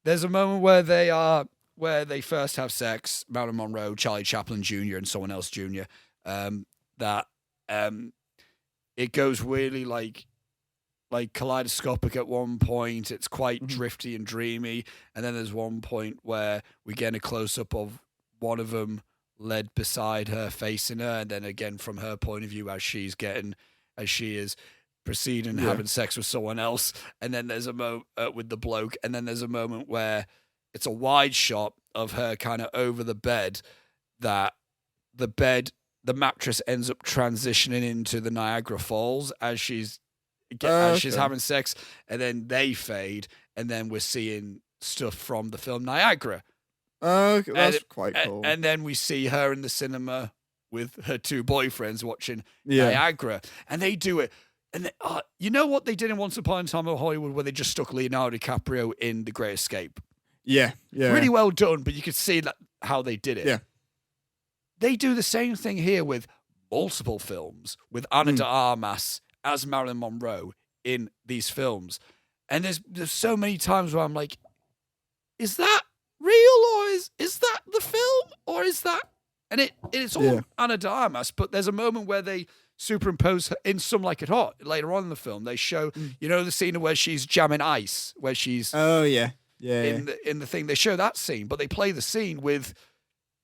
there's a moment where they first have sex, Marilyn Monroe, Charlie Chaplin Jr., and someone else Jr. It goes really like kaleidoscopic at one point. It's quite drifty and dreamy, and then there's one point where we get a close up of one of them led beside her, facing her, and then again from her point of view as she is proceeding having sex with someone else, and then there's a moment with the bloke, and then there's a moment where it's a wide shot of her kind of over the bed, that the mattress ends up transitioning into the Niagara Falls as she's having sex, and then they fade, and then we're seeing stuff from the film Niagara. That's quite cool. And then we see her in the cinema with her two boyfriends watching Niagara, and they do it. And you know what they did in Once Upon a Time in Hollywood, where they just stuck Leonardo DiCaprio in The Great Escape. Yeah. Really well done, but you could see that how they did it. Yeah. They do the same thing here with multiple films, with Ana de Armas as Marilyn Monroe in these films. And there's so many times where I'm like, is that real, or is that the film, or is that? And it's all Ana de Armas, but there's a moment where they superimpose her in Some Like It Hot later on in the film. They show, the scene where she's jamming ice, where she's in the thing. They show that scene, but they play the scene with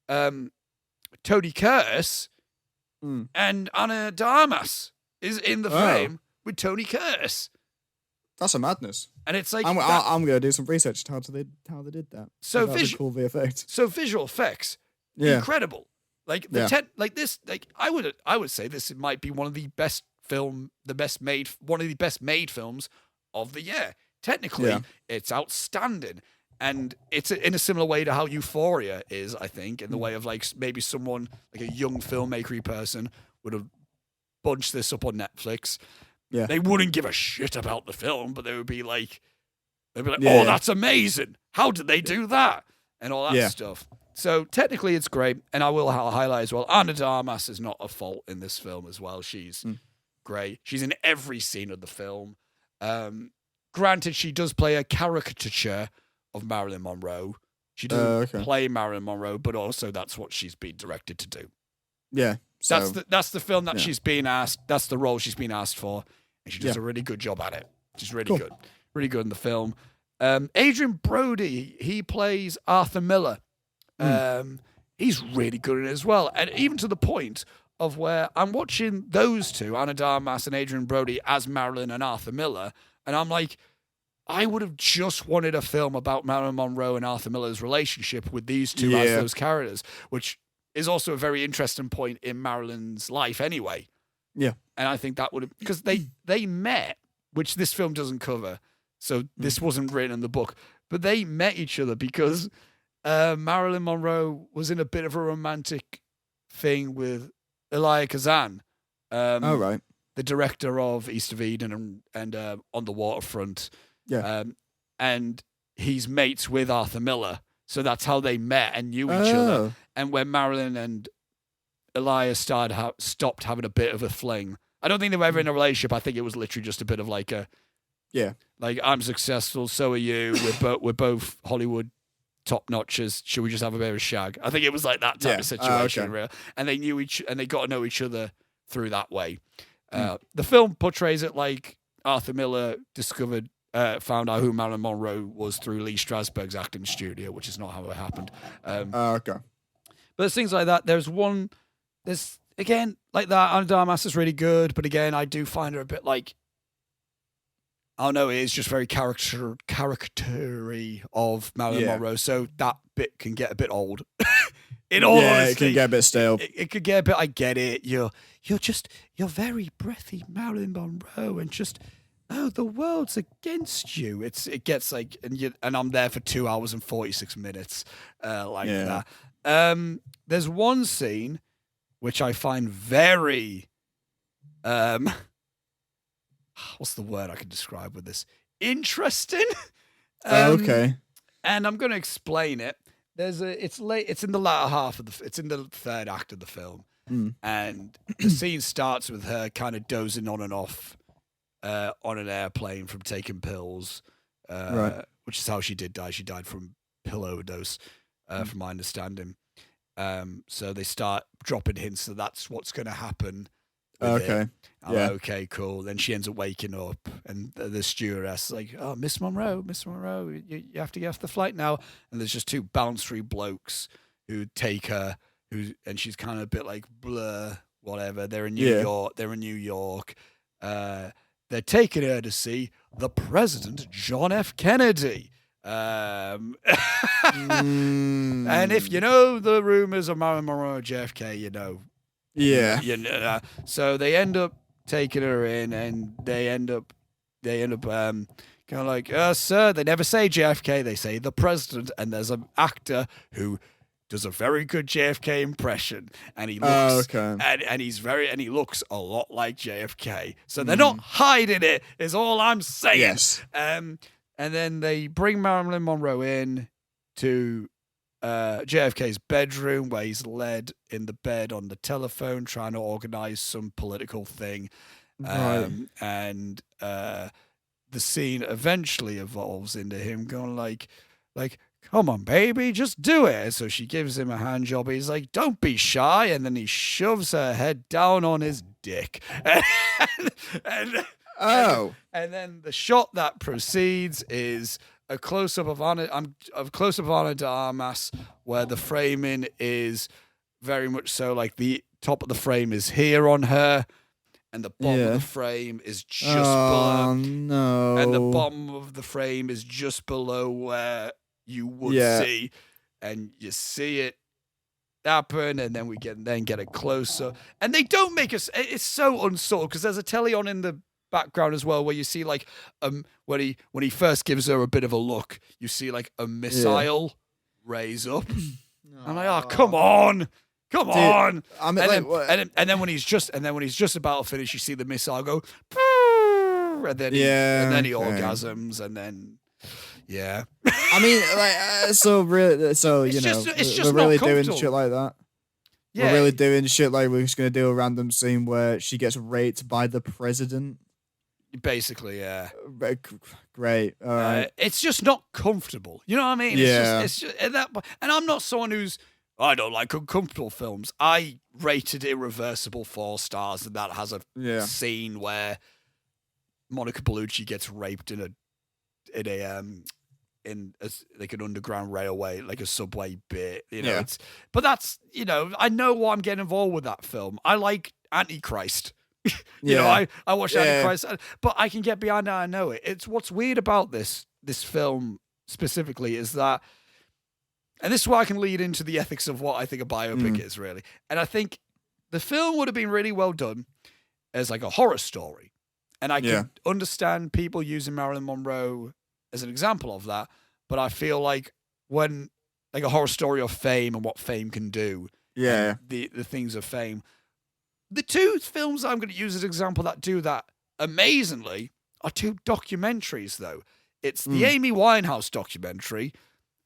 Tony Curtis and Ana de Armas is in the frame with Tony Curtis. That's a madness. And it's like I'm going to do some research on how they did that. So cool VFX. So visual effects, incredible. Like I would say this might be one of the best made films of the year. Technically, it's outstanding, and it's in a similar way to how Euphoria is. I think in the way of like maybe someone like a young filmmaker person would have bunched this up on Netflix. Yeah. They wouldn't give a shit about the film, but they would be like, oh, that's amazing. How did they do that? And all that stuff. So technically it's great. And I will highlight as well, Ana de Armas is not a fault in this film as well. She's great. She's in every scene of the film. Granted, she does play a caricature of Marilyn Monroe. She doesn't play Marilyn Monroe, but also that's what she's been directed to do. Yeah. So, that's the film that she's been asked. That's the role she's been asked for. And she does a really good job at it. She's really good. Really good in the film. Adrian Brody, he plays Arthur Miller. He's really good in it as well. And even to the point of where I'm watching those two, Ana de Armas and Adrian Brody, as Marilyn and Arthur Miller, and I'm like, I would have just wanted a film about Marilyn Monroe and Arthur Miller's relationship with these two as those characters, which is also a very interesting point in Marilyn's life anyway. Yeah. And I think that would have, because they met, which this film doesn't cover, so this wasn't written in the book, but they met each other because Marilyn Monroe was in a bit of a romantic thing with Elia Kazan. Right. The director of East of Eden and On the Waterfront. Yeah. And he's mates with Arthur Miller. So that's how they met and knew each other. And when Marilyn and Elias stopped having a bit of a fling, I don't think they were ever in a relationship. I think it was literally just a bit of like a, like, I'm successful, so are you. We're both Hollywood top notches. Should we just have a bit of a shag? I think it was like that type of situation, real. And they knew and they got to know each other through that way. The film portrays it like Arthur Miller found out who Marilyn Monroe was through Lee Strasberg's acting studio, which is not how it happened. Okay. But there's things like that. There's again, like that, Anna de Armas is really good, but again, I do find her a bit like, I don't know, it is just very character-y of Marilyn Monroe, so that bit can get a bit old. In all honesty, it can get a bit stale. It could get a bit, I get it. You're very breathy Marilyn Monroe, and just, the world's against you. It gets like, and I'm there for 2 hours and 46 minutes, that. There's one scene which I find very, what's the word I can describe with this? Interesting. Okay. And I'm going to explain it. It's in the latter half it's in the third act of the film. And the scene starts with her kind of dozing on and off on an airplane from taking pills, which is how she did die. She died from pill overdose, from my understanding. So they start dropping hints that that's what's going to happen. Okay. Okay, cool. Then she ends up waking up, and the stewardess is like, "Oh, Miss Monroe, you have to get off the flight now." And there's just two bouncery blokes who take her, and she's kind of a bit like blur, whatever. They're in New York. They're in New York. They're taking her to see the President, John F. Kennedy. And if you know the rumors of Marilyn Monroe and JFK, you know. Yeah. So they end up taking her in, and they end up kind of like, sir, they never say JFK, they say the president, and there's an actor who does a very good JFK impression, and he looks and he looks a lot like JFK. So they're not hiding it, is all I'm saying. Yes. And then they bring Marilyn Monroe in to JFK's bedroom, where he's led in the bed on the telephone trying to organize some political thing. And the scene eventually evolves into him going like, come on, baby, just do it. So she gives him a hand job. He's like, don't be shy. And then he shoves her head down on his dick. And then the shot that proceeds is a close-up of Anna de Armas, where the framing is very much so like the top of the frame is here on her, and the bottom of the frame is just below. No. And the bottom of the frame is just below where you would see, and you see it happen, and then we get a close-up, and they don't make us. It's so unsubtle because there's a telly on in the background as well, where you see like when he first gives her a bit of a look, you see like a missile raise up. I'm like, oh, come on. I mean, and then when he's just about to finish, you see the missile go, and then he orgasms, and then I mean, like, we're really doing shit like that. Yeah. We're really doing shit like we're just gonna do a random scene where she gets raped by the president. Basically, yeah. Great. All right. It's just not comfortable. You know what I mean? Yeah. It's just that, and I'm not someone I don't like uncomfortable films. I rated Irreversible 4 stars, and that has a scene where Monica Bellucci gets raped in like an underground railway, like a subway bit. You know, but that's, I know what I'm getting involved with that film. I like Antichrist. You know, Yeah. I watched Antichrist, but I can get behind it. I know it. It's what's weird about this film specifically is that, and this is why I can lead into the ethics of what I think a biopic is really. And I think the film would have been really well done as like a horror story, and I can understand people using Marilyn Monroe as an example of that. But I feel like when like a horror story of fame and what fame can do, the things of fame. The two films I'm going to use as an example that do that amazingly are two documentaries, though. It's the Amy Winehouse documentary,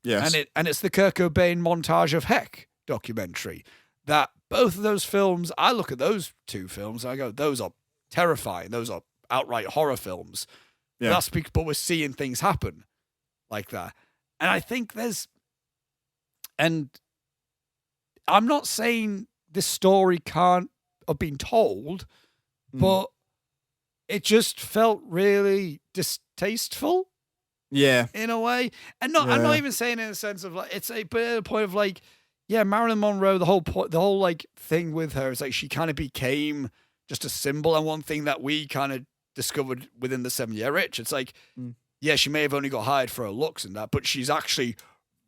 and it's the Kurt Cobain Montage of Heck documentary. That both of those films, I look at those two films and I go, those are terrifying. Those are outright horror films. Yeah. But we're seeing things happen like that. And I think and I'm not saying this story can't have been told, but it just felt really distasteful. Yeah. In a way. And I'm not even saying in a sense of like, it's a point of like, yeah, Marilyn Monroe, the whole like thing with her is like she kind of became just a symbol, and one thing that we kind of discovered within the 7-Year Itch, it's like, yeah, she may have only got hired for her looks and that, but she's actually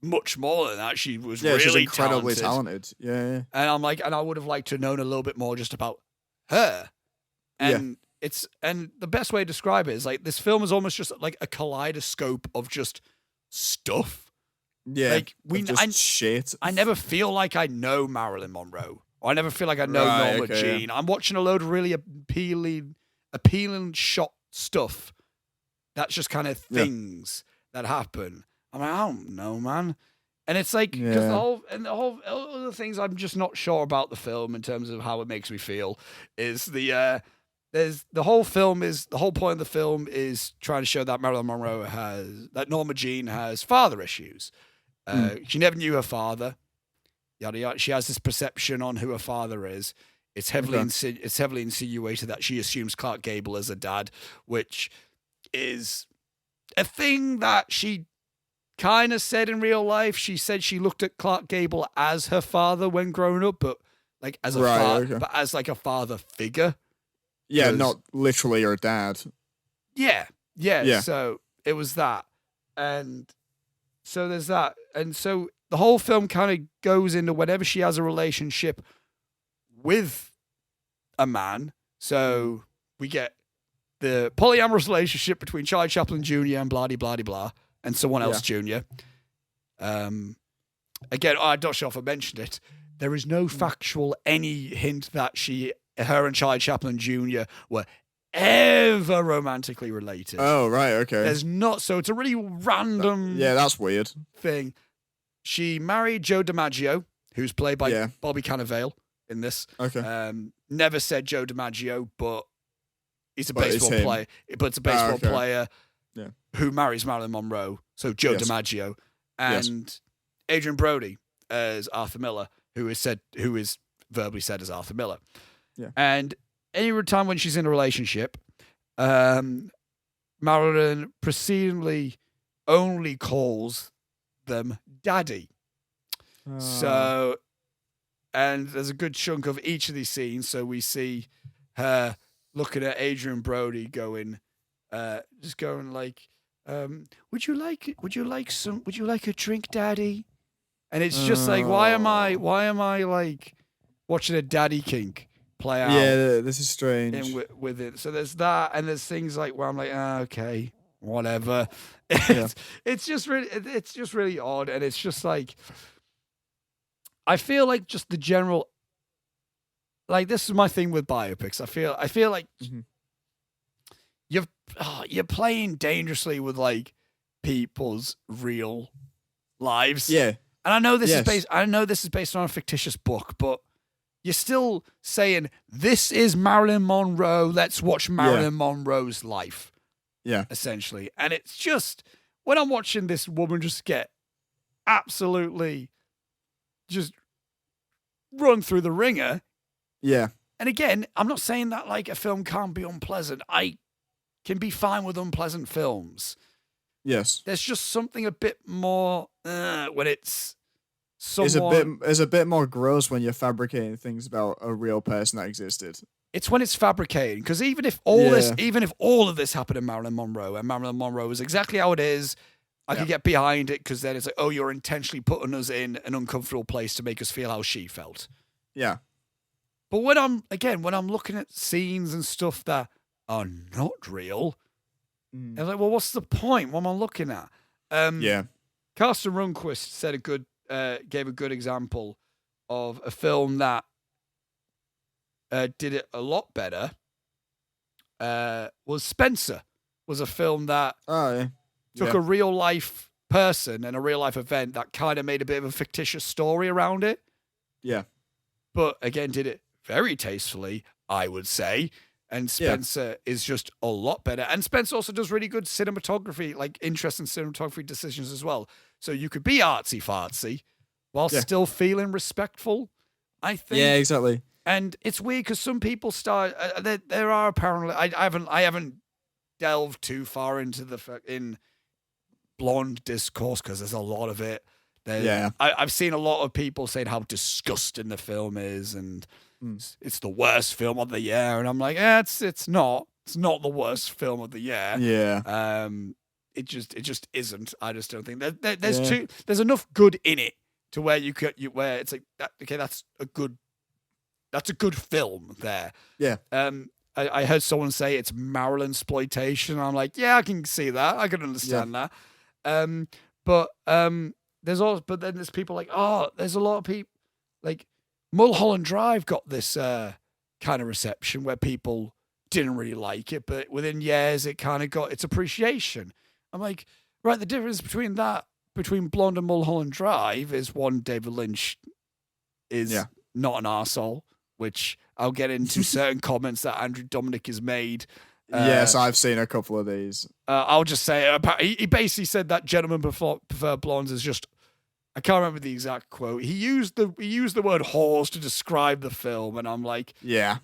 much more than that. She was really she's incredibly talented. Yeah. And I'm like, and I would have liked to have known a little bit more just about her. And and the best way to describe it is like this film is almost just like a kaleidoscope of just stuff. Yeah. Like shit. I never feel like I know Marilyn Monroe. Or I never feel like I know Norma Jean. I'm watching a load of really appealing shot stuff. That's just kind of things that happen. I'm like, I don't know, man. And it's like, because the whole other things I'm just not sure about the film in terms of how it makes me feel is the whole point of the film is trying to show that Marilyn Monroe that Norma Jean has father issues. She never knew her father. Yada yada. She has this perception on who her father is. It's heavily insinuated that she assumes Clark Gable as a dad, which is a thing that she kind of said in real life. She said she looked at Clark Gable as her father when growing up, but like as a father, but as like a father figure. Yeah, not literally her dad. Yeah. So it was that, and so there's that, and so the whole film kind of goes into whenever she has a relationship with a man. So we get the polyamorous relationship between Charlie Chaplin Jr. and blah blah blah. And someone else junior. Again, I'm not sure if I mentioned it. There is no factual any hint that her and Charlie Chaplin Jr. were ever romantically related. Oh, right, okay. There's not, so it's a really random that's weird thing. She married Joe DiMaggio, who's played by Bobby Cannavale in this. Okay. Never said Joe DiMaggio, but he's a baseball player. But it's a baseball player. Yeah. Who marries Marilyn Monroe, so Joe DiMaggio, and Adrian Brody as Arthur Miller, who is verbally said as Arthur Miller. Yeah. And any time when she's in a relationship, Marilyn precedingly only calls them daddy. So, and there's a good chunk of each of these scenes. So we see her looking at Adrian Brody going, just going like, would you like a drink, daddy? And it's just like, why am I like watching a daddy kink play out? Yeah, this is strange. With it. So there's that, and there's things like where I'm like, okay, whatever. It's just really odd, and it's just like, I feel like just the general, like, this is my thing with biopics. I feel like you're playing dangerously with like people's real lives. Yeah. And I know this is based on a fictitious book, but you're still saying this is Marilyn Monroe. Let's watch Marilyn Monroe's life. Yeah. Essentially. And it's just, when I'm watching this woman just get absolutely just run through the ringer. Yeah. And again, I'm not saying that like a film can't be unpleasant. I can be fine with unpleasant films. Yes. There's just something a bit more when it's someone... It's a bit more gross when you're fabricating things about a real person that existed. It's when it's fabricated. Because even if all of this happened in Marilyn Monroe, and Marilyn Monroe is exactly how it is, I could get behind it, because then it's like, oh, you're intentionally putting us in an uncomfortable place to make us feel how she felt. Yeah. But when I'm looking at scenes and stuff that are not real, I'm like, well, what's the point? What am I looking at? Carsten Rundquist gave a good example of a film that did it a lot better. Was Spencer? Was a film that took a real life person and a real life event that kind of made a bit of a fictitious story around it. Yeah. But again, did it very tastefully, I would say. And Spencer is just a lot better. And Spencer also does really good cinematography, like interesting cinematography decisions as well. So you could be artsy-fartsy while still feeling respectful, I think. Yeah, exactly. And it's weird because some people start. There are apparently. I haven't delved too far into in blonde discourse, because there's a lot of it. I've seen a lot of people saying how disgusting the film is, and it's the worst film of the year. And I'm like, it's not. It's not the worst film of the year. Yeah. It just isn't. I just don't think there's enough good in it to where where it's like that, okay, that's a good film there. Yeah. I heard someone say it's Marilyn exploitation. I'm like, yeah, I can see that. I can understand that. But then there's people like, oh, there's a lot of people like Mulholland Drive got this kind of reception where people didn't really like it, but within years it kind of got its appreciation. I'm like, right, the difference between Blonde and Mulholland Drive is one, David Lynch is not an arsehole, which I'll get into certain comments that Andrew Dominic has made. Yes, I've seen a couple of these. I'll just say, he basically said that gentlemen prefer blondes is just, I can't remember the exact quote. He used the word whores to describe the film, and I'm like, yeah.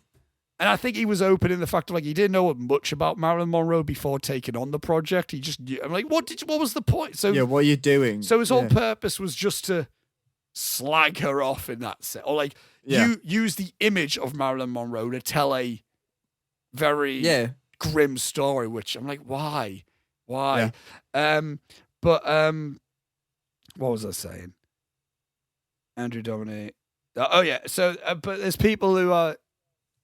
And I think he was open in the fact of like he didn't know much about Marilyn Monroe before taking on the project. I'm like, what was the point? So what are you doing? So his whole purpose was just to slag her off in that set, or like you use the image of Marilyn Monroe to tell a very grim story. Which I'm like, why? Yeah. But what was I saying? Andrew Dominic. Oh yeah. So, but there's people who are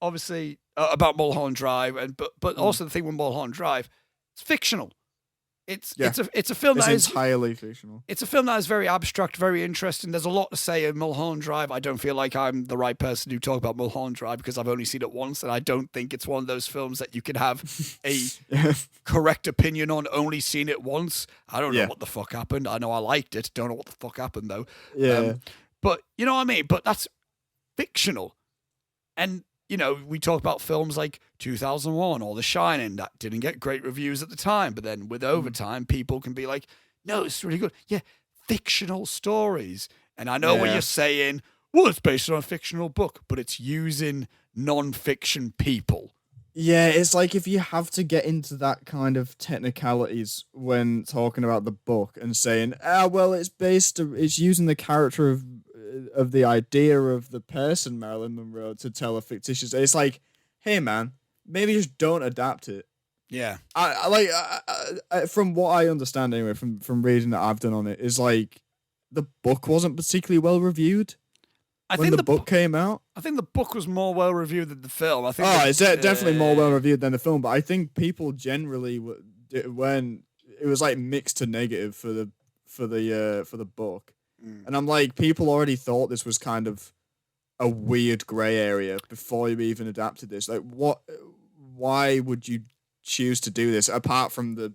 obviously about Mulholland Drive, but also the thing with Mulholland Drive, it's fictional. It's a film that is entirely fictional. It's a film that is very abstract, very interesting. There's a lot to say in Mulholland Drive. I don't feel like I'm the right person to talk about Mulholland Drive because I've only seen it once, and I don't think it's one of those films that you can have a correct opinion on only seeing it once. I don't know what the fuck happened. I know I liked it. Don't know what the fuck happened though. Yeah. But you know what I mean? But that's fictional. And you know, we talk about films like 2001 or The Shining that didn't get great reviews at the time, but then with overtime, people can be like, no, it's really good. Yeah, fictional stories. And I know what you're saying, well, it's based on a fictional book, but it's using non-fiction people. Yeah, it's like if you have to get into that kind of technicalities when talking about the book and saying, well, it's using the character of the idea of the person Marilyn Monroe to tell a fictitious. It's like, hey man, maybe just don't adapt it. Yeah, I from what I understand anyway, from reading that I've done on it, is like the book wasn't particularly well reviewed. I think the book came out. I think the book was more well reviewed than the film. I think. It's definitely more well reviewed than the film, but I think people generally when it was like mixed to negative for the book. And I'm like, people already thought this was kind of a weird grey area before you even adapted this. Like, why would you choose to do this apart from the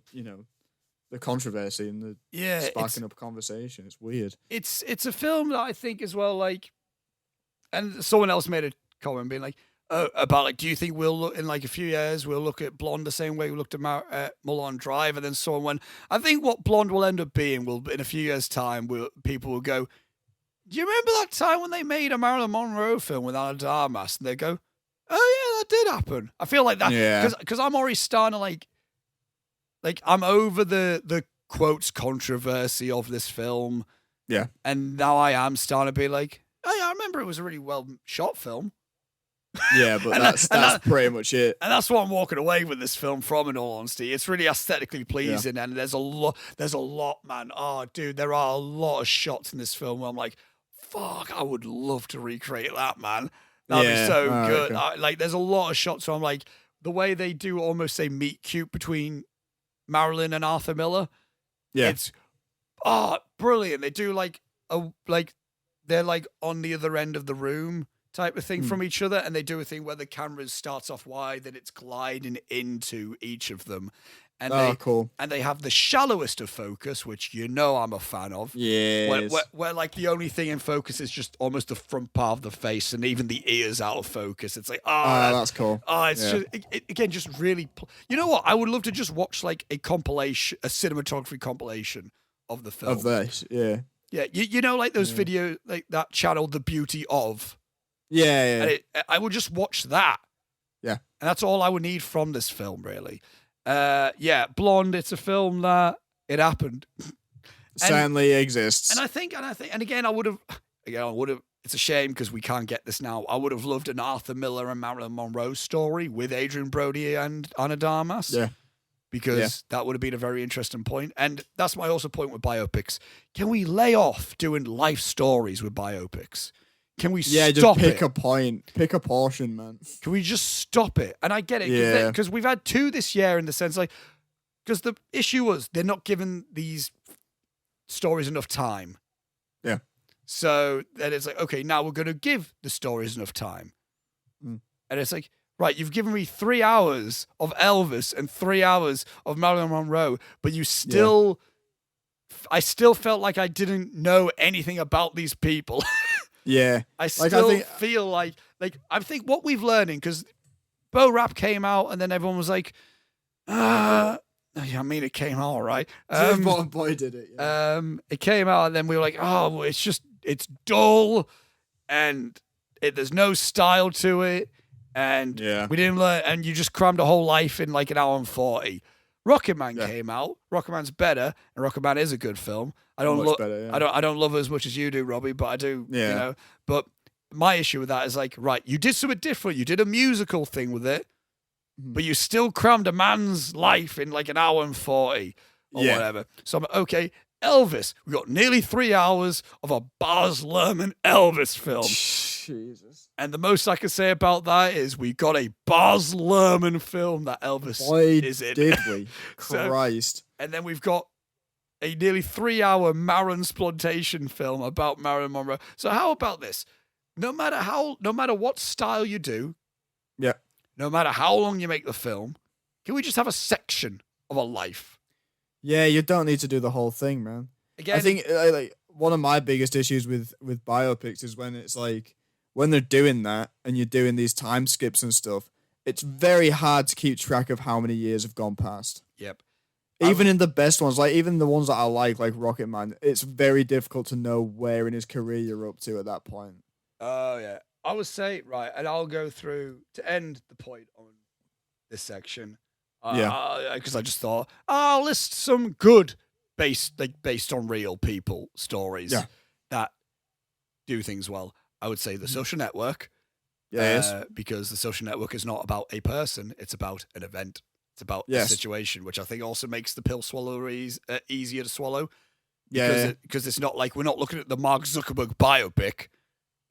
controversy and the sparking up conversation? It's weird. It's a film that I think as well, like, and someone else made a comment being like, about like, do you think we'll look in like a few years we'll look at Blonde the same way we looked at Mulholland Drive? And then someone went, I think what Blonde will end up being will in a few years' time people will go, do you remember that time when they made a Marilyn Monroe film with Anna de Armas? And they go, oh yeah, that did happen. I feel like that because I'm already starting to like I'm over the quotes controversy of this film. Yeah, and now I am starting to be like, oh yeah, I remember it was a really well shot film. Yeah, but And that's pretty much it. And that's what I'm walking away with this film from, in all honesty. It's really aesthetically pleasing, and there's a lot, man. Oh, dude, there are a lot of shots in this film where I'm like, fuck, I would love to recreate that, man. That'd be so good. Okay. There's a lot of shots where I'm like, the way they do almost a meet cute between Marilyn and Arthur Miller. Yeah. It's brilliant. They do they're like on the other end of the room type of thing from each other, and they do a thing where the camera starts off wide and it's gliding into each of them. And cool. And they have the shallowest of focus, which I'm a fan of. Yes. Where like the only thing in focus is just almost the front part of the face, and even the ears out of focus. It's like, that's cool. It's just again, just really. You know what? I would love to just watch like a cinematography compilation of the film. Of this, yeah. Yeah, you know, like those videos, like that channel, The Beauty of. Yeah. And I would just watch that. Yeah. And that's all I would need from this film, really. Blonde, it's a film that it happened. Certainly exists. And again, I would have, it's a shame because we can't get this now. I would have loved an Arthur Miller and Marilyn Monroe story with Adrian Brody and Ana de Armas. Yeah. Because that would have been a very interesting point. And that's my also point with biopics. Can we lay off doing life stories with biopics? Can we stop just pick it? a point. Pick a portion, man. Can we just stop it? And I get it. Because we've had 2 this year in the sense like, because the issue was they're not giving these stories enough time. Yeah. So then it's like, okay, now we're going to give the stories enough time. And it's like, right, you've given me 3 hours of Elvis and 3 hours of Marilyn Monroe, but you still, I still felt like I didn't know anything about these people. Yeah. I still feel like I think what we've learning, because Bo Rap came out and then everyone was like, I mean, it came out all right. Boy did it. Yeah. It came out and then we were like, oh, it's dull and there's no style to it. And we didn't learn, and you just crammed a whole life in like an hour and 40. Rocket Man came out. Rocket Man's better, and Rocket Man is a good film. I don't love it as much as you do, Robbie, but I do. Yeah. You know. But my issue with that is like, right, you did something different. You did a musical thing with it, but you still crammed a man's life in like an hour and 40 or whatever. So I'm okay. Elvis, we got nearly 3 hours of a Baz Luhrmann Elvis film. Jesus. And the most I can say about that is we got a Baz Luhrmann film that Elvis is in. Did we? Christ. And then we've got a nearly 3 hour Maransploitation film about Marilyn Monroe. So how about this? No matter what style you do, no matter how long you make the film, can we just have a section of a life? Yeah, you don't need to do the whole thing, man. Again, I think like one of my biggest issues with biopics is when it's like when they're doing that and you're doing these time skips and stuff. It's very hard to keep track of how many years have gone past. Yep. Even in the best ones, like even the ones that I like Rocket Man, it's very difficult to know where in his career you're up to at that point. Oh yeah, I would say right, and I'll go through to end the point on this section. Because I just thought I'll list some good based on real people stories that do things well. I would say The Social Network. Yes. Because The Social Network is not about a person; it's about an event. It's about a situation, which I think also makes the pill swallower easier to swallow. Because it's not like we're not looking at the Mark Zuckerberg biopic.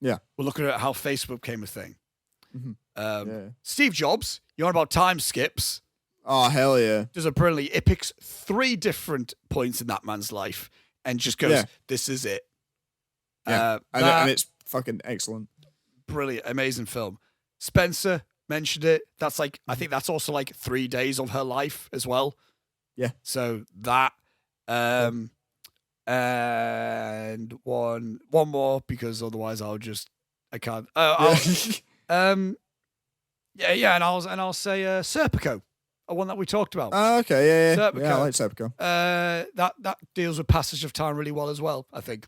Yeah, we're looking at how Facebook became a thing. Mm-hmm. Steve Jobs, you're on about time skips. Oh, hell yeah. Does it brilliantly. It picks 3 different points in that man's life and just goes, this is it. Yeah. And it's fucking excellent. Brilliant. Amazing film. Spencer mentioned it. That's like, I think that's also like 3 days of her life as well. Yeah. So that, and one more because otherwise I can't. And I'll say Serpico. One that we talked about. Oh, okay, yeah. Serpico. Yeah, I like Serpico. That deals with passage of time really well as well, I think.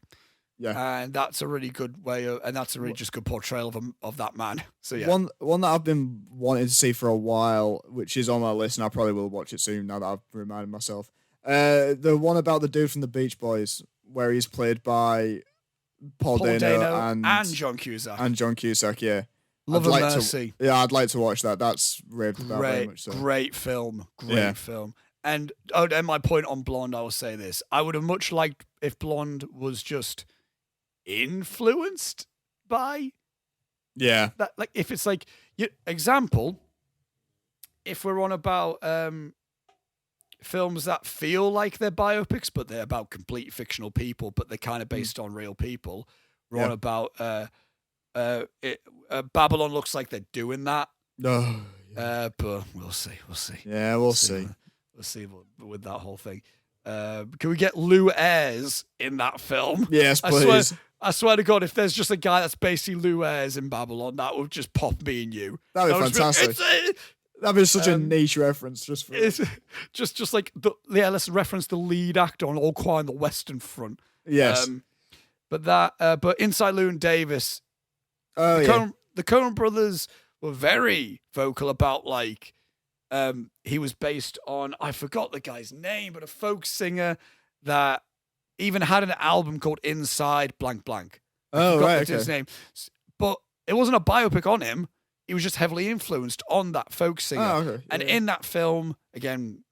Yeah. And that's a really good way and that's a really just good portrayal of that man. So yeah. One that I've been wanting to see for a while, which is on my list, and I probably will watch it soon now that I've reminded myself. The one about the dude from the Beach Boys, where he's played by Paul Dano and John Cusack. And John Cusack, yeah. Love and Mercy. I'd like to watch that. That's raved about very much so. Great film. Great film. And my point on Blonde, I will say this. I would have much liked if Blonde was just influenced by that. Like, if it's like, example, if we're on about films that feel like they're biopics, but they're about complete fictional people, but they're kind of based on real people. We're on about Babylon looks like they're doing that. No. But we'll see. Yeah, we'll see. We'll see with that whole thing. Can we get Lou Ayres in that film? Yes, please. I swear to God, if there's just a guy that's basically Lou Ayres in Babylon, that would just pop me and you. That'd be fantastic. That'd be such a niche reference just for just like let's reference the lead actor on All Quiet on the Western Front. Yes. But Inside Llewyn Davis, the Coen brothers were very vocal about like he was based on, I forgot the guy's name, but a folk singer that even had an album called Inside Blank Blank. Oh, right. Okay. His name. But it wasn't a biopic on him. He was just heavily influenced on that folk singer. Oh, okay. And in that film, again,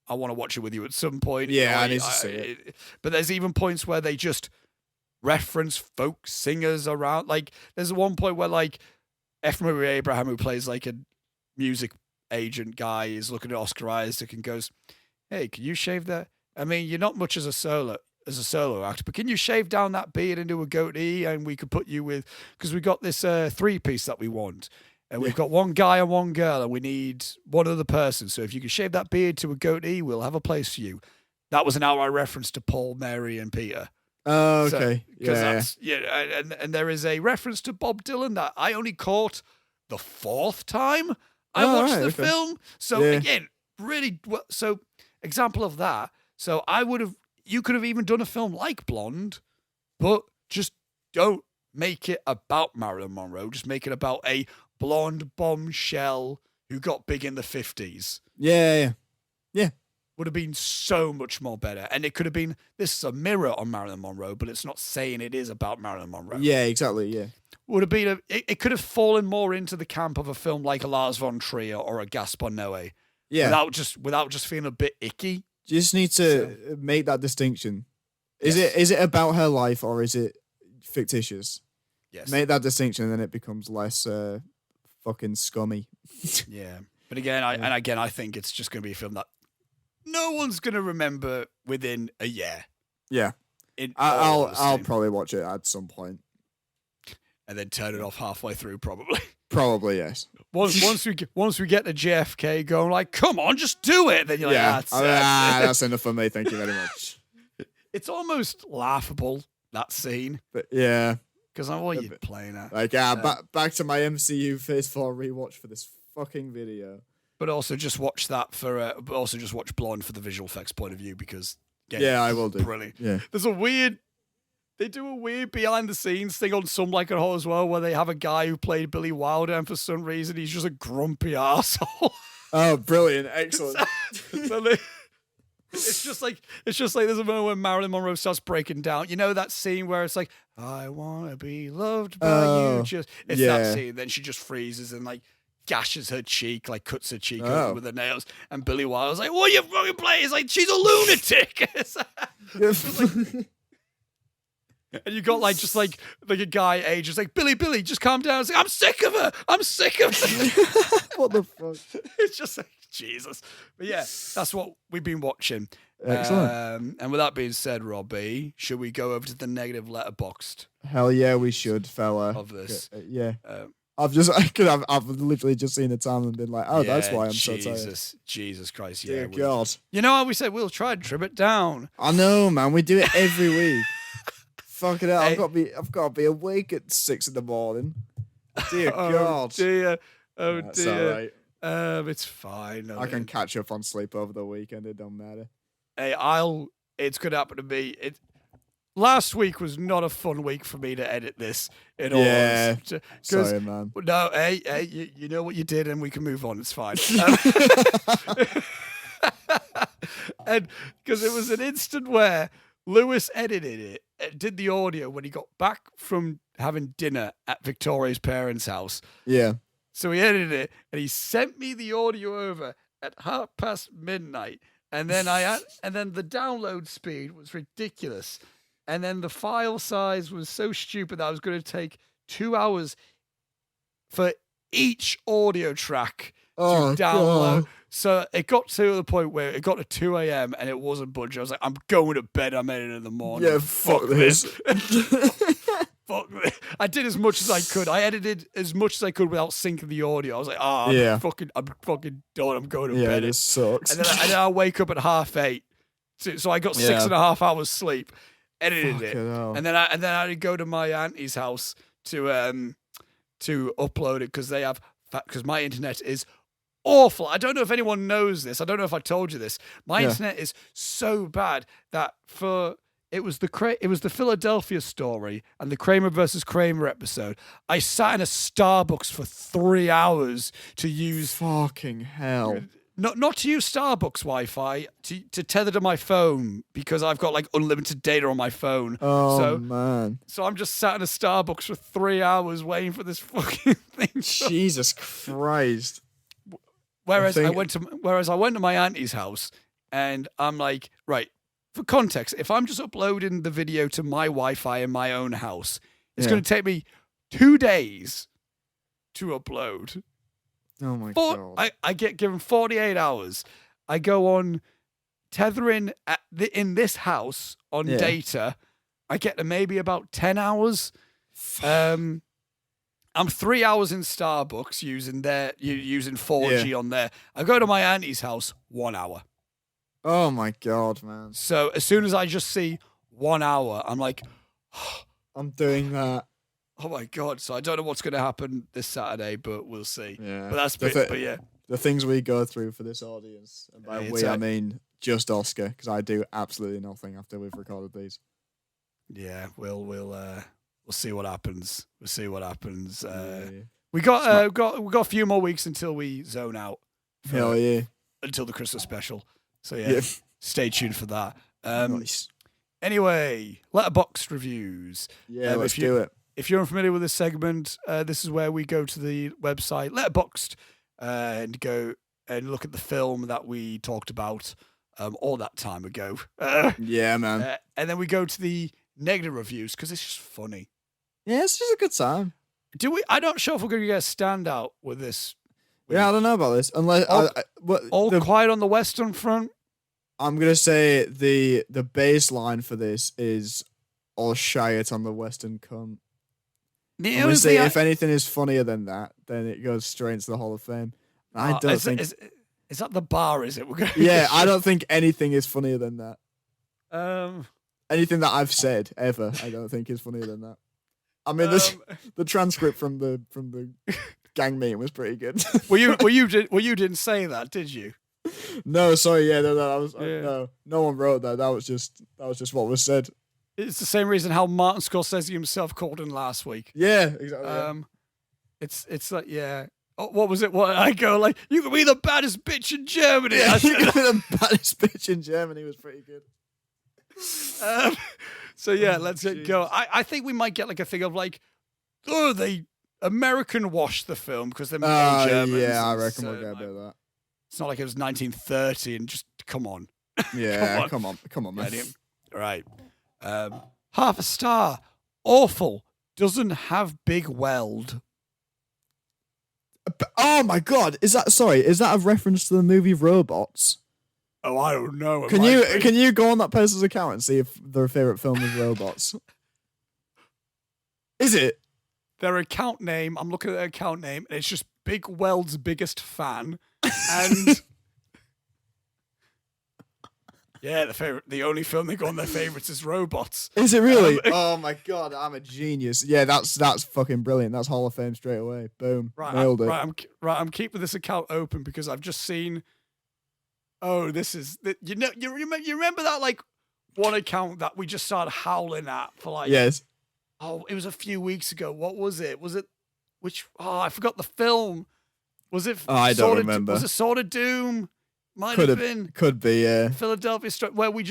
I want to watch it with you at some point. Yeah, I need to see it. But there's even points where they just reference folk singers around. Like, there's one point where, like, Erich Maria Abraham, who plays, like, a music agent guy, is looking at Oscar Isaac and goes, "Hey, can you shave that? I mean, you're not much as a solo actor, but can you shave down that beard into a goatee and we could put you with, because we got this 3-piece that we want. And we've got one guy and one girl and we need one other person. So if you can shave that beard to a goatee, we'll have a place for you." That was an outright reference to Paul, Mary, and Peter. Oh, okay. And there is a reference to Bob Dylan that I only caught the 4th time I watched the film. So again, really, so example of that. So you could have even done a film like Blonde, but just don't make it about Marilyn Monroe. Just make it about a blonde bombshell who got big in the 50s. Yeah. Would have been so much more better. And it could have been, this is a mirror on Marilyn Monroe, but it's not saying it is about Marilyn Monroe. Yeah, exactly, yeah. Would have been, it could have fallen more into the camp of a film like a Lars von Trier or a Gaspar Noé. Yeah. Without just feeling a bit icky. You just need to make that distinction. Is it about her life or is it fictitious? Yes. Make that distinction and then it becomes less fucking scummy. Yeah. But again, I think it's just going to be a film that no one's going to remember within a year. Yeah. I'll probably watch it at some point. And then turn it off halfway through, probably. Probably, yes. Once we get to JFK going like, come on, just do it. Then you're like, that's enough for me. Thank you very much. It's almost laughable, that scene. But yeah. Because I'm what you're playing at. Like, back to my MCU Phase 4 rewatch for this fucking video. But also just watch that also just watch Blonde for the visual effects point of view because I will do. Brilliant. Yeah. They do a weird behind the scenes thing on Some Like It Hot as well, where they have a guy who played Billy Wilder and for some reason he's just a grumpy arsehole. Oh, brilliant. Excellent. It's just like there's a moment where Marilyn Monroe starts breaking down. You know that scene where it's like, I want to be loved by you. That scene. Then she just freezes and like gashes her cheek, like cuts her cheek open with her nails. And Billy Wilder's like, what are you fucking playing? It's like, she's a lunatic. And you got like a guy age, just like, Billy, just calm down. It's like, I'm sick of her. What the fuck? It's just like, Jesus. But yeah, that's what we've been watching. Excellent. And with that being said, Robbie, should we go over to the negative Letterboxd? Hell yeah, we should, fella. Of this. Yeah. I've literally just seen the time and been like, that's why I'm so tired. Jesus Christ, yeah. Dear God. You know how we said we'll try and trim it down. I know, man. We do it every week. Fuck it out. Hey. I've got to be awake at 6 a.m. Dear God. Dear. Oh That's dear. All right. It's fine. I can catch up on sleep over the weekend. It don't matter. Hey, it's going to happen to me. Last week was not a fun week for me to edit this. Yeah. Sorry, man. No, hey, you know what you did and we can move on. It's fine. And because it was an instant where Lewis edited it, did the audio when he got back from having dinner at Victoria's parents' house. Yeah. So he edited it and he sent me the audio over at midnight. And then the download speed was ridiculous. And then the file size was so stupid that I was going to take 2 hours for each audio track to download. God. So it got to the point where it got to 2 a.m. and it wasn't budging. I was like, I'm going to bed. I'm editing in the morning. Yeah, fuck this. Fuck this. I did as much as I could. I edited as much as I could without syncing the audio. I was like, I'm fucking done. I'm going to bed. Yeah, this sucks. And then I wake up at 8:30. So I got 6.5 hours sleep. Edited it. And then I had to go to my auntie's house to upload it because my internet is awful. I don't know if anyone knows this. I don't know if I told you this. My internet is so bad that it was the Philadelphia story and the Kramer versus Kramer episode. I sat in a Starbucks for 3 hours to use fucking hell. Not to use Starbucks Wi-Fi, to tether to my phone because I've got like unlimited data on my phone. Oh, man. So I'm just sat in a Starbucks for 3 hours waiting for this fucking thing. Jesus Christ. Whereas I went to my auntie's house and I'm like, right, for context, if I'm just uploading the video to my Wi-Fi in my own house, it's going to take me 2 days to upload. Oh my God. I get given 48 hours. I go on tethering in this house on data. I get to maybe about 10 hours. I'm 3 hours in Starbucks using 4G on there. I go to my auntie's house, 1 hour. Oh my God, man. So as soon as I just see 1 hour, I'm like, I'm doing that. Oh my God. So I don't know what's going to happen this Saturday, but we'll see. Yeah. But that's the things we go through for this audience. And by I mean just Oscar, because I do absolutely nothing after we've recorded these. Yeah, we'll see what happens. We'll see what happens. We got a few more weeks until we zone out. Hell yeah. Until the Christmas special. So stay tuned for that. Nice. Anyway, Letterboxd reviews. Yeah, let's do it. If you're unfamiliar with this segment, this is where we go to the website Letterboxd and go and look at the film that we talked about all that time ago. Yeah, man. And then we go to the negative reviews because it's just funny. Yeah, it's just a good time. I'm not sure if we're going to get a standout with this. Yeah, I don't know about this. Unless Quiet on the Western Front. I'm gonna say the baseline for this is all shite on the Western cunt. I'm gonna say if anything is funnier than that, then it goes straight into the Hall of Fame. I don't think is that the bar? Is it? I don't think anything is funnier than that. Anything that I've said ever, I don't think is funnier than that. I mean, the transcript from the gang meeting was pretty good. you didn't say that, did you? No, sorry. Yeah, no, no one wrote that. That was just what was said. It's the same reason how Martin Scorsese himself called in last week. Yeah, exactly. It's like Oh, what was it? What I go like? You could be the baddest bitch in Germany. Yeah, you could be the baddest bitch in Germany was pretty good. So yeah, let's go. I think we might get like a thing of like, they American wash the film because they're made Germans. Yeah, I reckon we'll get a bit of that. It's not like it was 1930 and just come on. Yeah, come on, man. All right. Half a star. Awful. Doesn't have big weld. Oh my God! Is that a reference to the movie Robots? Oh, I don't know. Can you go on that person's account and see if their favorite film is Robots? Is it? Their account name. I'm looking at their account name, and it's just Big Weld's biggest fan, and yeah, the only film they got on their favorites is Robots. Is it really? Oh my God, I'm a genius. Yeah, that's fucking brilliant. That's Hall of Fame straight away. Boom, nailed it. I'm keeping this account open because I've just seen. Oh, this is you remember that like one account that we just started howling at for like yes. Oh, it was a few weeks ago. What was it? Was it which? Oh, I forgot the film. Was it? Oh, I don't remember. Was it Sword of Doom? Might have been. Could be. Yeah. Philadelphia, where we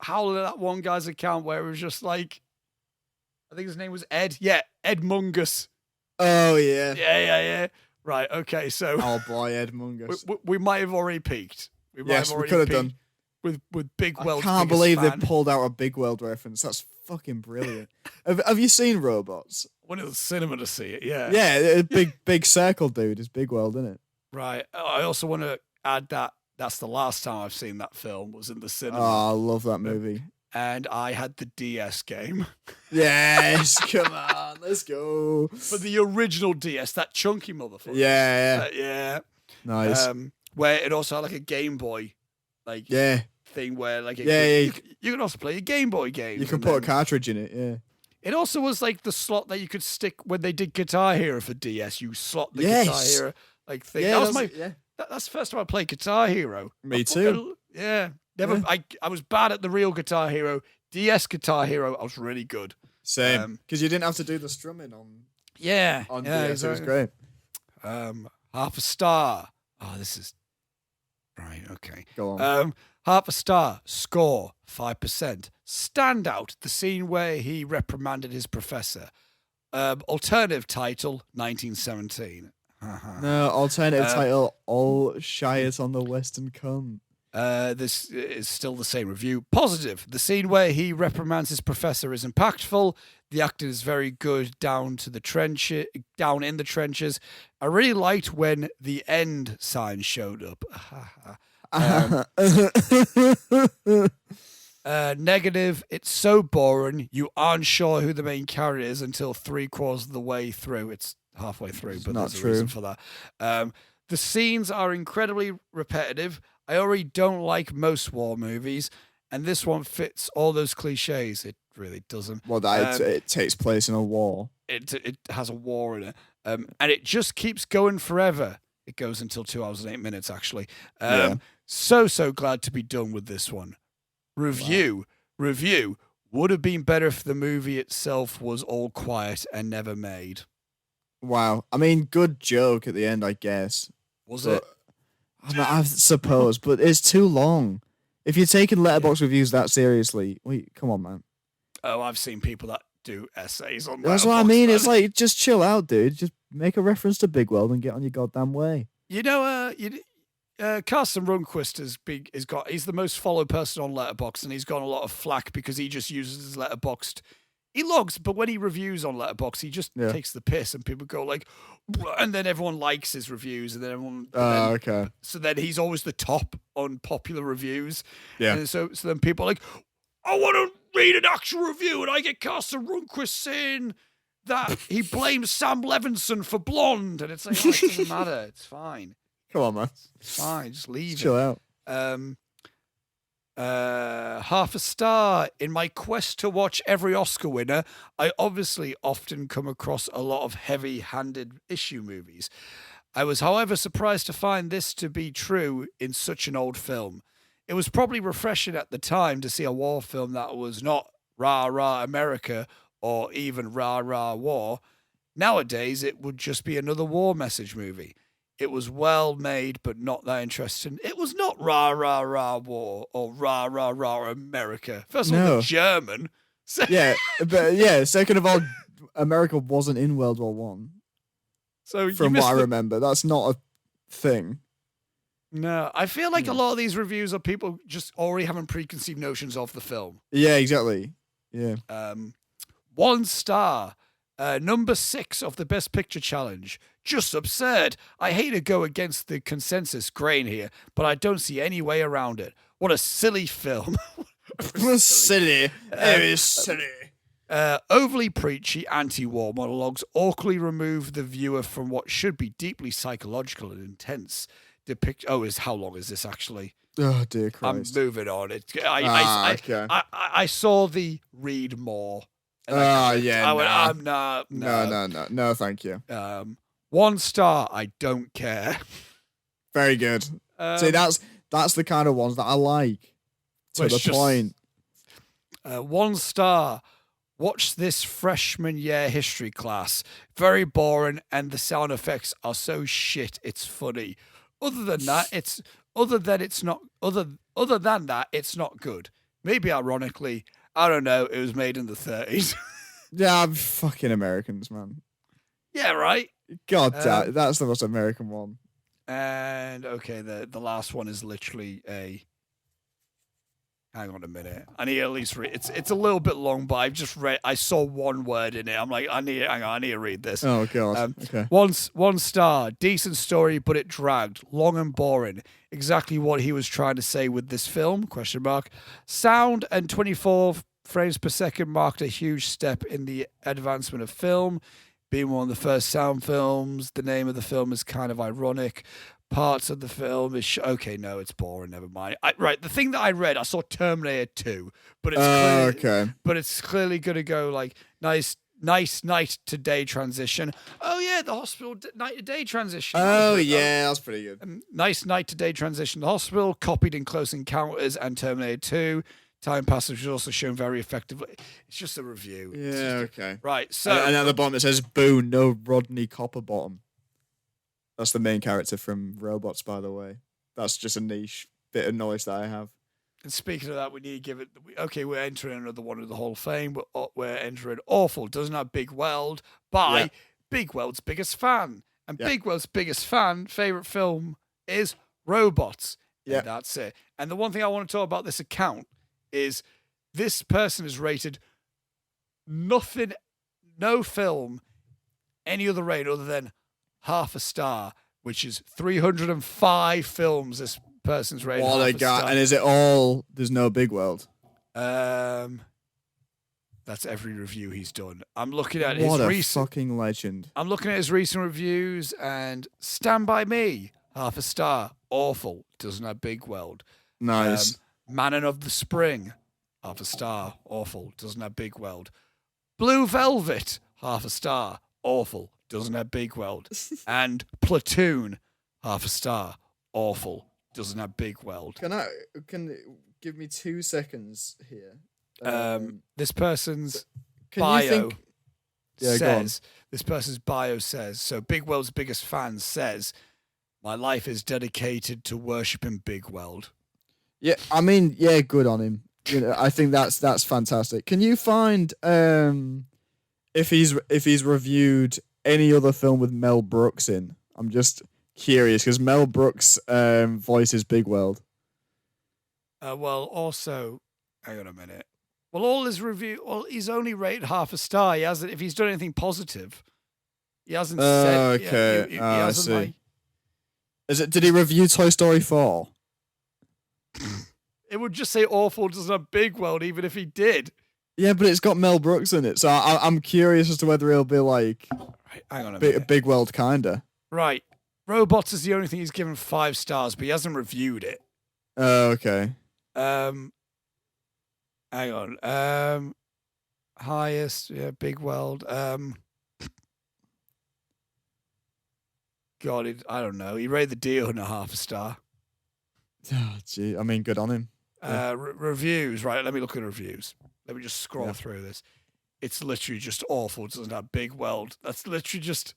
howling at that one guy's account where it was just like, I think his name was Ed. Yeah, Ed Mungus. Oh yeah. Yeah. Right. Okay. So. Oh boy, Ed Mungus. We might have already peaked. We could have done. With Big World. I can't believe they pulled out a Big World reference. That's fucking brilliant. have you seen Robots? Went to the cinema to see it. Yeah. Yeah, big circle dude is Big World, isn't it? Right. I also want to add that that's the last time I've seen that film was in the cinema. Oh, I love that movie. And I had the DS game. Yes, come on, let's go. For the original DS, that chunky motherfucker. Yeah. Yeah. Nice. Where it also had like a Game Boy, thing where like you can also play a Game Boy game. You can put a cartridge in it. Yeah. It also was like the slot that you could stick when they did Guitar Hero for DS. You slot the Guitar Hero like thing. Yeah, that's the first time I played Guitar Hero. Me too. Yeah. Never. Yeah. I was bad at the real Guitar Hero. DS Guitar Hero, I was really good. Same. Because you didn't have to do the strumming on. Yeah. On DS, it was great. Half a star. Oh, this is right. Okay. Go on. Half a star. Score 5%. Standout. The scene where he reprimanded his professor. Alternative title 1917. No, alternative title. All Shires on the Western Cunt. This is still the same review. Positive. The scene where he reprimands his professor is impactful. The acting is very good down in the trenches. I really liked when the end sign showed up. Negative. It's so boring. You aren't sure who the main character is until 3/4 of the way through. It's halfway through, but not there's true. a reason for that. The scenes are incredibly repetitive. I already don't like most war movies, and this one fits all those cliches. It really doesn't. Well, it takes place in a war. It has a war in it, and it just keeps going forever. It goes until 2 hours and 8 minutes, actually. So glad to be done with this one. Review would have been better if the movie itself was all quiet and never made. Wow. I mean, good joke at the end, I guess. Was it? I suppose, but it's too long. If you're taking Letterboxd reviews that seriously, come on, man. Oh, I've seen people that do essays on that. That's what I mean. It's like, just chill out, dude. Just make a reference to Big World and get on your goddamn way. You know, Carsten Rundquist he's the most followed person on Letterboxd, and he's got a lot of flack because he just uses his Letterboxd. He logs, but when he reviews on Letterboxd, he just takes the piss, and people go like, and then everyone likes his reviews, and then everyone. Okay. So then he's always the top on popular reviews. Yeah. And so then people are like, I want to read an actual review, and I get Carsten Rundquist saying that he blames Sam Levinson for Blonde, and it's like, oh, it doesn't matter, it's fine. Come on, man. It's fine, just leave Chill out. Half a star. In my quest to watch every Oscar winner, I obviously often come across a lot of heavy-handed issue movies. I was, however, surprised to find this to be true in such an old film. It was probably refreshing at the time to see a war film that was not rah rah America or even rah rah war. Nowadays, it would just be another war message movie. It was well made, but not that interesting. It was not rah, rah, rah war or rah, rah, rah America. First of all, the German. Second of all, America wasn't in World War One. So from what I remember, that's not a thing. No, I feel like a lot of these reviews are people just already having preconceived notions of the film. Yeah, exactly. Yeah. 1 star. Number 6 of the Best Picture Challenge. Just absurd. I hate to go against the consensus grain here, but I don't see any way around it. What a silly film. Silly. It is silly. Overly preachy anti-war monologues awkwardly remove the viewer from what should be deeply psychological and intense. How long is this actually? Oh dear Christ! I'm moving on. I saw the read more. No, thank you. 1 star. I don't care. Very good. See, that's the kind of ones that I like. To the point. 1 star. Watch this freshman year history class. Very boring, and the sound effects are so shit. It's funny. Other than that, it's not good. maybe ironically, I don't know, it was made in the 30s. Yeah, fucking Americans, man. Yeah, right. God damn, that's the most American one. And okay, the last one is literally a. Hang on a minute. I need to at least read. It's a little bit long, but I've just read. I saw one word in it. I'm like, I need to read this. Oh god. Okay. One star. Decent story, but it dragged. Long and boring. Exactly what he was trying to say with this film? ? Sound and 24 frames per second marked a huge step in the advancement of film. Being one of the first sound films, the name of the film is kind of ironic. Parts of the film is okay. No, it's boring. Never mind. Right, the thing that I read, I saw Terminator 2, but it's okay. But it's clearly going to go like nice night to day transition. Oh yeah, the hospital night to day transition. Oh yeah, that's pretty good. Nice night to day transition. The hospital copied in Close Encounters and Terminator 2. Time passage is also shown very effectively. It's just a review. Yeah, okay. Right, so and at the bottom it says, "Boo, no Rodney Copperbottom." That's the main character from Robots, by the way. That's just a niche bit of knowledge that I have. And speaking of that, we need to give it. Okay, we're entering another one of the Hall of Fame. We're entering Awful Doesn't Have Big Weld by Big Weld's biggest fan. And Big Weld's biggest fan, favorite film is Robots. Yeah, that's it. And the one thing I want to talk about this account is this person is rated nothing, no film, any other rate other than half a star, which is 305 films this person's rated. What a guy. And is it all, there's no Big Weld? That's every review he's done. I'm looking at what his a fucking legend. I'm looking at his recent reviews, and Stand By Me, half a star, awful, doesn't have Big Weld. Nice. Manon of the Spring, half a star, awful, doesn't have Big Weld. Blue Velvet, half a star, awful, doesn't have Big Weld. And Platoon, half a star, awful, doesn't have Big Weld. Can give me 2 seconds here? This person's bio says, so Big Weld's biggest fan says, my life is dedicated to worshipping Big Weld. Yeah, I mean, yeah, good on him. You know, I think that's fantastic. Can you find if he's reviewed any other film with Mel Brooks in? I'm just curious because Mel Brooks voices Big Weld. Well, also, hang on a minute. Well, all his review, he's only rated half a star. He hasn't. If he's done anything positive, he hasn't said. Okay, he I hasn't, see. like, Did he review Toy Story 4? It would just say awful doesn't have Big Weld, even if he did. Yeah, but it's got Mel Brooks in it, so I'm curious as to whether he'll be like, right, hang on a minute. Big Weld kinda. Right, Robots is the only thing he's given 5 stars, but he hasn't reviewed it. Oh, okay. Hang on. Highest, Big Weld. God, I don't know. He rated the deal in a half a star. Oh, gee, I mean, good on him. Reviews, right? Let me look at reviews. Let me just scroll through this. It's literally just awful. It doesn't have Big Weld. That's literally just.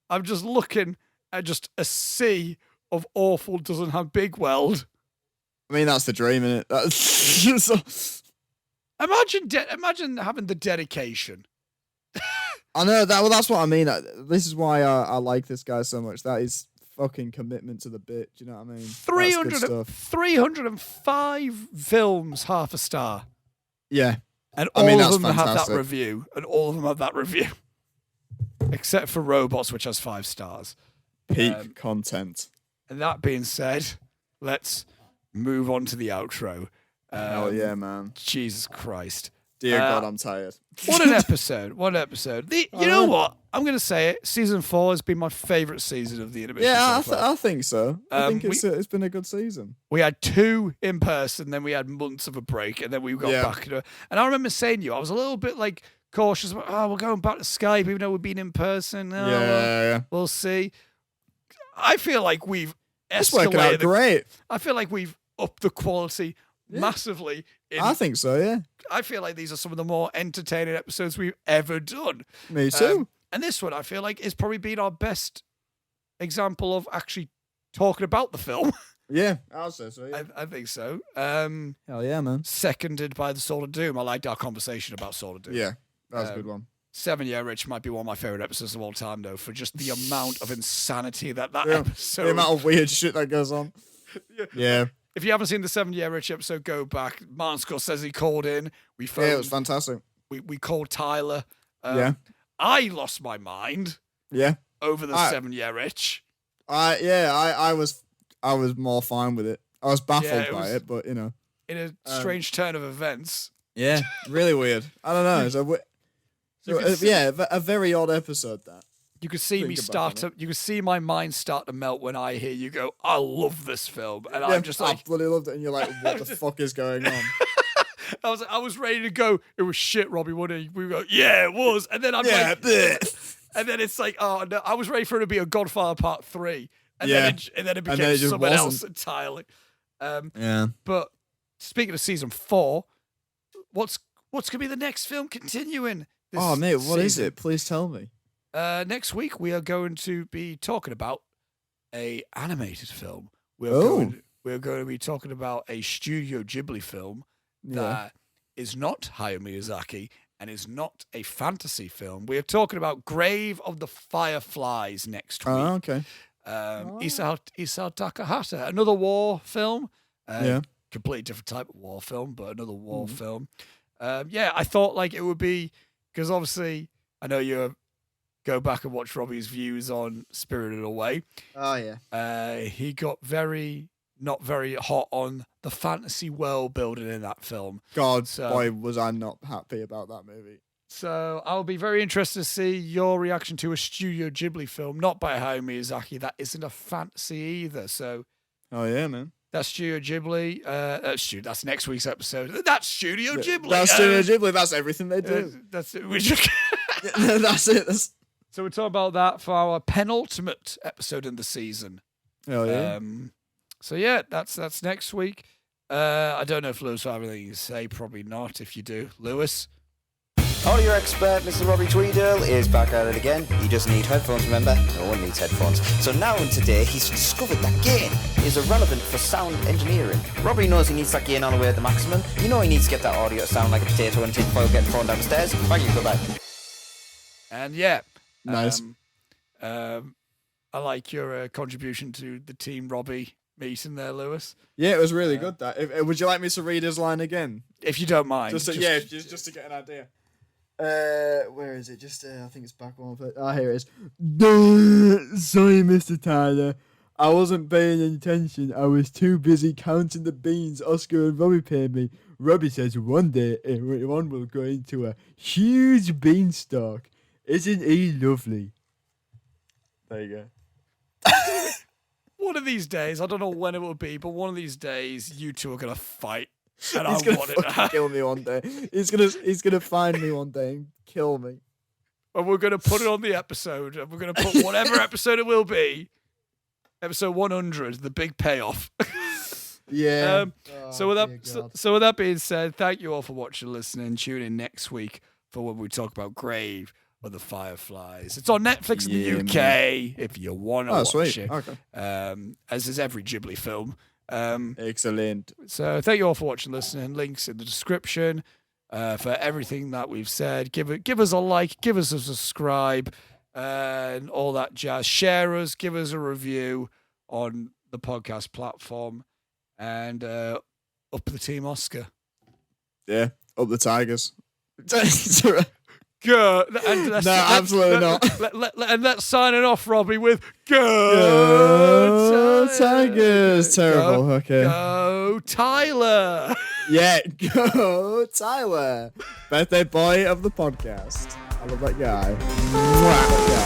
I'm just looking at just a sea of awful doesn't have Big Weld. I mean, that's the dream, innit? That's Imagine having the dedication. I know that. Well, that's what I mean. This is why I like this guy so much. That is fucking commitment to the bit. Do you know what I mean? 305 films, half a star. Yeah. And all of them have that review. Except for Robots, which has 5 stars. Peak content. And that being said, let's move on to the outro. Hell yeah, man. Jesus Christ. Dear God, I'm tired. What an episode. You know what? I'm going to say it. Season 4 has been my favourite season of the Intermission. Yeah, I think so. I think it's been a good season. We had 2 in person, then we had months of a break, and then we got back. And I remember saying to you, I was a little bit like cautious about, we're going back to Skype, even though we've been in person. We'll see. I feel like we've escalated. It's working out great. I feel like we've upped the quality massively. I think so, yeah. I feel like these are some of the more entertaining episodes we've ever done. Me too. And this one, I feel like, has probably been our best example of actually talking about the film. Yeah, I'll say so. Yeah. I think so. Hell yeah, man. Seconded by the Soul of Doom. I liked our conversation about Soul of Doom. Yeah, that was a good one. 7 Year Rich might be one of my favorite episodes of all time, though, for just the amount of insanity that Yeah, episode. the amount of weird shit that goes on. Yeah. If you haven't seen the 7 Year Rich episode, go back. Martin Scorsese called in. We phoned, Yeah, it was fantastic. We called Tyler. Yeah. I lost my mind. Yeah. Over the 7 Year Rich. I was more fine with it. I was baffled by was- it, but you know. In a strange turn of events. Yeah, really weird. I don't know. A very odd episode that. You could see me you could see my mind start to melt when I hear you go, I love this film. And I'm just like, I bloody loved it. And you're like, what the fuck is going on? I was ready to go. It was shit, Robbie, wasn't it? We go, yeah, it was. And then I'm like, bleh. And then it's like, oh no, I was ready for it to be a Godfather Part 3. And then it became someone else entirely. But speaking of season 4, what's gonna be the next film continuing? Oh mate, what is it? Please tell me. Next week we are going to be talking about a animated film. We're going to be talking about a Studio Ghibli film that is not Hayao Miyazaki and is not a fantasy film. We are talking about Grave of the Fireflies next week. Oh, okay. Isao Takahata, another war film. Completely different type of war film, but another war film. I thought like it would be, because obviously I know you go back and watch Robbie's views on Spirited Away. Oh yeah. He got not very hot on the fantasy world building in that film. God, boy, was I not happy about that movie. So I'll be very interested to see your reaction to a Studio Ghibli film, not by Hayao Miyazaki, that isn't a fantasy either. So, oh yeah, man. That's Studio Ghibli. That's next week's episode. That's Studio Ghibli. That's Studio Ghibli. That's everything they do. That's it. That's it. So we're talking about that for our penultimate episode in the season. Oh yeah. So yeah, that's next week. I don't know if Lewis will have anything to say. Probably not. If you do, Lewis. Audio expert Mr. Robbie Tweedale is back at it again. He doesn't need headphones, remember? No one needs headphones. So now and today, he's discovered that gain is irrelevant for sound engineering. Robbie knows he needs that gain all the way at the maximum. You know he needs to get that audio to sound like a potato and tin foil getting thrown down the stairs. Thank you, goodbye. And yeah. Nice. I like your contribution to the Team Robbie meeting there, Lewis. Yeah, it was really good. That. Would you like me to read his line again? If you don't mind. Just to get an idea. Where is it? I think it's back one. Here it is. Sorry, Mr. Tyler. I wasn't paying any attention. I was too busy counting the beans Oscar and Robbie paid me. Robbie says one day everyone will go into a huge beanstalk. Isn't he lovely? There you go. One of these days, I don't know when it will be, but one of these days, you two are gonna fight. And he's gonna fucking kill me one day. He's gonna find me one day and kill me. And we're gonna put it on the episode. And we're gonna put whatever episode it will be. Episode 100, the big payoff. Yeah. So with that being said, thank you all for watching, listening. Tune in next week for when we talk about Grave of the Fireflies. It's on Netflix in the UK if you want to watch it. Okay. As is every Ghibli film. Excellent. So thank you all for watching, listening. Links in the description for everything that we've said. Give us a like, give us a subscribe, and all that jazz. Share us, give us a review on the podcast platform, and up the Team Oscar. Yeah, up the Tigers. Go. Absolutely not. And let's sign it off, Robbie, with Go Tigers. Terrible. Okay. Go Tyler. Yeah, go Tyler. Birthday boy of the podcast. I love that guy. Mwah.